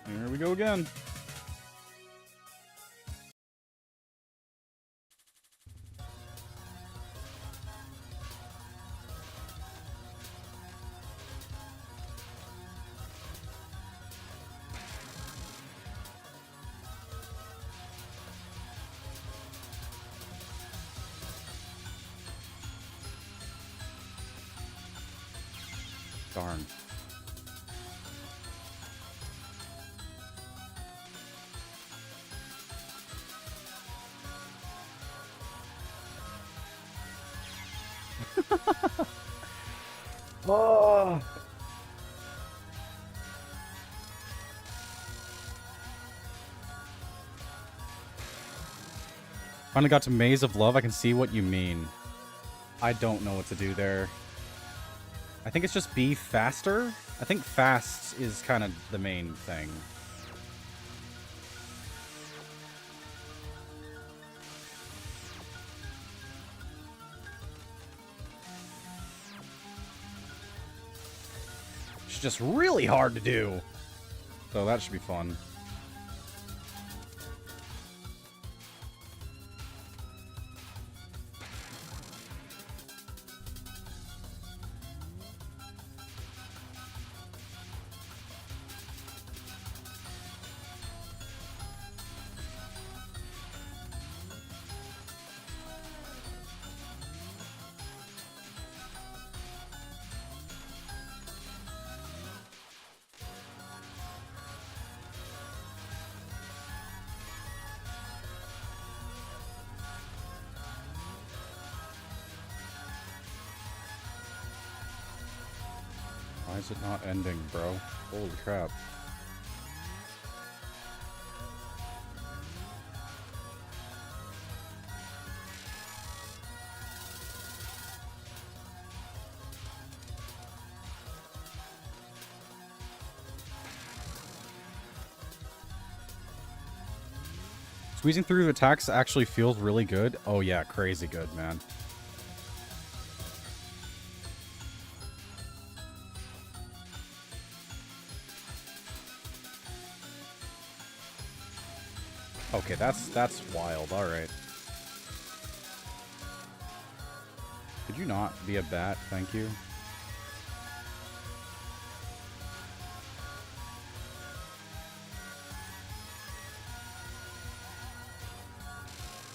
Here we go again. Darn. Oh. Finally got to Maze of Love. I can see what you mean. I don't know what to do there. I think it's just be faster. I think fast is kind of the main thing. It's just really hard to do. So that should be fun. Why is it not ending, bro? Holy crap. Squeezing through attacks actually feels really good. Oh yeah, crazy good, man. Okay, that's wild. All right. Could you not be a bat? Thank you.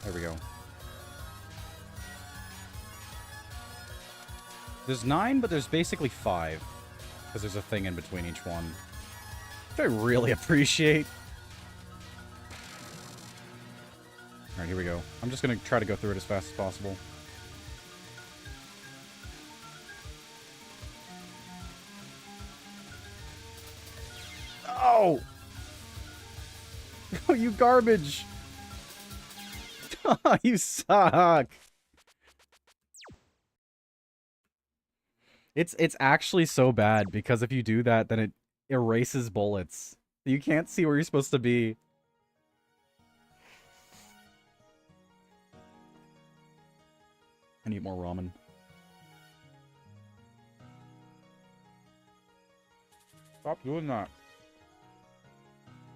There we go. There's 9, but there's basically 5. Because there's a thing in between each one. Which I really appreciate. Alright, here we go. I'm just going to try to go through it as fast as possible. Oh! Oh, you garbage! You suck! It's actually so bad, because if you do that, then it erases bullets. You can't see where you're supposed to be. I need more ramen. Stop doing that.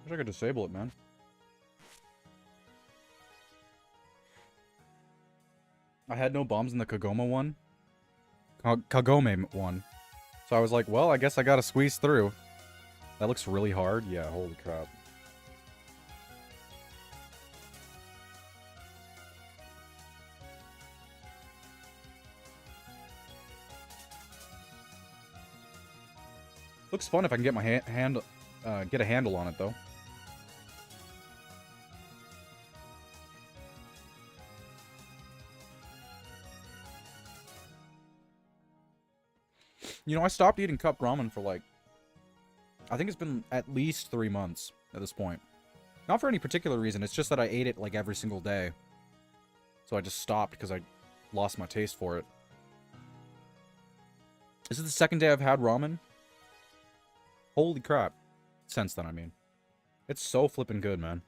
Wish I could disable it, man. I had no bombs in the Kagome one. Kagome one. So I was like, well, I guess I gotta squeeze through. That looks really hard. Yeah, holy crap. Looks fun if I can get my get a handle on it, though. You know, I stopped eating cup ramen for like, I think it's been at least 3 months at this point. Not for any particular reason, it's just that I ate it like every single day. So I just stopped because I lost my taste for it. This is the second day I've had ramen. Holy crap. Since then, I mean. It's so flippin' good, man.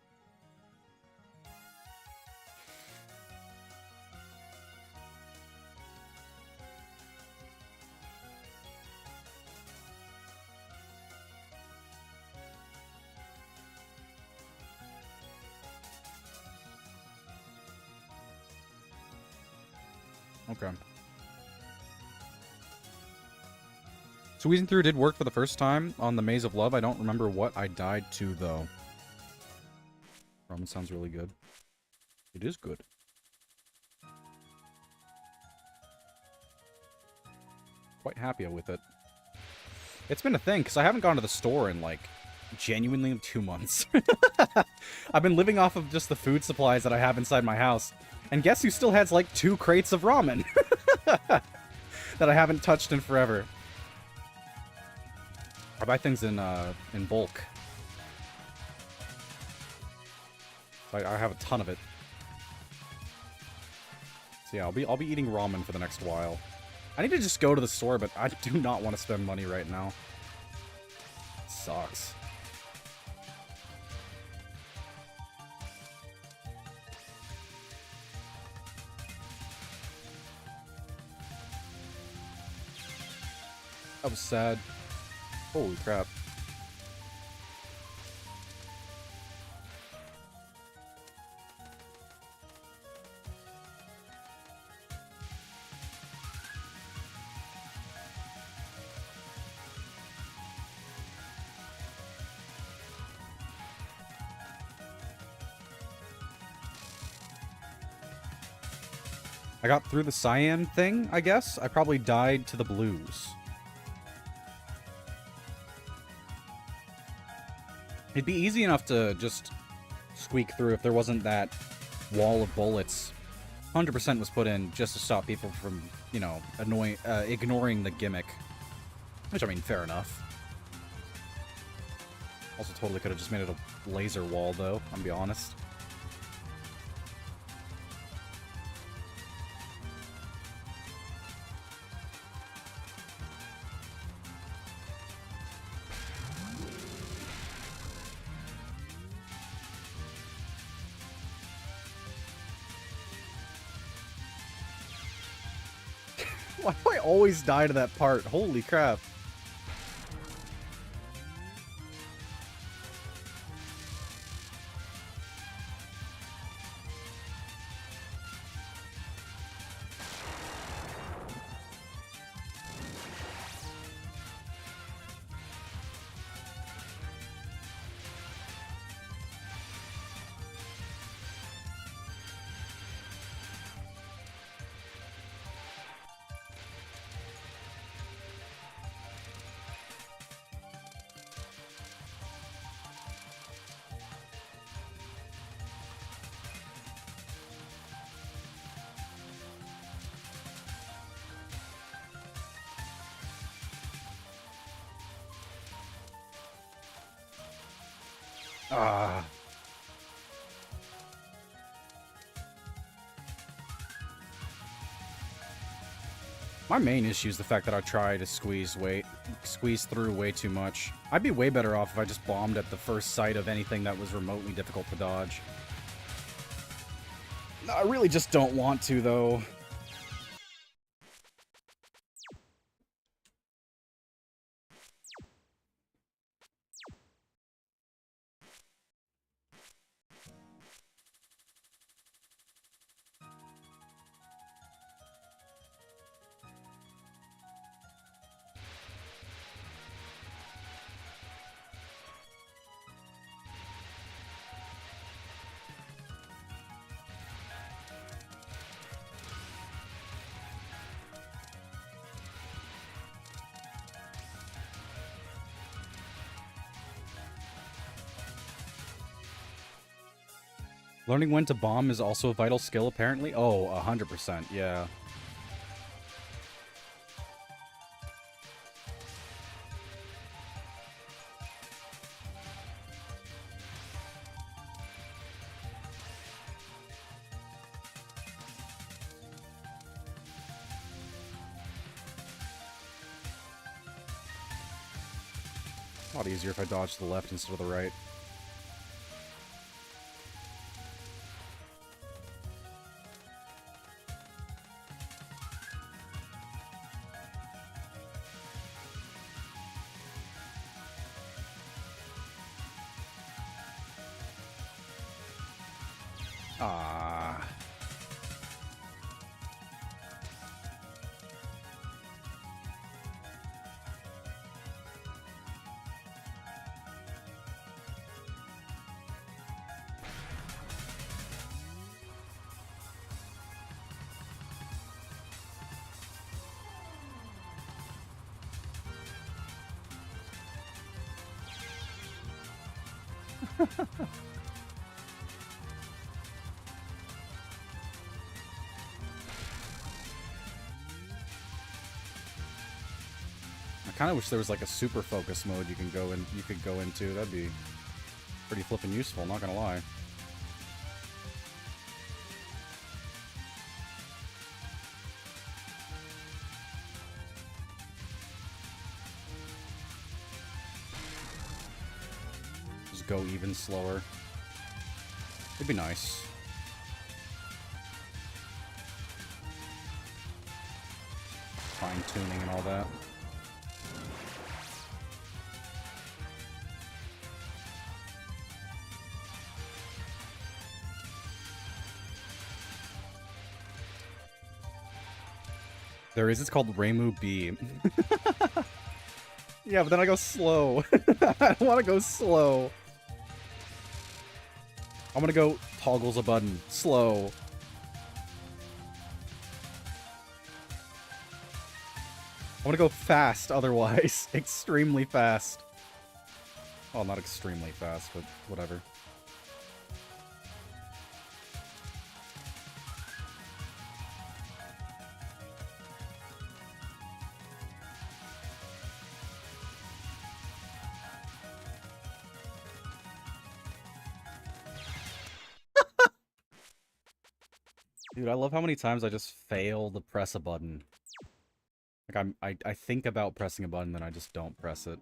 Okay. Squeezing through did work for the first time on the Maze of Love. I don't remember what I died to, though. Ramen sounds really good. It is good. Quite happy with it. It's been a thing, because I haven't gone to the store in, like, genuinely 2 months. I've been living off of just the food supplies that I have inside my house. And guess who still has, like, 2 crates of ramen? That I haven't touched in forever. I buy things in bulk. I have a ton of it. So yeah, I'll be eating ramen for the next while. I need to just go to the store, but I do not want to spend money right now. It sucks. That was sad. Holy crap. I got through the cyan thing, I guess. I probably died to the blues. It'd be easy enough to just squeak through if there wasn't that wall of bullets. 100% was put in just to stop people from, you know, ignoring the gimmick. Which, I mean, fair enough. Also totally could have just made it a laser wall, though, I'll be honest. Why do I always die to that part? Holy crap. Ah. My main issue is the fact that I try to squeeze through way too much. I'd be way better off if I just bombed at the first sight of anything that was remotely difficult to dodge. No, I really just don't want to, though. Learning when to bomb is also a vital skill, apparently? Oh, 100%, yeah. A lot easier if I dodge to the left instead of the right. I kind of wish there was like a super focus mode you could go into. That'd be pretty flippin' useful, not gonna lie. Just go even slower. It'd be nice. Fine tuning and all that. There is, it's called Reimu B. Yeah, but then I go slow. I don't want to go slow. I'm gonna go toggles a button. Slow. I want to go fast otherwise. Extremely fast. Well, not extremely fast, but whatever. Dude, I love how many times I just fail to press a button. Like I think about pressing a button, then I just don't press it.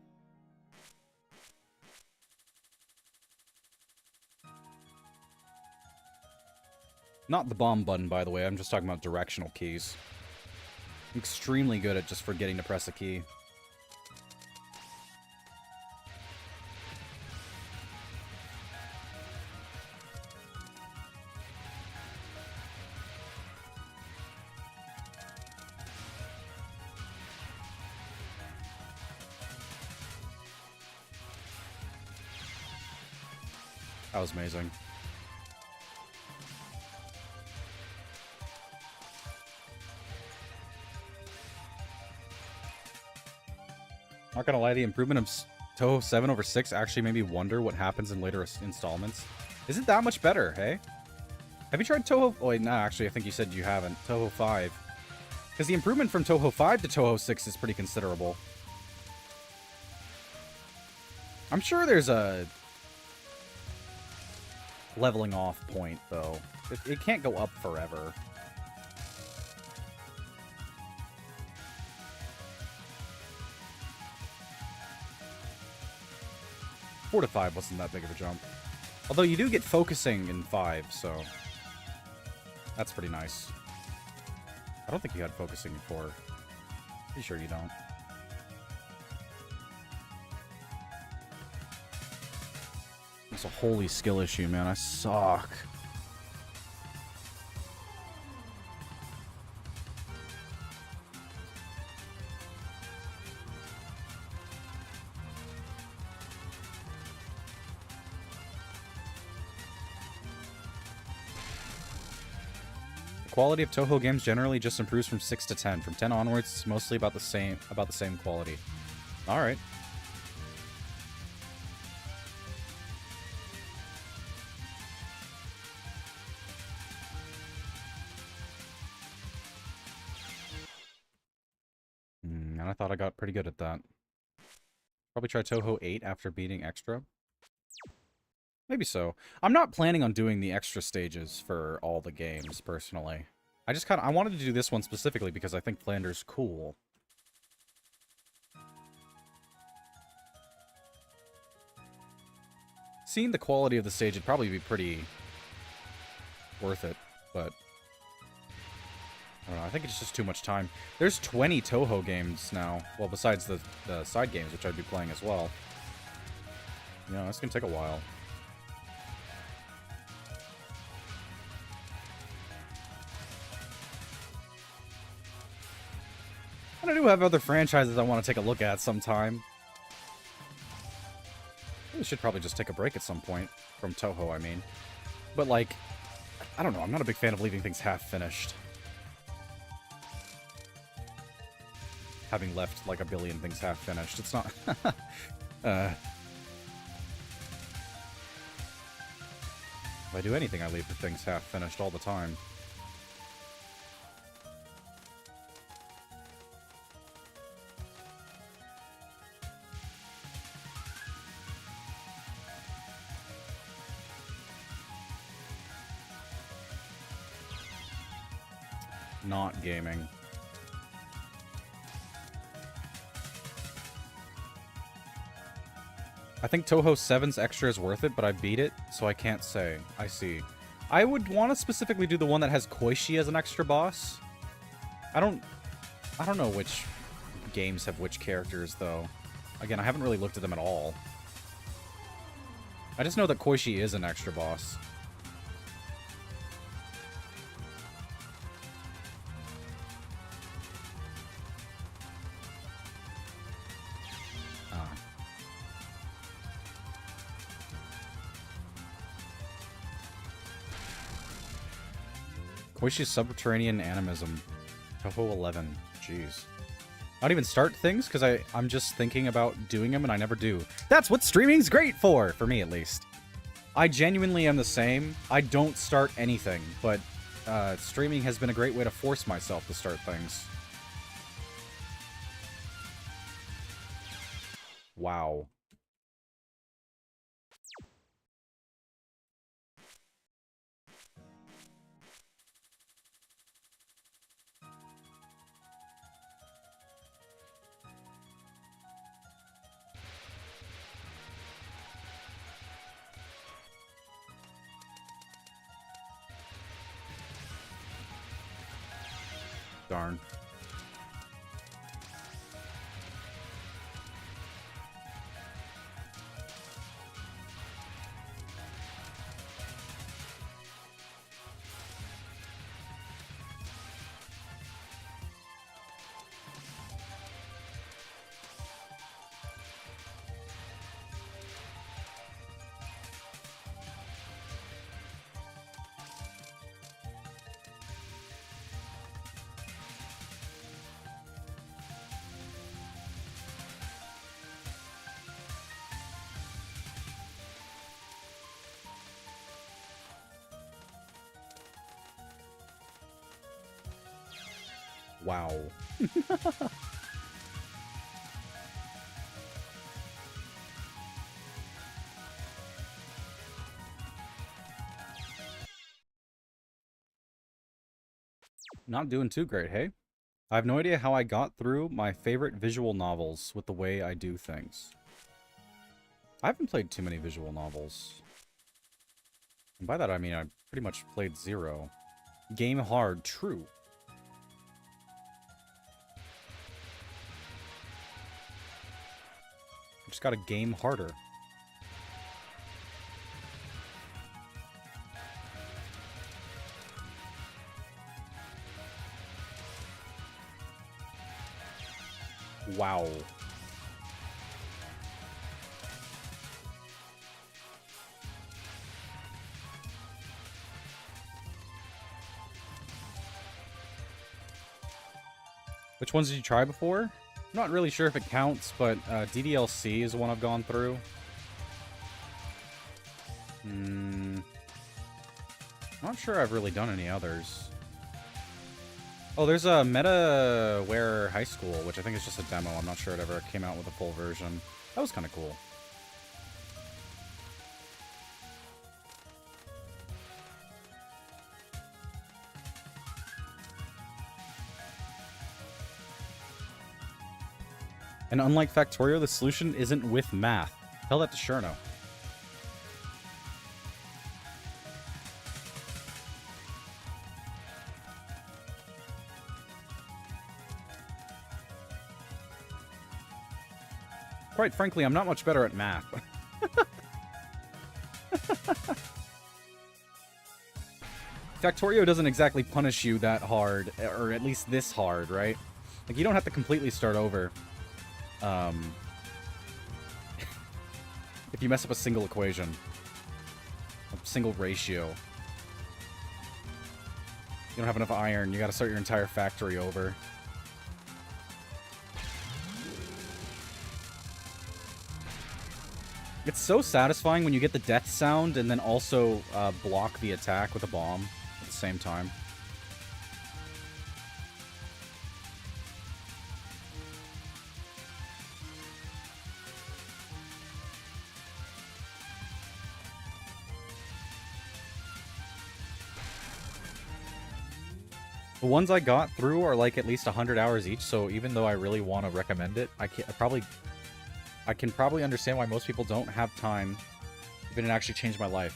Not the bomb button, by the way. I'm just talking about directional keys. I'm extremely good at just forgetting to press a key. That was amazing. Not gonna lie, the improvement of Touhou 7 over 6 actually made me wonder what happens in later installments. Is it that much better, hey? Have you tried Touhou... Oh, wait, no, actually, I think you said you haven't. Touhou 5. Because the improvement from Touhou 5 to Touhou 6 is pretty considerable. I'm sure there's a leveling off point, though. It can't go up forever. Four to 5 wasn't that big of a jump. Although you do get focusing in 5, so that's pretty nice. I don't think you had focusing in 4. Pretty sure you don't. It's a holy skill issue, man. I suck. Quality of Touhou games generally just improves from 6 to 10. From 10 onwards, it's mostly about the same quality. All right. And I thought I got pretty good at that. Probably try Touhou 8 after beating Extra. Maybe so. I'm not planning on doing the extra stages for all the games, personally. I wanted to do this one specifically because I think Flandre's cool. Seeing the quality of the stage would probably be pretty worth it, but I don't know, I think it's just too much time. There's 20 Touhou games now, well, besides the side games, which I'd be playing as well. You know, it's gonna take a while. And I do have other franchises I want to take a look at sometime. We should probably just take a break at some point. From Touhou, I mean. But, like, I don't know. I'm not a big fan of leaving things half-finished. Having left, like, a billion things half-finished. It's not... If I do anything, I leave the things half finished all the time. Not gaming. I think Touhou 7's extra is worth it, but I beat it, so I can't say. I see. I would want to specifically do the one that has Koishi as an extra boss. I don't know which games have which characters, though. Again, I haven't really looked at them at all. I just know that Koishi is an extra boss. Koishi's Subterranean Animism. Touhou 11. Jeez. I don't even start things because I'm just thinking about doing them and I never do. That's what streaming's great for me at least. I genuinely am the same. I don't start anything, but streaming has been a great way to force myself to start things. Wow. Darn. Wow. Not doing too great, hey? I have no idea how I got through my favorite visual novels with the way I do things. I haven't played too many visual novels. And by that I mean I pretty much played 0. Game hard, true. Just gotta game harder. Wow. Which ones did you try before? I'm not really sure if it counts, but DDLC is the one I've gone through. Not sure I've really done any others. Oh, there's a MetaWare High School, which I think is just a demo. I'm not sure it ever came out with a full version. That was kind of cool. And unlike Factorio, the solution isn't with math. Tell that to Cherno. Quite frankly, I'm not much better at math. Factorio doesn't exactly punish you that hard, or at least this hard, right? Like, you don't have to completely start over. If you mess up a single equation. A single ratio. You don't have enough iron, you gotta start your entire factory over. It's so satisfying when you get the death sound and then also block the attack with a bomb at the same time. The ones I got through are like at least 100 hours each, so even though I really want to recommend it, I can probably understand why most people don't have time, even it actually changed my life.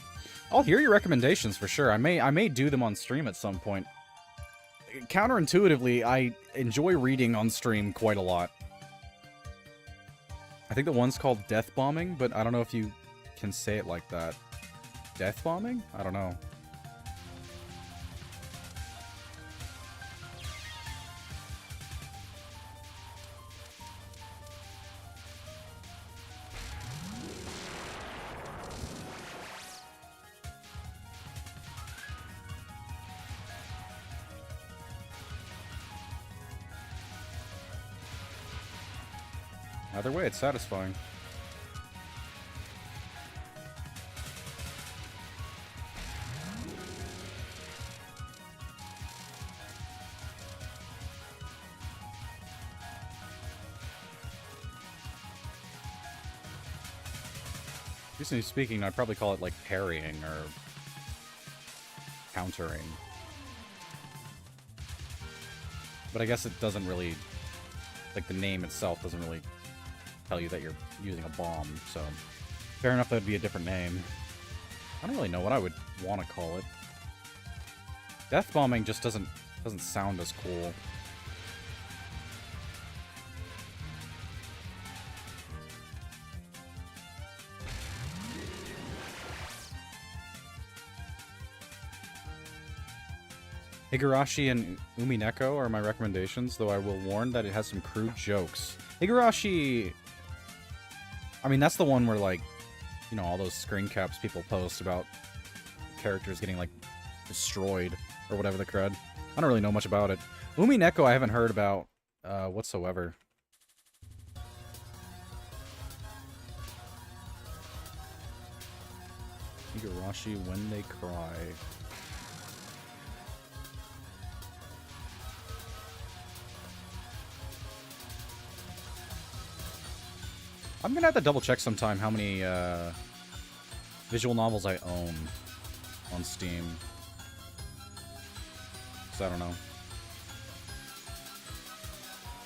I'll hear your recommendations for sure. I may do them on stream at some point. Counterintuitively, I enjoy reading on stream quite a lot. I think the one's called Death Bombing, but I don't know if you can say it like that. Death Bombing? I don't know. Either way, it's satisfying. Recently speaking, I'd probably call it like parrying or countering. But I guess it doesn't really, like the name itself doesn't really tell you that you're using a bomb, so fair enough that'd be a different name. I don't really know what I would want to call it. Death bombing just doesn't sound as cool. Higurashi and Umineko are my recommendations, though I will warn that it has some crude jokes. Higurashi, I mean, that's the one where, like, you know, all those screen caps people post about characters getting, like, destroyed or whatever the crud. I don't really know much about it. Umineko I haven't heard about whatsoever. Higurashi When They Cry. I'm gonna have to double check sometime how many visual novels I own on Steam. So I don't know.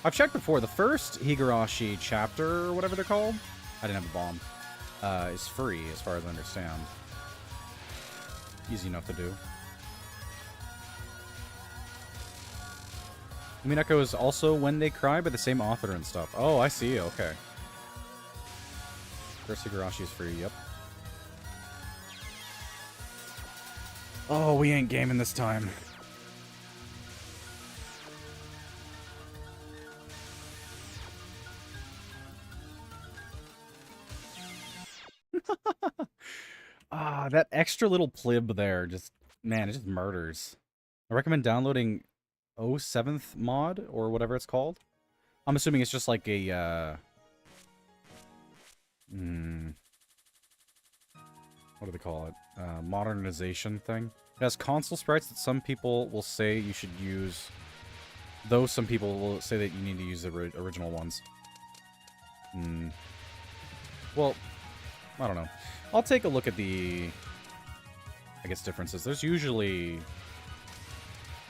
I've checked before. The first Higurashi chapter, or whatever they're called, I didn't have a bomb, is free as far as I understand. Easy enough to do. Umineko is also When They Cry by the same author and stuff. Oh, I see. Okay. First Higurashi is free, yep. Oh, we ain't gaming this time. Ah, that extra little plib there, just, man, it just murders. I recommend downloading 07th mod, or whatever it's called. I'm assuming it's just like a, what do they call it? Modernization thing. It has console sprites that some people will say you should use, though some people will say that you need to use the original ones. Well, I don't know. I'll take a look at the, I guess, differences. There's usually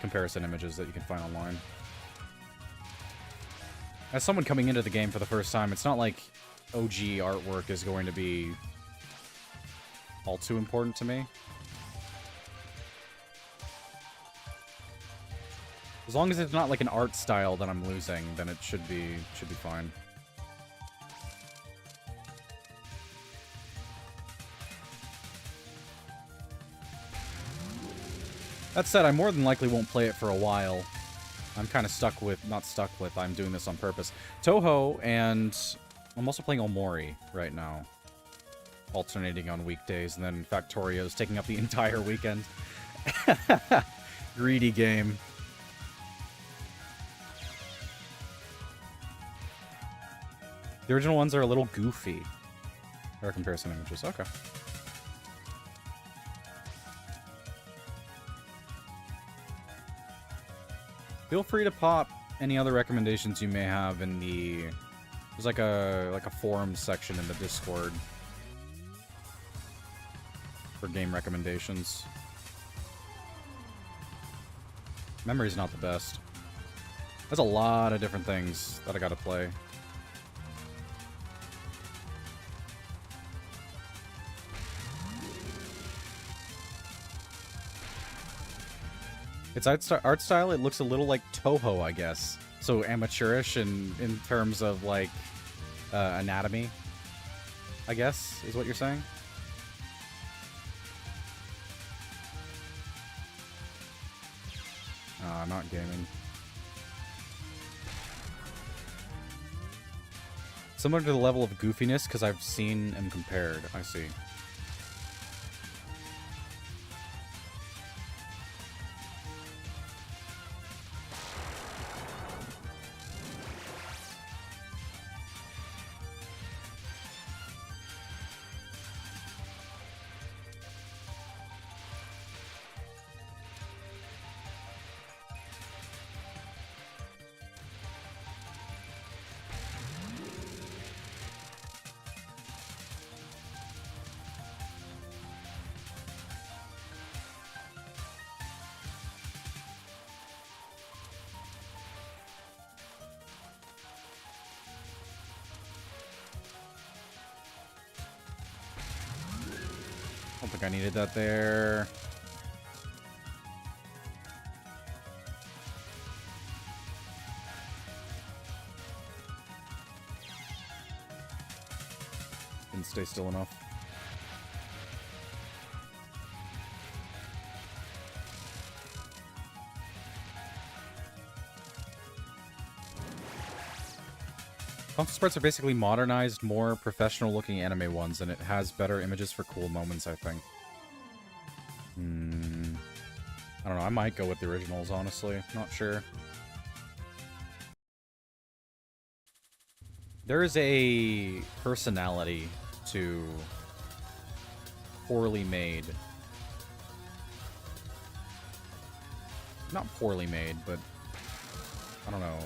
comparison images that you can find online. As someone coming into the game for the first time, it's not like OG artwork is going to be all too important to me. As long as it's not like an art style that I'm losing, then it should be fine. That said, I more than likely won't play it for a while. I'm kind of stuck with, not stuck with, I'm doing this on purpose. Touhou, and I'm also playing Omori right now. Alternating on weekdays, and then Factorio's taking up the entire weekend. Greedy game. The original ones are a little goofy. Or comparison images. Okay. Feel free to pop any other recommendations you may have in the... There's like a forum section in the Discord for game recommendations. Memory's not the best. There's a lot of different things that I gotta play. Its art style, it looks a little like Touhou, I guess. So amateurish in terms of, like, anatomy, I guess, is what you're saying? Not gaming. Similar to the level of goofiness, because I've seen and compared. I see. I don't think I needed that there. Didn't stay still enough. Console sprites are basically modernized, more professional-looking anime ones, and it has better images for cool moments, I think. I don't know, I might go with the originals, honestly. Not sure. There is a personality to poorly made. Not poorly made, but I don't know.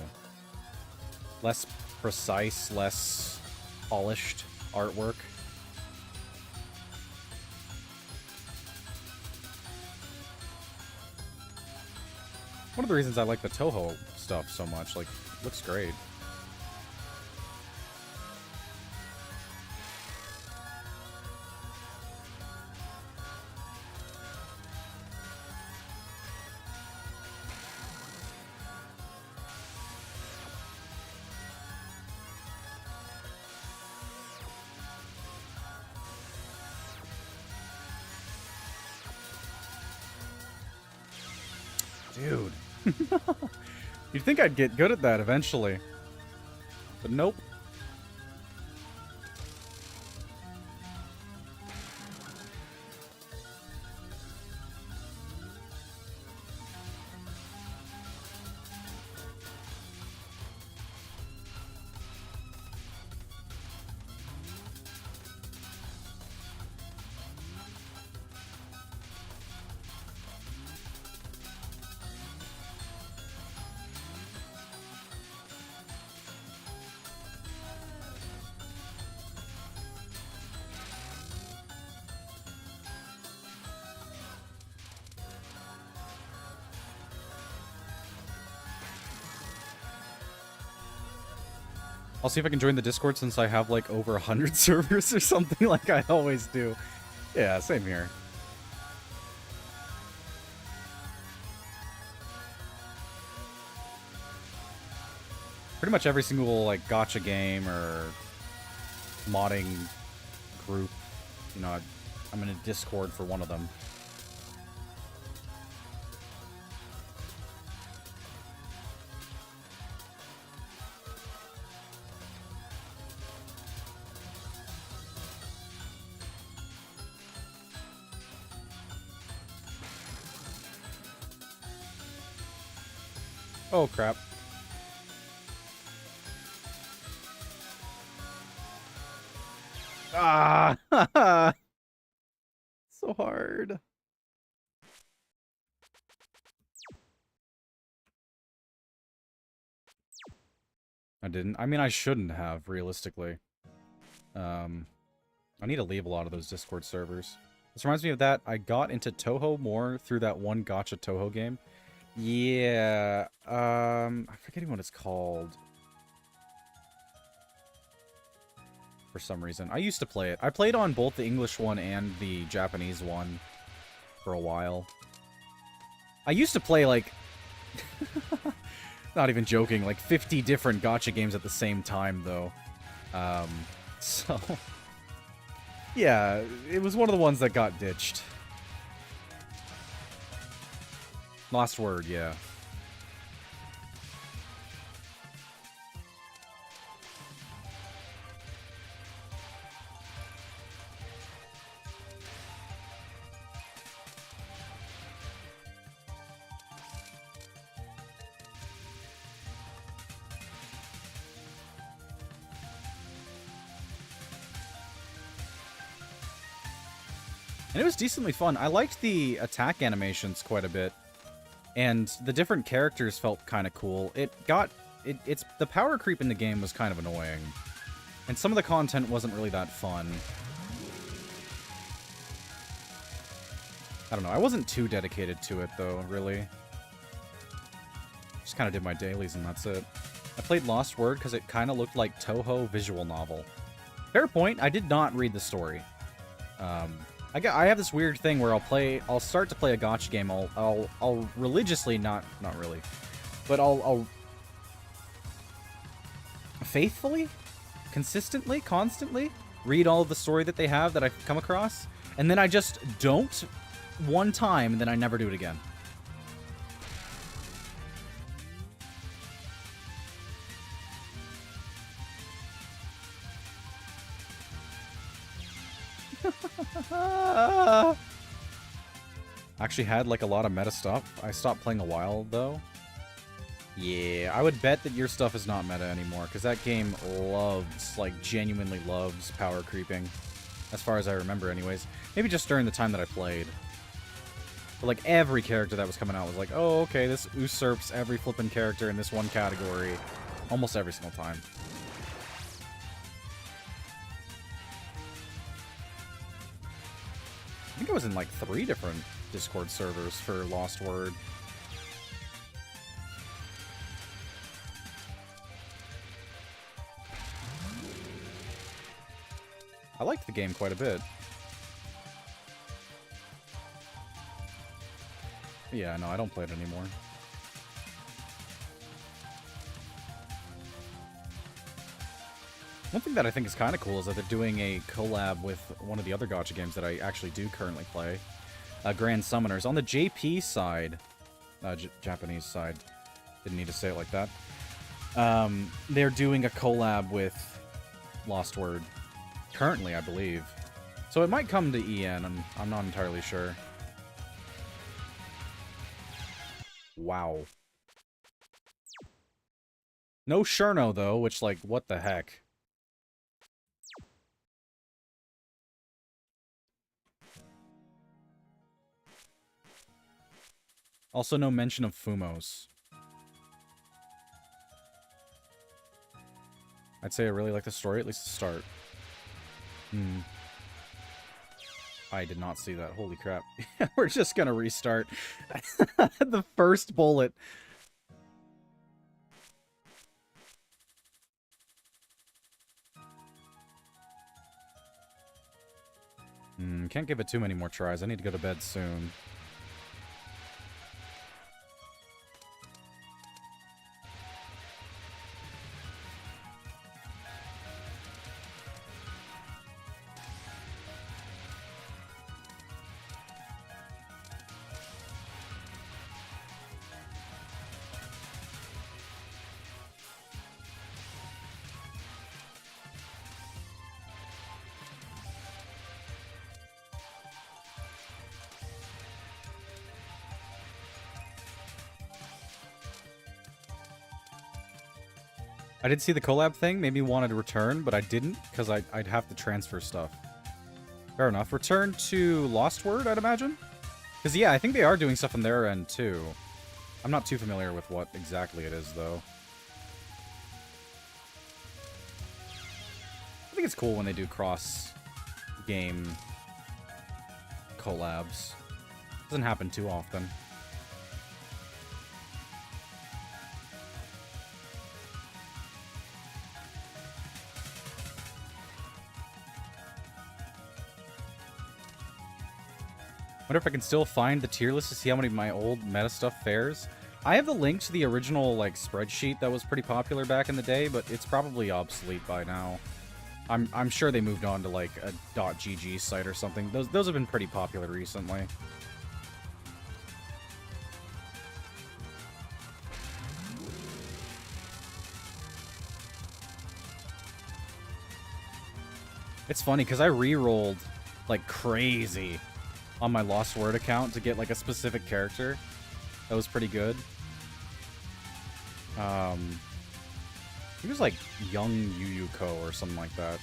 Less precise, less polished artwork. One of the reasons I like the Touhou stuff so much, like, it looks great. Dude. You'd think I'd get good at that eventually. But nope. I'll see if I can join the Discord since I have like over 100 servers or something like I always do. Yeah, same here. Pretty much every single like gacha game or modding group, you know, I'm in a Discord for one of them. Oh, crap. Ah! So hard. I didn't. I mean, I shouldn't have, realistically. I need to leave a lot of those Discord servers. This reminds me of that. I got into Touhou more through that one gacha Touhou game. Yeah. I'm forgetting what it's called. For some reason. I used to play it. I played on both the English one and the Japanese one for a while. I used to play, like... not even joking, like 50 different gacha games at the same time, though. So... yeah, it was one of the ones that got ditched. Lost Word, yeah. And it was decently fun. I liked the attack animations quite a bit. And the different characters felt kind of cool. It's the power creep in the game was kind of annoying. And some of the content wasn't really that fun. I don't know. I wasn't too dedicated to it, though, really. Just kind of did my dailies, and that's it. I played Lost Word because it kind of looked like Touhou visual novel. Fair point. I did not read the story. I have this weird thing where I'll start to play a gacha game. I'll religiously, not really, but I'll faithfully, consistently, constantly read all of the story that they have that I've come across, and then I just don't one time, and then I never do it again. Actually had like a lot of meta stuff. I stopped playing a while though. Yeah, I would bet that your stuff is not meta anymore, because that game loves, like, genuinely loves power creeping. As far as I remember anyways. Maybe just during the time that I played. But like every character that was coming out was like, oh, okay, this usurps every flippin' character in this one category. Almost every single time. I think I was in like 3 different Discord servers for Lost Word. I liked the game quite a bit. Yeah, no, I don't play it anymore. One thing that I think is kind of cool is that they're doing a collab with one of the other gacha games that I actually do currently play. Grand Summoners. On the JP side, Japanese side, didn't need to say it like that, they're doing a collab with Lost Word. Currently, I believe. So it might come to EN, I'm not entirely sure. Wow. No Cherno, though, which, like, what the heck? Also, no mention of Fumos. I'd say I really like the story, at least the start. I did not see that. Holy crap. We're just gonna restart. The first bullet. Can't give it too many more tries. I need to go to bed soon. I did see the collab thing, made me want to return, but I didn't, because I'd have to transfer stuff. Fair enough. Return to Lost Word, I'd imagine? Because, yeah, I think they are doing stuff on their end, too. I'm not too familiar with what exactly it is, though. I think it's cool when they do cross-game collabs. Doesn't happen too often. Wonder if I can still find the tier list to see how many of my old meta stuff fares. I have the link to the original, like, spreadsheet that was pretty popular back in the day, but it's probably obsolete by now. I'm sure they moved on to, like, a .gg site or something. Those have been pretty popular recently. It's funny, because I re-rolled like crazy on my Lost Word account to get, like, a specific character. That was pretty good. He was, like, young Yu Ko or something like that.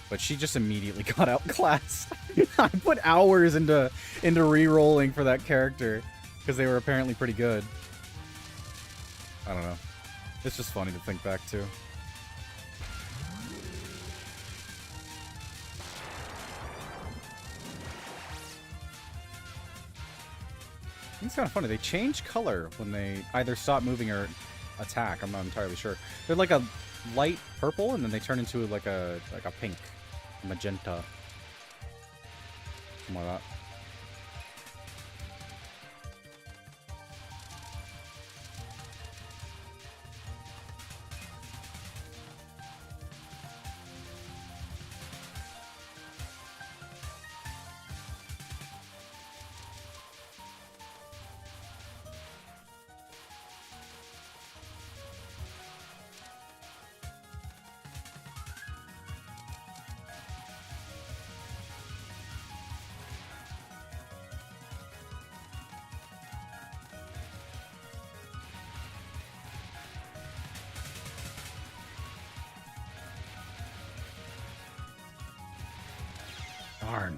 But she just immediately got outclassed. I put hours into re-rolling for that character, because they were apparently pretty good. I don't know. It's just funny to think back to. It's kind of funny. They change color when they either stop moving or attack. I'm not entirely sure. They're like a light purple, and then they turn into like a pink, magenta, something like that. Darn.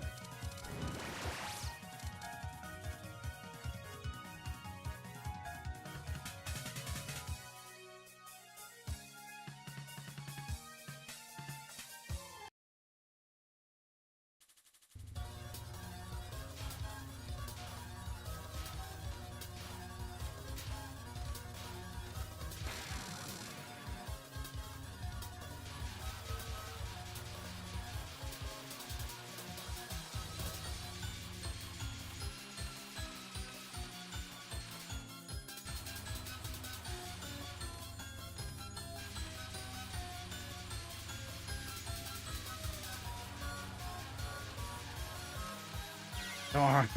Darn.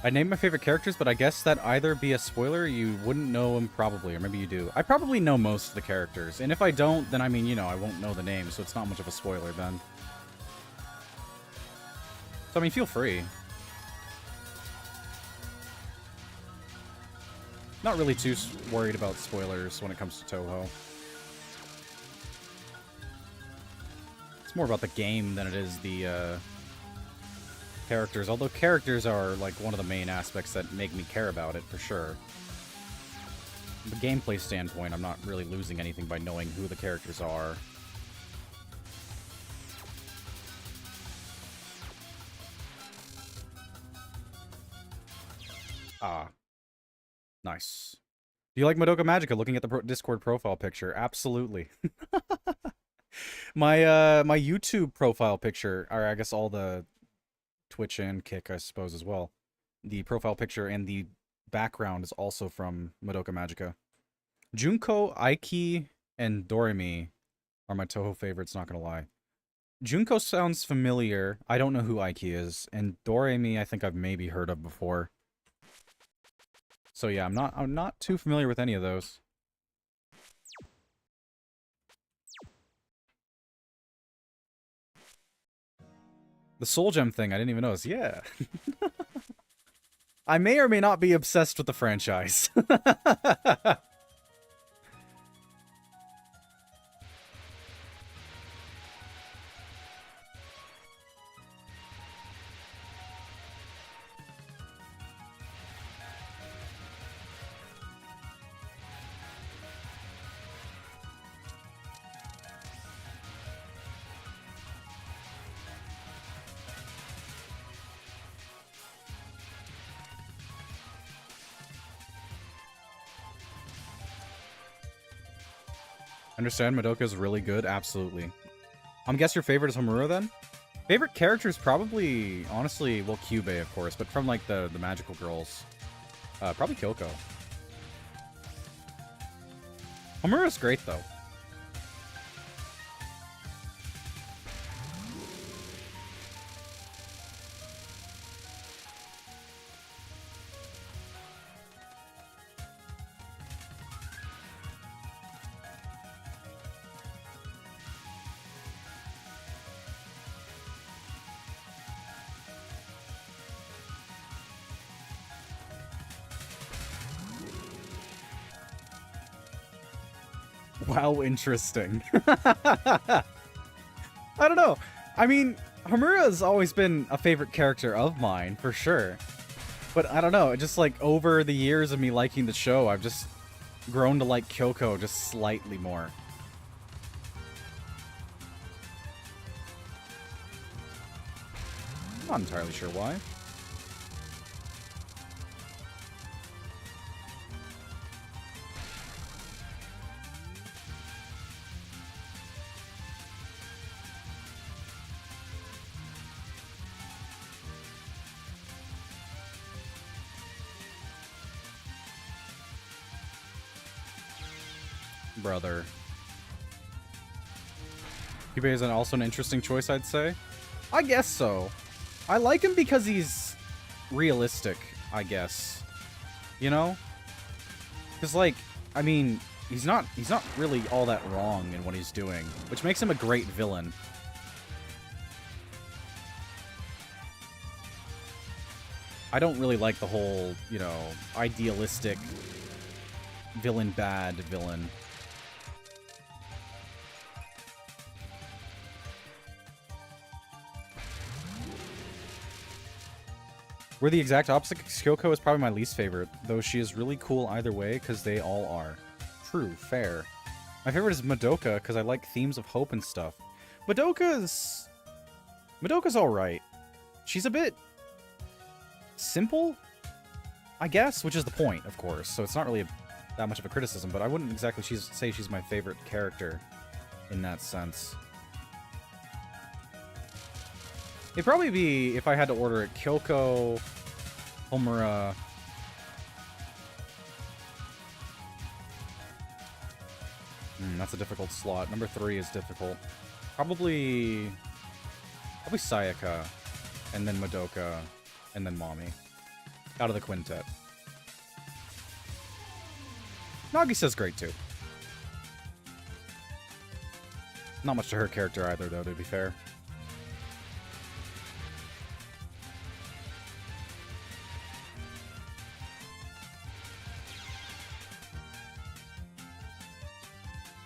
I named my favorite characters, but I guess that either be a spoiler, you wouldn't know them probably, or maybe you do. I probably know most of the characters, and if I don't, then I mean, you know, I won't know the name, so it's not much of a spoiler then. So, I mean, feel free. Not really too worried about spoilers when it comes to Touhou. It's more about the game than it is the, characters, although characters are, like, one of the main aspects that make me care about it, for sure. From the gameplay standpoint, I'm not really losing anything by knowing who the characters are. Ah. Nice. Do you like Madoka Magica? Looking at the Discord profile picture. Absolutely. My YouTube profile picture, or I guess all the Twitch and Kick, I suppose, as well. The profile picture and the background is also from Madoka Magica. Junko, Aiki, and Doremi are my Touhou favorites, not gonna lie. Junko sounds familiar. I don't know who Aiki is. And Doremi, I think I've maybe heard of before. So yeah, I'm not too familiar with any of those. The Soul Gem thing, I didn't even notice. Yeah. I may or may not be obsessed with the franchise. Understand Madoka is really good? Absolutely. I'm guess your favorite is Homura then? Favorite character is probably, honestly, well, Kyubey, of course, but from, like, the magical girls. Probably Kyoko. Homura's great, though. Wow, interesting. I don't know. I mean, Homura's always been a favorite character of mine, for sure. But I don't know, just like over the years of me liking the show, I've just grown to like Kyoko just slightly more. I'm not entirely sure why. Brother. Kyubey is also an interesting choice, I'd say. I guess so. I like him because he's realistic, I guess. You know? Because, like, I mean, he's not really all that wrong in what he's doing, which makes him a great villain. I don't really like the whole, you know, idealistic bad villain. We're the exact opposite. Kyoko is probably my least favorite, though she is really cool either way, because they all are. True, fair. My favorite is Madoka, because I like themes of hope and stuff. Madoka's alright. She's a bit simple, I guess, which is the point, of course, so it's not really that much of a criticism, but I wouldn't exactly say she's my favorite character in that sense. It'd probably be, if I had to order it, Kyoko, Homura. That's a difficult slot. Number 3 is difficult. Probably Sayaka, and then Madoka, and then Mommy. Out of the quintet. Nagisa's great, too. Not much to her character either, though, to be fair.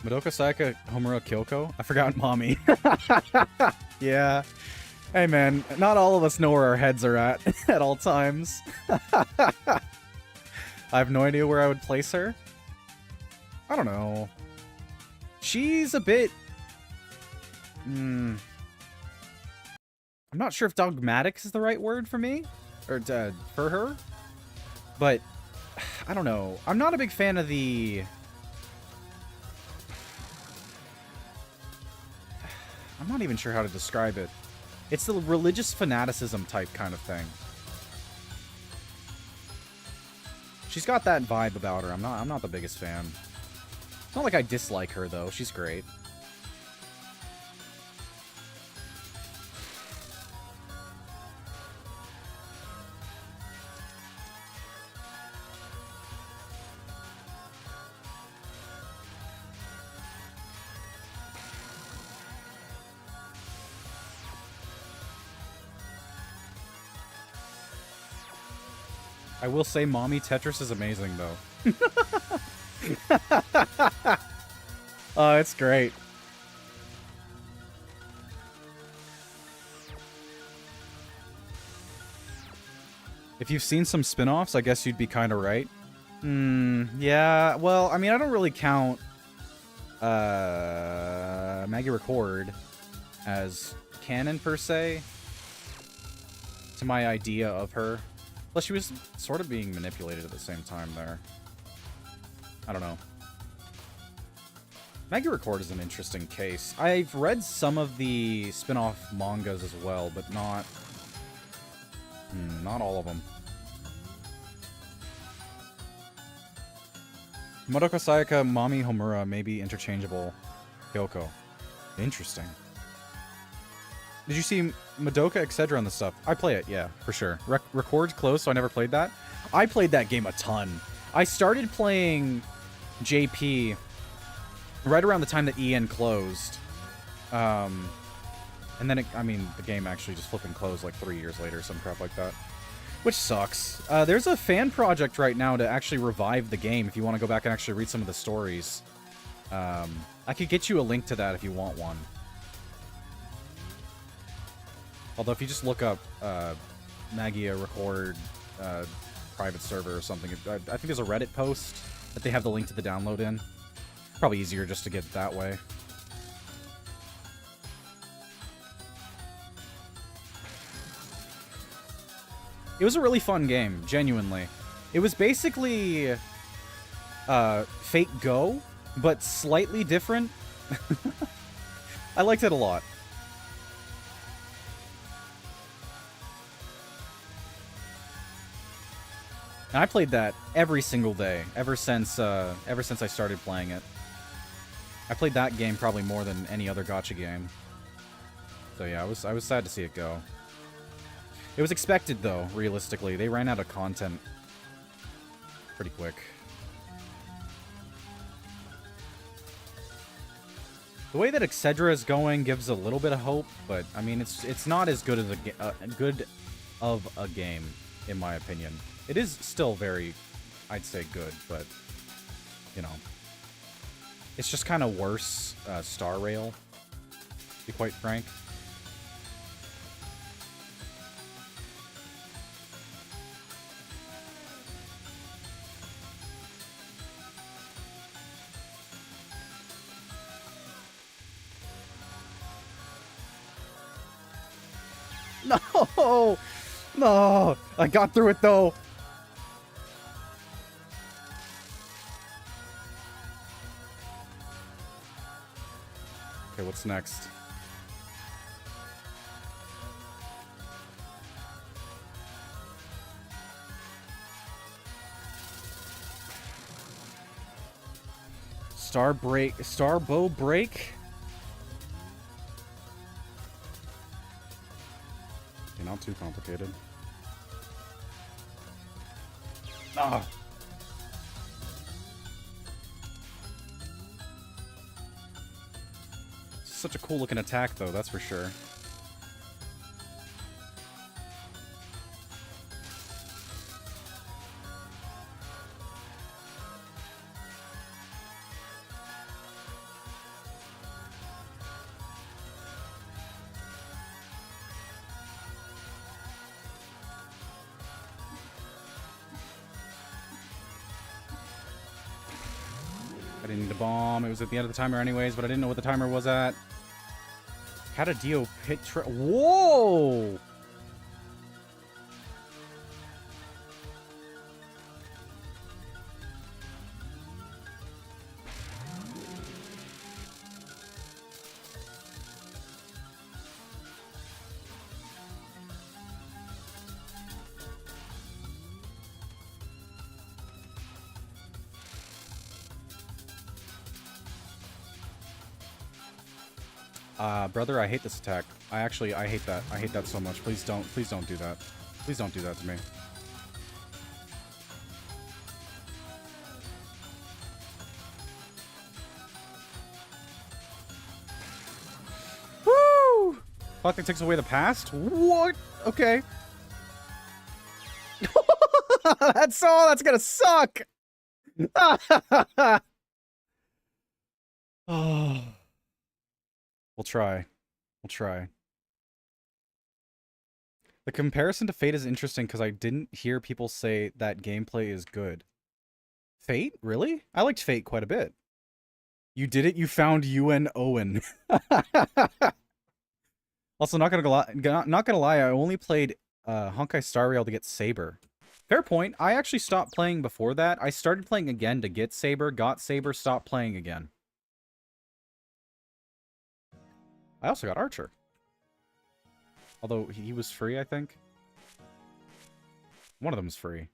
Madoka, Sayaka, Homura, Kyoko? I forgot Mommy. Yeah. Hey, man, not all of us know where our heads are at all times. I have no idea where I would place her. I don't know. She's a bit... I'm not sure if dogmatic is the right word for me. Or for her. But, I don't know. I'm not a big fan of the... I'm not even sure how to describe it. It's the religious fanaticism type kind of thing. She's got that vibe about her. I'm not the biggest fan. It's not like I dislike her though. She's great. I will say Mommy Tetris is amazing, though. Oh, it's great. If you've seen some spin-offs, I guess you'd be kind of right. Yeah, well, I mean, I don't really count Maggie Record as canon, per se, to my idea of her. Plus, she was sort of being manipulated at the same time there. I don't know. Maggie Record is an interesting case. I've read some of the spin-off mangas as well, but not all of them. Madoka Sayaka, Mami Homura may be interchangeable. Kyoko. Interesting. Did you see Madoka Excedra and the stuff? I play it, yeah, for sure. Record's closed, so I never played that. I played that game a ton. I started playing JP right around the time that EN closed. And then, the game actually just flipping closed like 3 years later, some crap like that. Which sucks. There's a fan project right now to actually revive the game if you want to go back and actually read some of the stories. I could get you a link to that if you want one. Although if you just look up Maggie Record private server or something, I think there's a Reddit post that they have the link to the download in. Probably easier just to get it that way. It was a really fun game, genuinely. It was basically Fate Go, but slightly different. I liked it a lot. And I played that every single day, ever since I started playing it. I played that game probably more than any other gacha game. So yeah, I was sad to see it go. It was expected, though, realistically. They ran out of content pretty quick. The way that Excedra is going gives a little bit of hope, but, I mean, it's not as good as good of a game, in my opinion. It is still very, I'd say, good, but, you know. It's just kind of worse Star Rail, to be quite frank. No! No! I got through it, though! Okay, what's next? Starbow Break? Okay, not too complicated. Ah! Such a cool looking attack, though, that's for sure. I didn't need to bomb. It was at the end of the timer anyways, but I didn't know what the timer was at. Catadio Pit Whoa! Brother, I hate this attack. I hate that. I hate that so much. Please don't do that. Please don't do that to me. Woo! Clock that takes away the past? What? Okay. That's gonna suck. Oh. We'll try. We'll try. The comparison to Fate is interesting because I didn't hear people say that gameplay is good. Fate? Really? I liked Fate quite a bit. You did it, you found UN Owen. Also, not gonna lie, I only played Honkai Star Rail to get Saber. Fair point. I actually stopped playing before that. I started playing again to get Saber, got Saber, stopped playing again. I also got Archer. Although he was free, I think. One of them is free.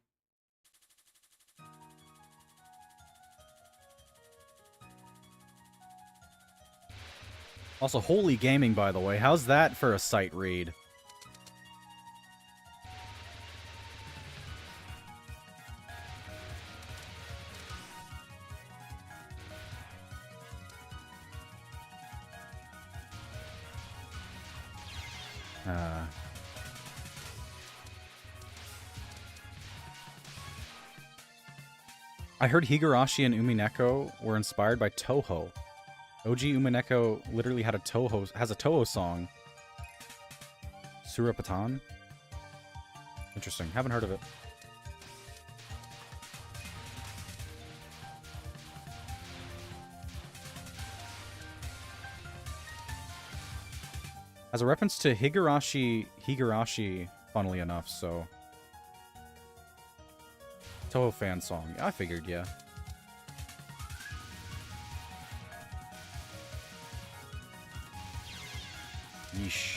Also, Holy Gaming, by the way. How's that for a sight read? I heard Higurashi and Umineko were inspired by Touhou. OG Umineko literally has a Touhou song. Surapatan? Interesting. Haven't heard of it. As a reference to Higurashi, funnily enough, so... Touhou fan song. I figured, yeah. Yeesh.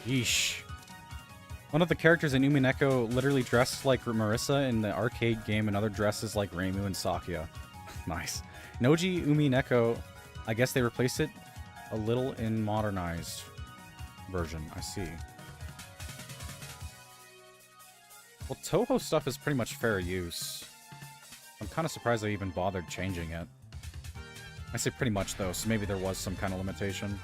Yeesh. One of the characters in Umineko literally dressed like Marissa in the arcade game, and other dresses like Reimu and Sakuya. Nice. Noji Umineko, I guess they replaced it a little in modernized version. I see. Well, Touhou stuff is pretty much fair use. I'm kind of surprised they even bothered changing it. I say pretty much, though, so maybe there was some kind of limitation.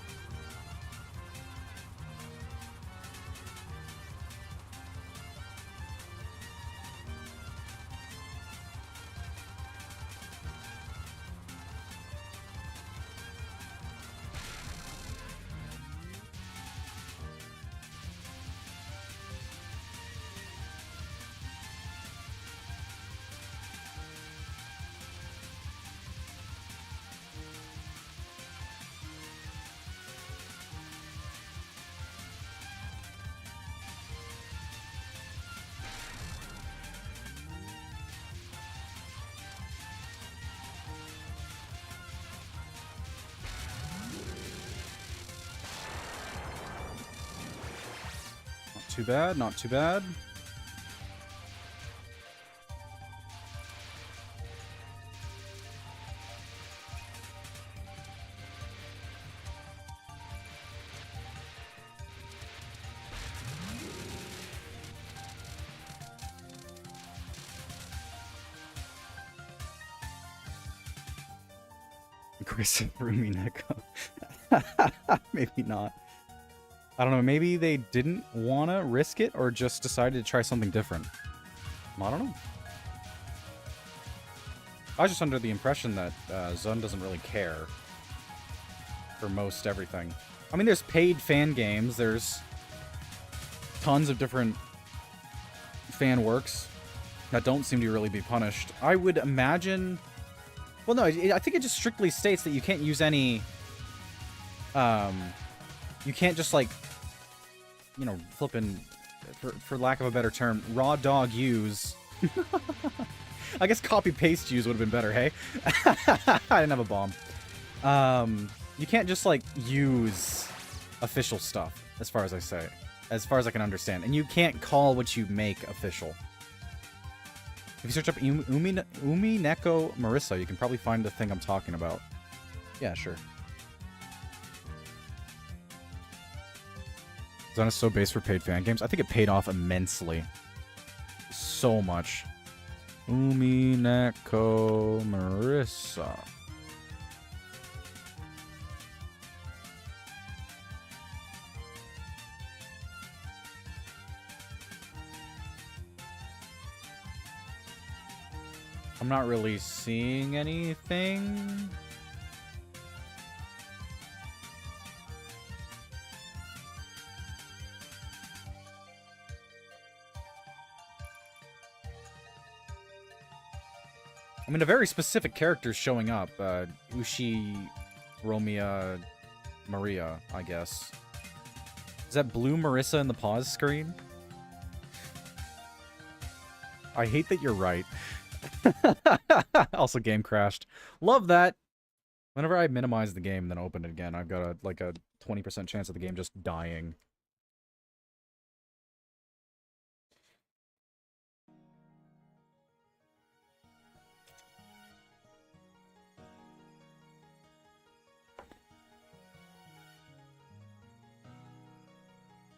Too bad, not too bad. Chris Rumineko. Maybe not. I don't know, maybe they didn't want to risk it or just decided to try something different. I don't know. I was just under the impression that Zun doesn't really care for most everything. I mean, there's paid fan games, there's tons of different fan works that don't seem to really be punished. I would imagine... Well, no, I think it just strictly states that you can't use any... you can't just, like, you know, flipping, for lack of a better term, raw dog use. I guess copy-paste use would have been better, hey? I didn't have a bomb. You can't just, like, use official stuff, as far as I can understand. And you can't call what you make official. If you search up Umi Neko Marissa, you can probably find the thing I'm talking about. Yeah, sure. Zun is so base for paid fan games. I think it paid off immensely. So much. Umi Neko Marissa. I'm not really seeing anything. I mean, a very specific character's showing up. Ushi Romia Maria, I guess. Is that blue Marissa in the pause screen? I hate that you're right. Also, game crashed. Love that. Whenever I minimize the game and then open it again, I've got a 20% chance of the game just dying.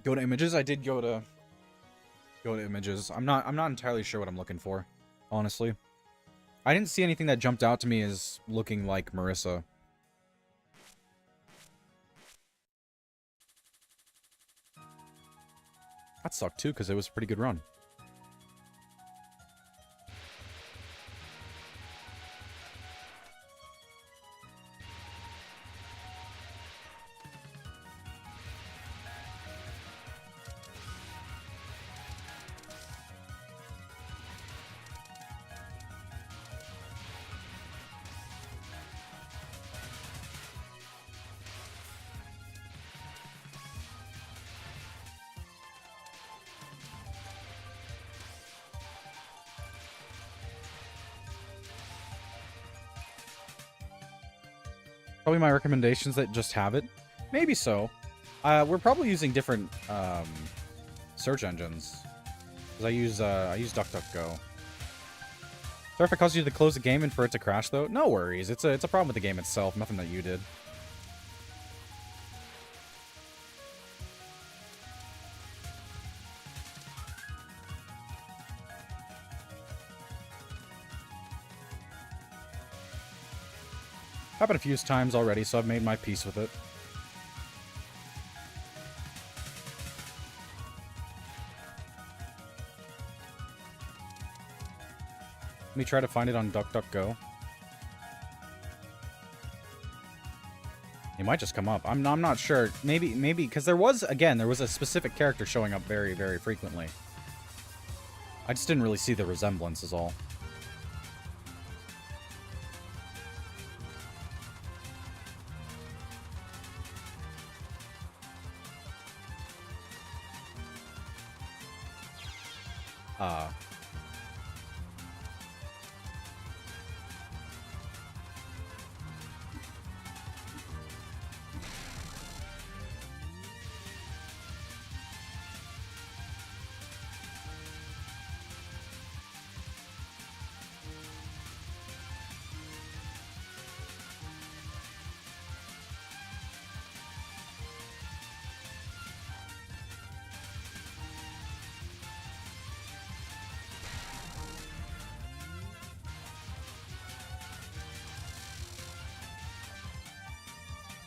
Go to images. I did go to images. I'm not entirely sure what I'm looking for, honestly. I didn't see anything that jumped out to me as looking like Marissa. That sucked too, because it was a pretty good run. Probably my recommendations that just have it. Maybe so. We're probably using different search engines. Because I use DuckDuckGo. Sorry if I caused you to close the game and for it to crash, though. No worries. It's a problem with the game itself. Nothing that you did. Happened a few times already, so I've made my peace with it. Let me try to find it on DuckDuckGo. It might just come up. I'm not sure. Maybe, because there was a specific character showing up very, very frequently. I just didn't really see the resemblance is all.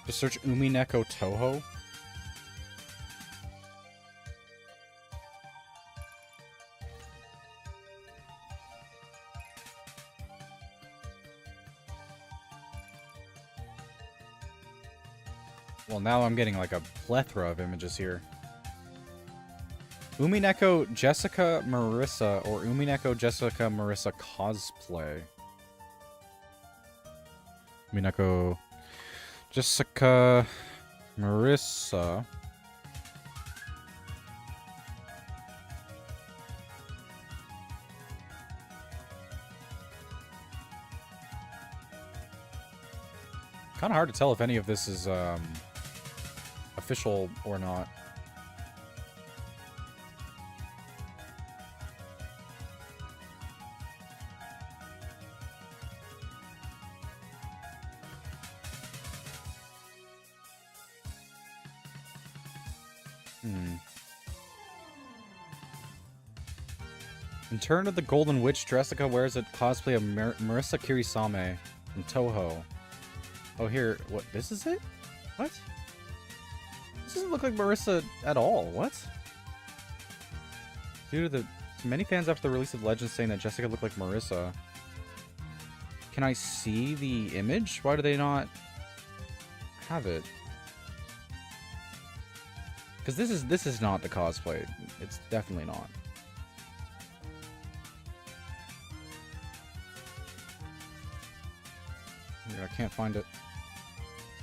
Just search Umi Neko Touhou. Well, now I'm getting like a plethora of images here. Umineko Jessica Marissa or Umineko Jessica Marissa cosplay. Umineko Jessica Marissa. Kind of hard to tell if any of this is official or not. In Turn of the Golden Witch, Jessica wears a cosplay of Marissa Kirisame in Touhou. Oh, here. What? This is it? What? This doesn't look like Marissa at all. What? Due to many fans after the release of Legends saying that Jessica looked like Marissa. Can I see the image? Why do they not have it? Because this is not the cosplay. It's definitely not. I can't find it.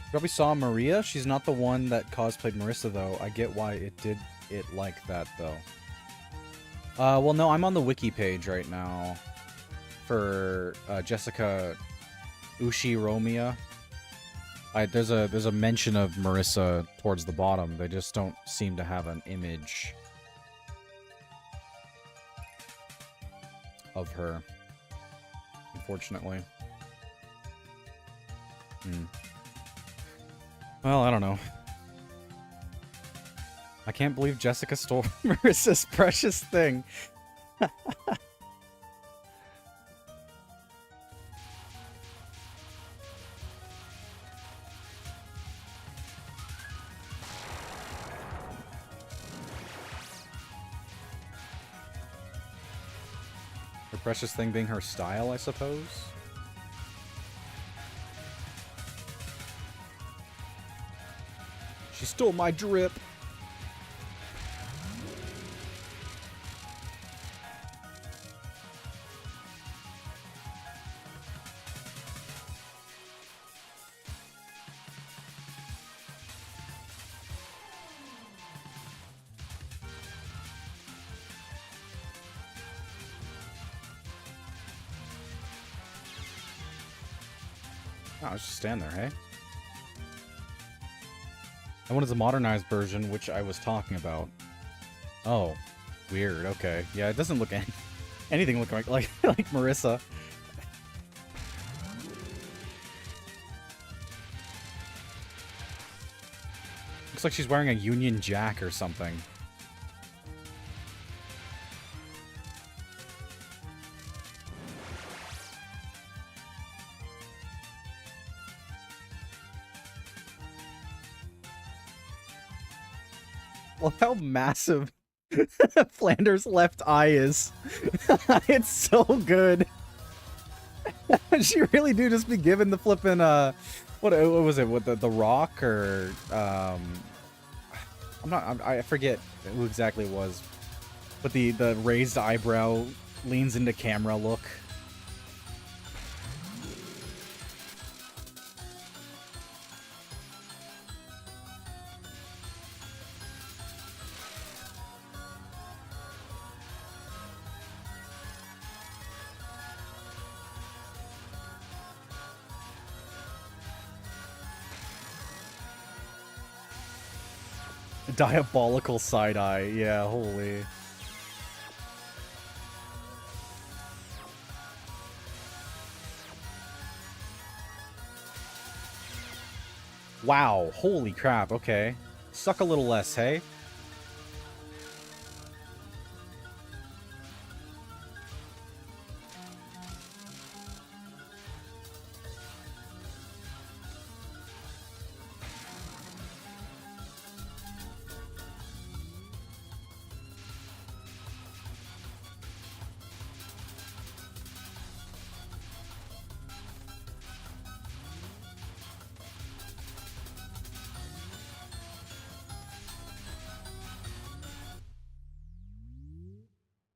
Probably saw Maria. She's not the one that cosplayed Marissa, though. I get why it did it like that, though. Well, no, I'm on the wiki page right now for Jessica Ushiromia. There's a mention of Marissa towards the bottom. They just don't seem to have an image of her, unfortunately. Well, I don't know. I can't believe Jessica stole Marissa's precious thing. Her precious thing being her style, I suppose? She stole my drip. Oh, let's just stand there, hey? I wanted the modernized version, which I was talking about. Oh, weird. Okay, yeah, it doesn't look anything look like Marissa. Looks like she's wearing a Union Jack or something. Well, how massive Flandre's left eye is. It's so good. She really do just be given the flippin' what was it? What the rock or I forget who exactly it was. But the raised eyebrow leans into camera look. Diabolical side eye, yeah, holy. Wow, holy crap, okay. Suck a little less, hey?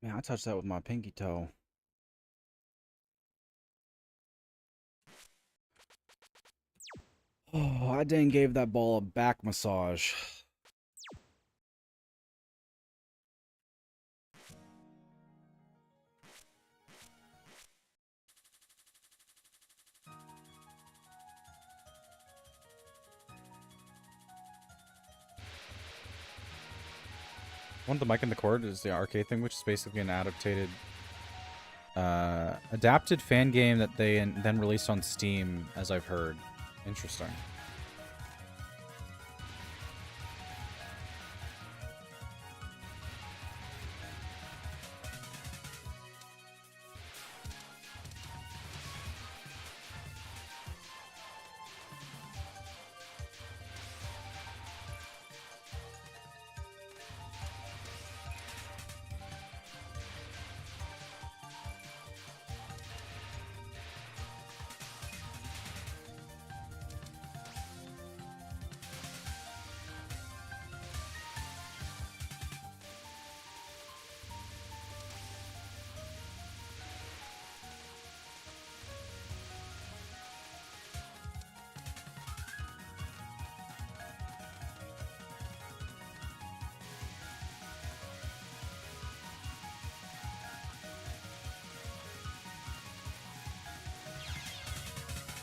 Man, I touched that with my pinky toe. Oh, I dang gave that ball a back massage. One of the mic and the cord is the arcade thing, which is basically an adapted fan game that they then released on Steam, as I've heard. Interesting.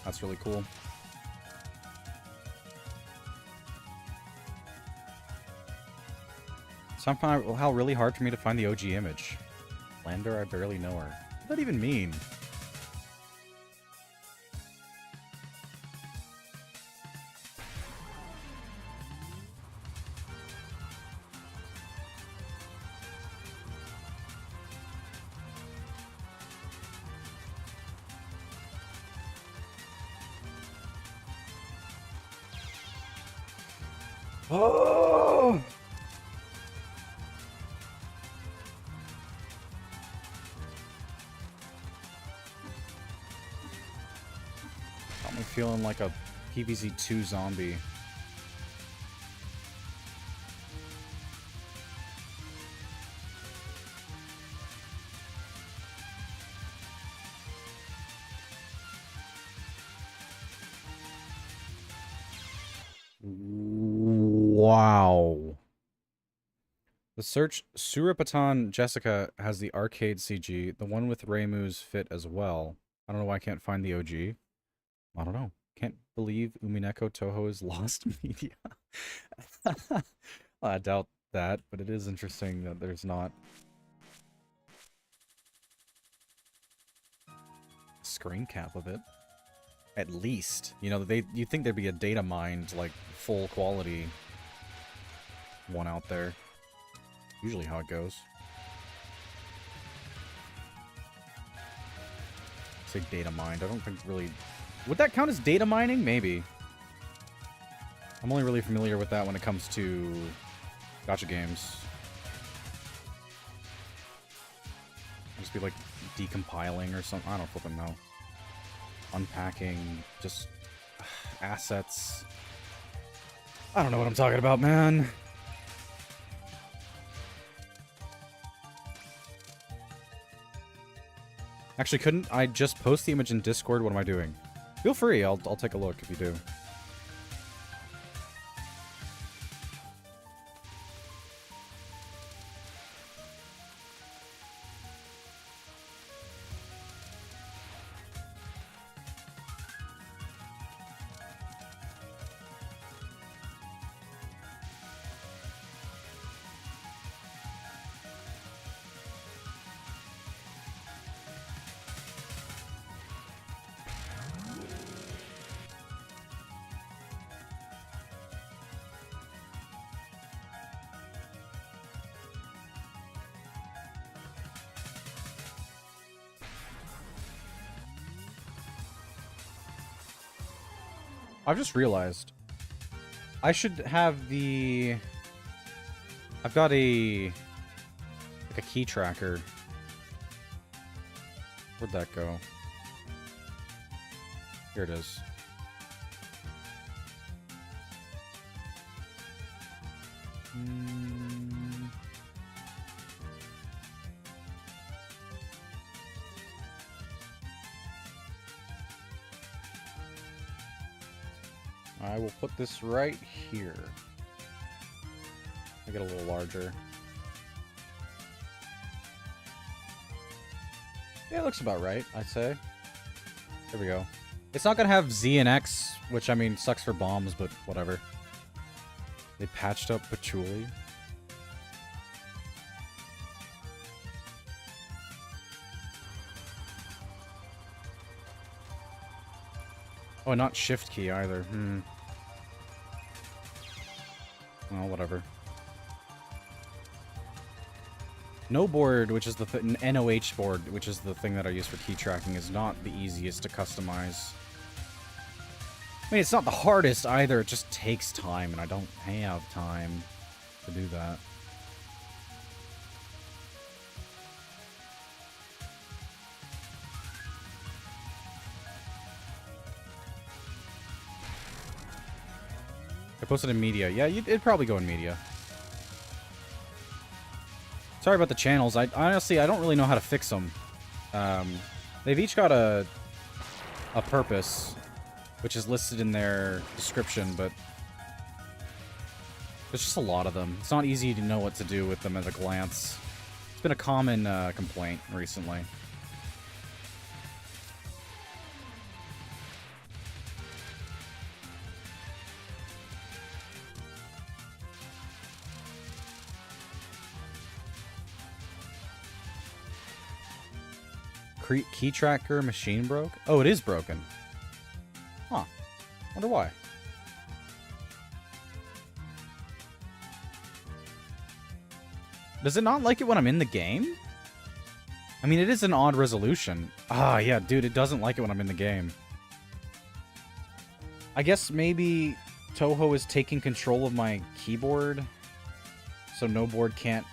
That's really cool. Somehow really hard for me to find the OG image. Flandre, I barely know her. What does that even mean? Oh! Got me feeling like a PvZ2 zombie. Wow. The search Surapatan Jessica has the arcade CG. The one with Reimu's fit as well. I don't know why I can't find the OG. I don't know. Can't believe Umineko Touhou is lost media. I doubt that, but it is interesting that there's not a screen cap of it. At least. You know, you'd think there'd be a data mined, like, full quality one out there. Usually how it goes. Say data mined. I don't think really... Would that count as data mining? Maybe. I'm only really familiar with that when it comes to gacha games. Just be like decompiling or something. I don't flipping know. Unpacking, just assets. I don't know what I'm talking about, man. Actually, couldn't I just post the image in Discord? What am I doing? Feel free. I'll take a look if you do. I've just realized I should have the... I've got a key tracker. Where'd that go? Here it is. I will put this right here. Make it a little larger. Yeah, it looks about right, I'd say. There we go. It's not gonna have Z and X, which, I mean, sucks for bombs, but whatever. They patched up Patchouli. Oh, not shift key either. Well, whatever. No board, which is the NOH board, which is the thing that I use for key tracking, is not the easiest to customize. I mean, it's not the hardest either, it just takes time, and I don't have time to do that. I posted in media. Yeah, it'd probably go in media. Sorry about the channels. Honestly, I don't really know how to fix them. They've each got a purpose, which is listed in their description, but there's just a lot of them. It's not easy to know what to do with them at a glance. It's been a common complaint recently. Key tracker machine broke? Oh, it is broken. Huh. Wonder why. Does it not like it when I'm in the game? I mean, it is an odd resolution. Ah, yeah, dude, it doesn't like it when I'm in the game. I guess maybe Touhou is taking control of my keyboard, so no board can't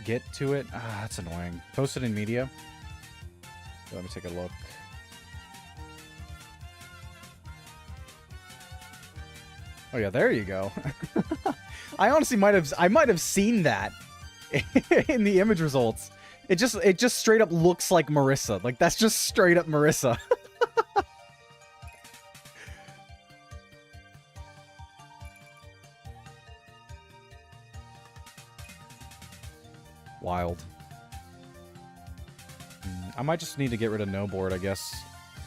get to it. Ah, that's annoying. Posted in media. Let me take a look. Oh yeah, there you go. I honestly might have seen that in the image results. It just straight up looks like Marissa. Like that's just straight up Marissa. Wild. I might just need to get rid of no board, I guess,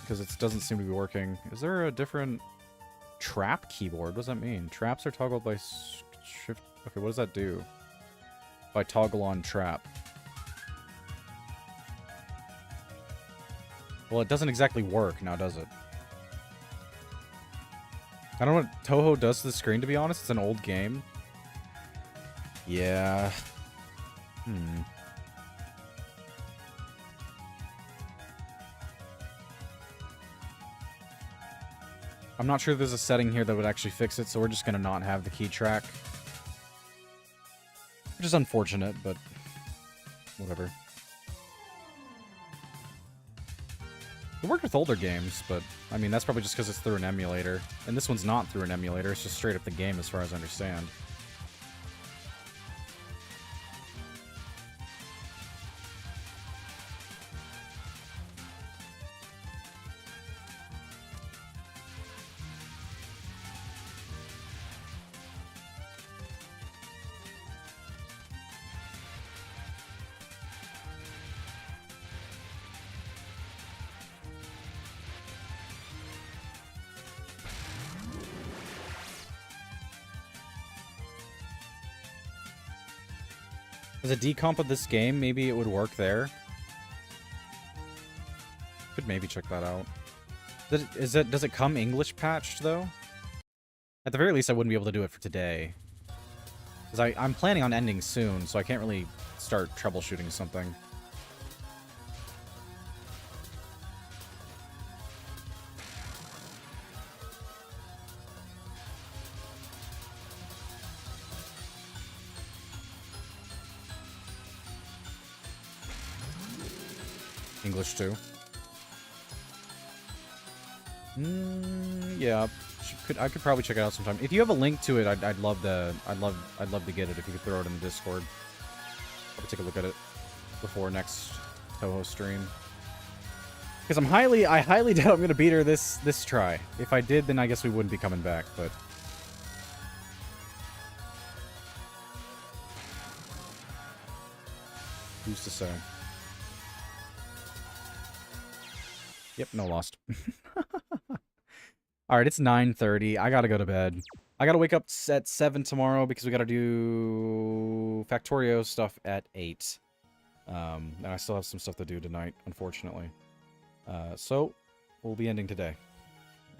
because it doesn't seem to be working. Is there a different trap keyboard? What does that mean? Traps are toggled by shift. Okay, what does that do? If I toggle on trap. Well, it doesn't exactly work now, does it? I don't know what Touhou does to the screen, to be honest. It's an old game. Yeah. I'm not sure there's a setting here that would actually fix it, so we're just going to not have the key track. Which is unfortunate, but whatever. It worked with older games, but I mean, that's probably just because it's through an emulator. And this one's not through an emulator, it's just straight up the game as far as I understand. As a decomp of this game, maybe it would work there. Could maybe check that out. Does it come English patched, though? At the very least, I wouldn't be able to do it for today. Because I'm planning on ending soon, so I can't really start troubleshooting something. English too. Yeah, I could probably check it out sometime. If you have a link to it, I'd love to get it. If you could throw it in the Discord, I'll take a look at it before next Touhou stream. Because I highly doubt I'm gonna beat her this try. If I did, then I guess we wouldn't be coming back, but... who's to say? Yep, no lost. Alright, it's 9:30. I gotta go to bed. I gotta wake up at 7 tomorrow because we gotta do Factorio stuff at 8. And I still have some stuff to do tonight, unfortunately. So, we'll be ending today.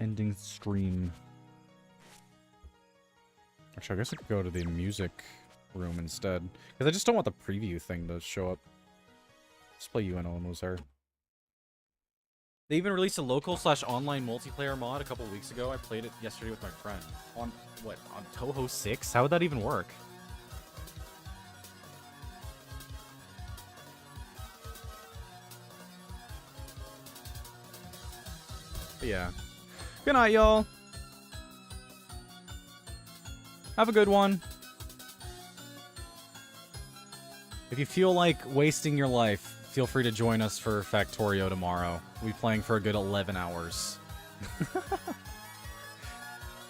Ending stream. Actually, I guess I could go to the music room instead. Because I just don't want the preview thing to show up. Just play You and Owen Was Her. They even released a local/online multiplayer mod a couple weeks ago. I played it yesterday with my friend. On, what, on Touhou 6? How would that even work? But yeah. Good night, y'all. Have a good one. If you feel like wasting your life, feel free to join us for Factorio tomorrow. We'll be playing for a good 11 hours.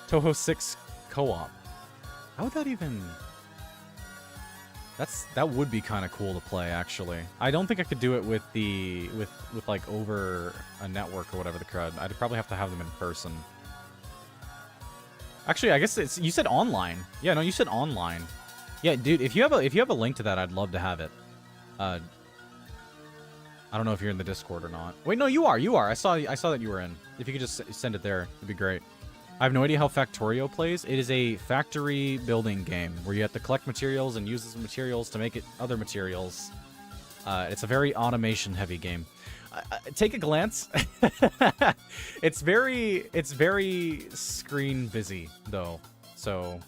Touhou 6 co-op. How would that even... That would be kind of cool to play, actually. I don't think I could do it with the... with like, over a network or whatever the crud. I'd probably have to have them in person. Actually, I guess it's... You said online. Yeah, no, you said online. Yeah, dude, if you have a link to that, I'd love to have it. I don't know if you're in the Discord or not. Wait, no, you are. I saw that you were in. If you could just send it there, it'd be great. I have no idea how Factorio plays. It is a factory building game where you have to collect materials and use those materials to make it other materials. It's a very automation-heavy game. Take a glance. It's very screen busy though. So,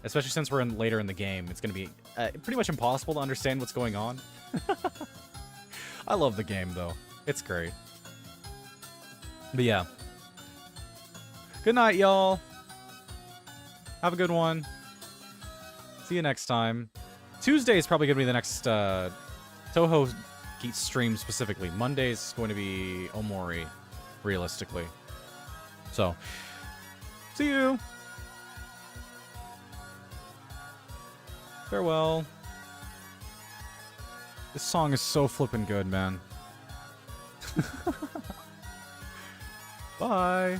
especially since we're later in the game, it's going to be pretty much impossible to understand what's going on. I love the game, though. It's great. But yeah. Good night, y'all. Have a good one. See you next time. Tuesday is probably going to be the next Touhou stream specifically. Monday's going to be Omori, realistically. So, see you. Farewell. This song is so flippin' good, man. Bye.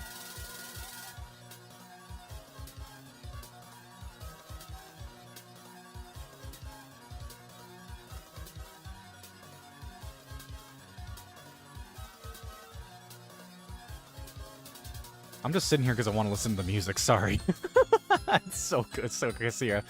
I'm just sitting here because I want to listen to the music. Sorry. It's so good. So good to see ya.